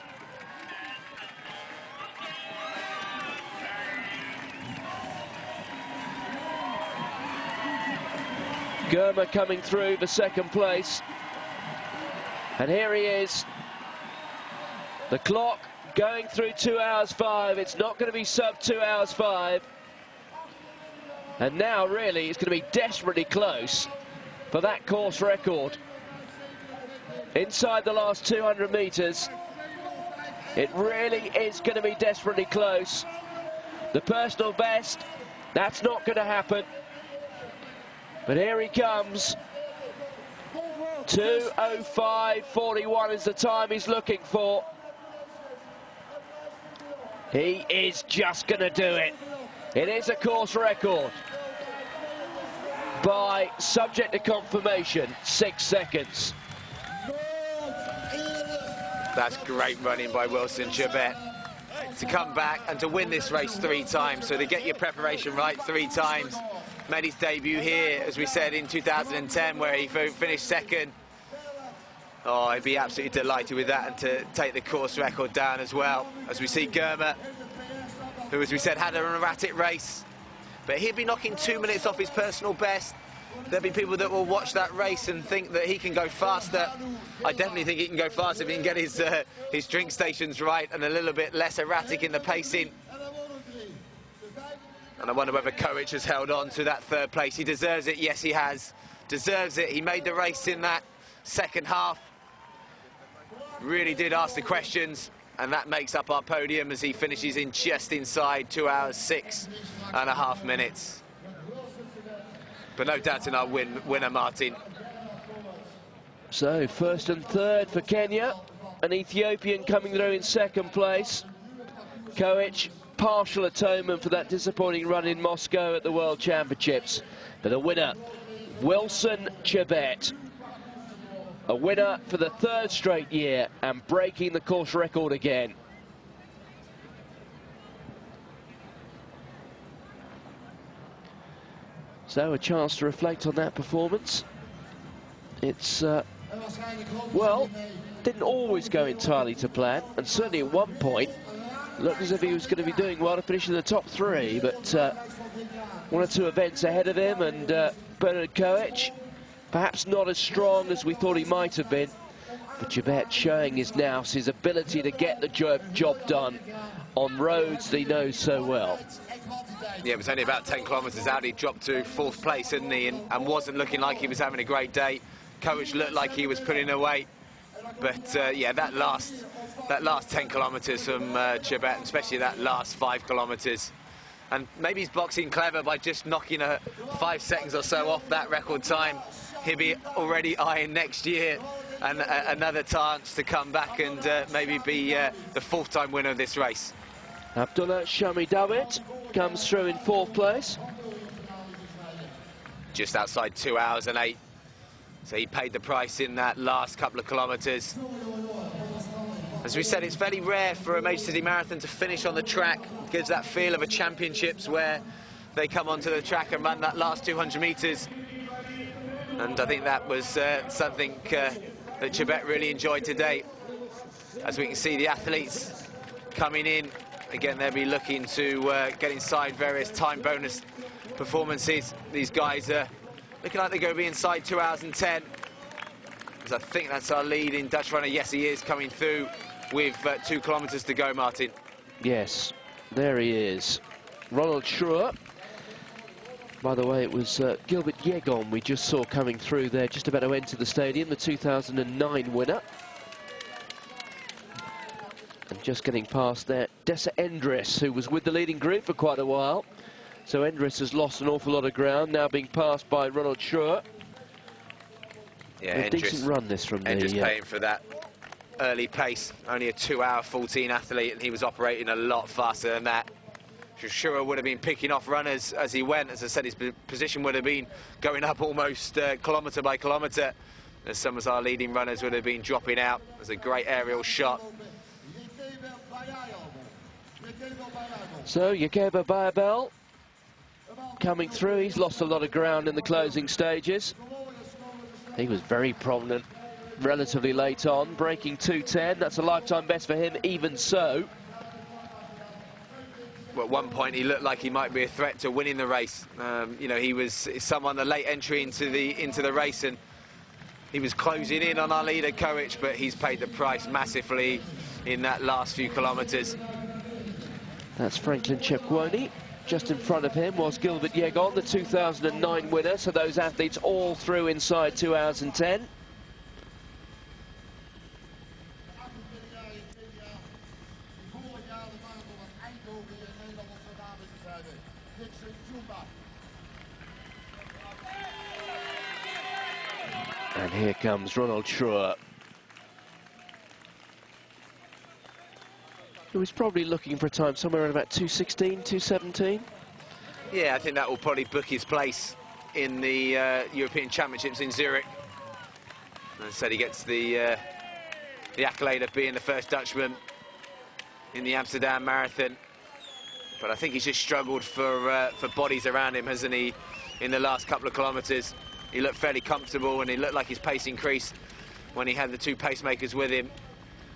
Germa coming through for second place. And here he is. The clock going through 2 hours 5. It's not going to be sub 2 hours 5. And now really it's going to be desperately close for that course record. Inside the last 200 metres, it really is going to be desperately close. The personal best, that's not going to happen. But here he comes. 2:05.41 is the time he's looking for. He is just going to do it. It is a course record by, subject to confirmation, 6 seconds. That's great running by Wilson Chebet to come back and to win this race 3 times. So to get your preparation right 3 times. Made his debut here, as we said, in 2010, where he finished second. Oh, I'd be absolutely delighted with that, and to take the course record down as well. As we see Germa, who, as we said, had an erratic race, but he'd be knocking 2 minutes off his personal best. There'll be people that will watch that race and think that he can go faster. I definitely think he can go faster if he can get his drink stations right and a little bit less erratic in the pacing. And I wonder whether Koech has held on to that 3rd place. He deserves it. Yes, he has. Deserves it. He made the race in that second half. Really did ask the questions, and that makes up our podium as he finishes in just inside 2 hours 6.5 minutes. But no doubt in our winner, Martin. So, 1st and 3rd for Kenya. An Ethiopian coming through in 2nd place. Koech, partial atonement for that disappointing run in Moscow at the World Championships. But the winner, Wilson Chebet. A winner for the 3rd straight year and breaking the course record again. So a chance to reflect on that performance. It's, well, didn't always go entirely to plan, and certainly at one point looked as if he was going to be doing well to finish in the top 3, but 1 or 2 events ahead of him, and Bernard Koech, perhaps not as strong as we thought he might have been, but Chebet showing his nous, his ability to get the job done on roads that he knows so well. Yeah, it was only about 10 kilometres out. He dropped to 4th place, didn't he, and wasn't looking like he was having a great day. Koech looked like he was pulling away, but yeah, that last 10 kilometres from Chebet, especially that last 5 kilometres. And maybe he's boxing clever by just knocking 5 seconds or so off that record time. He'll be already eyeing next year another chance to come back and maybe be the fourth-time winner of this race. Abdullah Shami Dawit comes through in fourth place. Just outside 2 hours and 8. So he paid the price in that last couple of kilometres. As we said, it's fairly rare for a major city marathon to finish on the track. It gives that feel of a championships where they come onto the track and run that last 200 metres. And I think that was something that Chebet really enjoyed today. As we can see the athletes coming in, again, they'll be looking to get inside various time bonus performances. These guys are looking like they're going to be inside 2 hours and 10. Because I think that's our leading Dutch runner. Yes, he is coming through with 2 kilometres to go, Martin. Yes, there he is. Ronald Schroer. By the way, it was Gilbert Yegon we just saw coming through there, just about to enter the stadium, the 2009 winner. And just getting past there, Dessa Endres, who was with the leading group for quite a while. So Endres has lost an awful lot of ground, now being passed by Ronald Schroer. Yeah, a decent run this from Endres paying for that early pace. Only a 2 hour 14 athlete, and he was operating a lot faster than that. Schroer would have been picking off runners as he went. As I said, his position would have been going up almost kilometre by kilometre, as some of our leading runners would have been dropping out. There's a great aerial shot. So Yekeba Bayabel coming through. He's lost a lot of ground in the closing stages. He was very prominent relatively late on, breaking 2:10. That's a lifetime best for him, even so. Well, at one point he looked like he might be a threat to winning the race. You know, he was someone, the late entry into the race, and he was closing in on our leader Koech, but he's paid the price massively in that last few kilometres. That's Franklin Chepkwony. Just in front of him was Gilbert Yegon, the 2009 winner. So those athletes all through inside 2 hours and 10. And here comes Ronald Schroer, who is probably looking for a time somewhere around about 2:16, 2:17. Yeah, I think that will probably book his place in the European Championships in Zurich. As I said, he gets the accolade of being the first Dutchman in the Amsterdam Marathon. But I think he's just struggled for bodies around him, hasn't he, in the last couple of kilometres. He looked fairly comfortable, and he looked like his pace increased when he had the 2 pacemakers with him.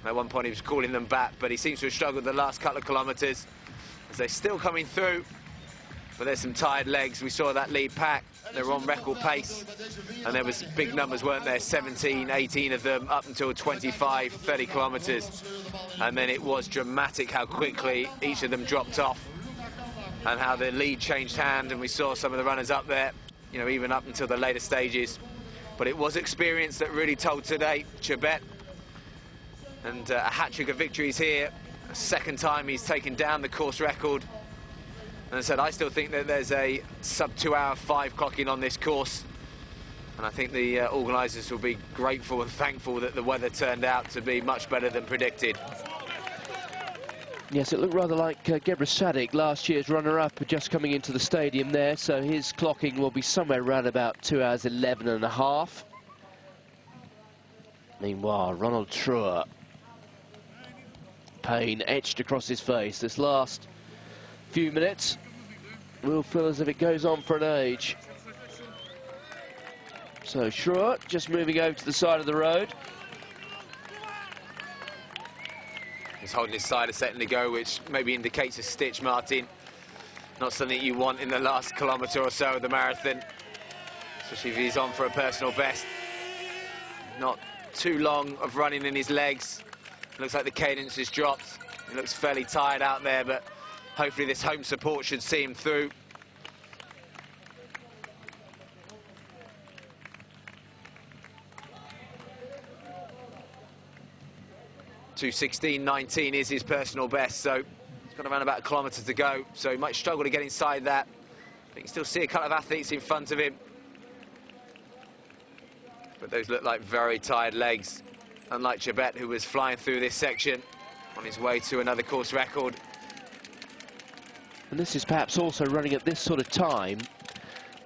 At one point he was calling them back, but he seems to have struggled the last couple of kilometres as they're still coming through. But there's some tired legs. We saw that lead pack. They were on record pace, and there was big numbers, weren't there? 17, 18 of them up until 25, 30 kilometres. And then it was dramatic how quickly each of them dropped off and how the lead changed hand, and we saw some of the runners up there, you know, even up until the later stages. But it was experience that really told today. Chebet, and a hat-trick of victories here. A second time he's taken down the course record. And as I said, I still think that there's a sub 2 hour 5 clocking on this course. And I think the organisers will be grateful and thankful that the weather turned out to be much better than predicted. Yes, it looked rather like Gebre Sadik, last year's runner-up, just coming into the stadium there. So his clocking will be somewhere around about 2 hours 11 and a half. Meanwhile, Ronald Schroer, pain etched across his face. This last few minutes will feel as if it goes on for an age. So Schroer just moving over to the side of the road. He's holding his side a second ago, which maybe indicates a stitch, Martin. Not something you want in the last kilometre or so of the marathon, especially if he's on for a personal best. Not too long of running in his legs. Looks like the cadence has dropped. He looks fairly tired out there, but hopefully this home support should see him through. (2:16.19) is his personal best, so he's got around about a kilometre to go, so he might struggle to get inside that. But you can still see a couple of athletes in front of him. but those look like very tired legs, unlike Chebet, who was flying through this section on his way to another course record. And this is perhaps also running at this sort of time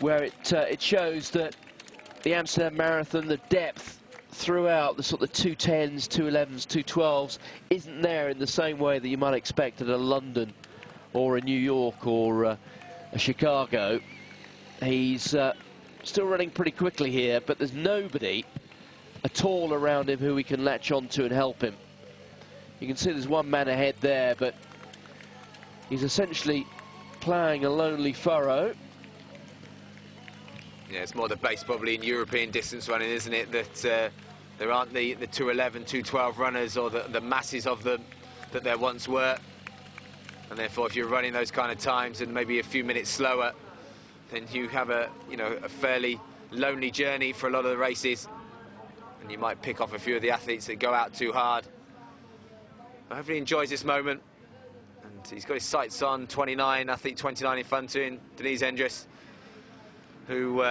where it shows that the Amsterdam Marathon, the depth throughout the sort of 210s, 211s, 212s isn't there in the same way that you might expect at a London or a New York or a Chicago. He's still running pretty quickly here, but there's nobody at all around him who he can latch onto and help him. You can see there's one man ahead there, but he's essentially ploughing a lonely furrow. Yeah, it's more the base probably in European distance running, isn't it, that there aren't the 211, 212 runners or the masses of them that there once were. And therefore, if you're running those kind of times and maybe a few minutes slower, then you have a fairly lonely journey for a lot of the races, and you might pick off a few of the athletes that go out too hard. But hopefully he enjoys this moment, and he's got his sights on 29, athlete 29 in front of him, Denise Endres, who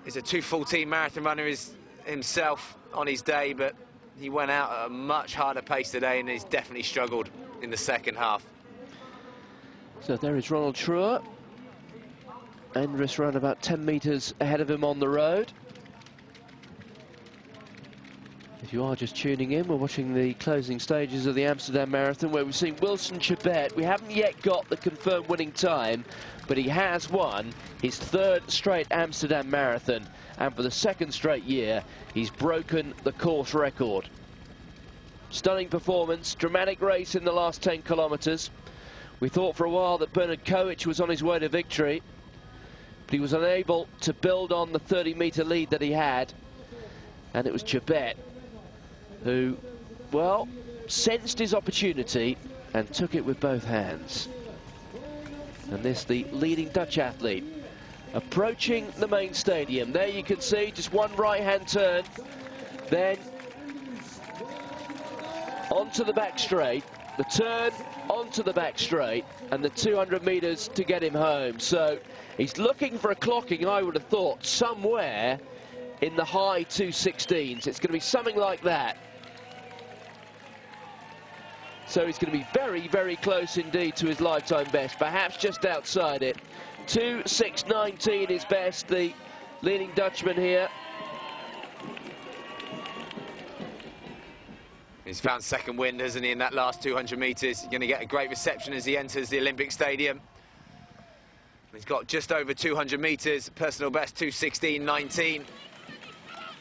is a 2:14 marathon runner himself on his day, but he went out at a much harder pace today and he's definitely struggled in the second half. So there is Ronald Truer. Endres ran about 10 metres ahead of him on the road. If you are just tuning in, we're watching the closing stages of the Amsterdam Marathon, where we've seen Wilson Chebet. We haven't yet got the confirmed winning time, but he has won his third straight Amsterdam Marathon, and for the second straight year, he's broken the course record. Stunning performance, dramatic race in the last 10 kilometres. We thought for a while that Bernard Koech was on his way to victory, but he was unable to build on the 30-metre lead that he had, and it was Chebet who, well, sensed his opportunity and took it with both hands. And this, the leading Dutch athlete, approaching the main stadium. There you can see just one right-hand turn, then onto the back straight, the turn onto the back straight, and the 200 metres to get him home. So he's looking for a clocking, I would have thought, somewhere in the high 2:16s. It's going to be something like that. So he's going to be very, very close indeed to his lifetime best, perhaps just outside it. 2:6:19 is best, the leading Dutchman here. He's found second wind, hasn't he, in that last 200 metres. He's going to get a great reception as he enters the Olympic Stadium. He's got just over 200 metres, personal best 2:16:19.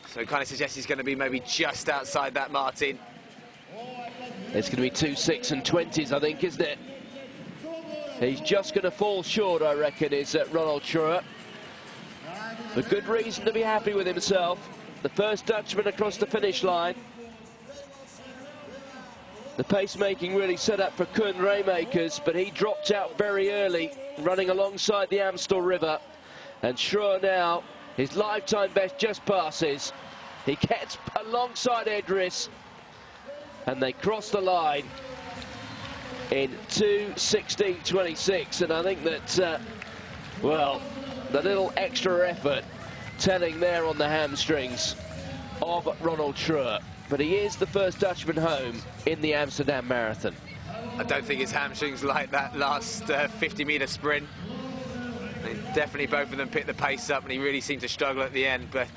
So it kind of suggests he's going to be maybe just outside that, Martin. It's going to be 2:6:20s, I think, isn't it? He's just going to fall short, I reckon, is Ronald Truer. A good reason to be happy with himself. The first Dutchman across the finish line. The pacemaking really set up for Koen Raymakers, but he dropped out very early, running alongside the Amstel River. And Truer now, his lifetime best just passes. He gets alongside Endres, and they cross the line in 2:16:26. And I think that, well, the little extra effort telling there on the hamstrings of Ronald Truer. But he is the first Dutchman home in the Amsterdam Marathon. I don't think his hamstrings like that last 50-metre sprint. Definitely both of them picked the pace up, and he really seemed to struggle at the end. But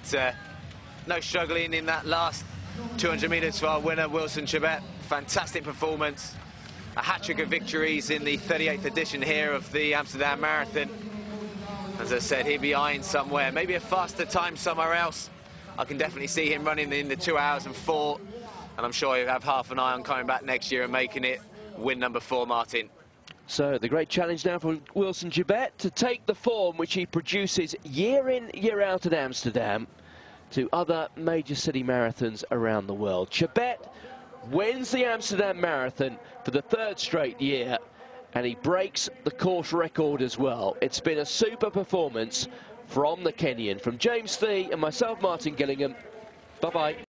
no struggling in that last 200 metres for our winner, Wilson Chebet. Fantastic performance. A hat-trick of victories in the 38th edition here of the Amsterdam Marathon. As I said, he'll be eyeing somewhere, maybe a faster time somewhere else. I can definitely see him running in the 2 hours and 4, and I'm sure he'll have half an eye on coming back next year and making it win number 4, Martin. So the great challenge now for Wilson Chebet to take the form which he produces year in, year out at Amsterdam to other major city marathons around the world. Chebet wins the Amsterdam Marathon for the 3rd straight year, and he breaks the course record as well. It's been a super performance from the Kenyan. From James Thie and myself, Martin Gillingham, bye-bye.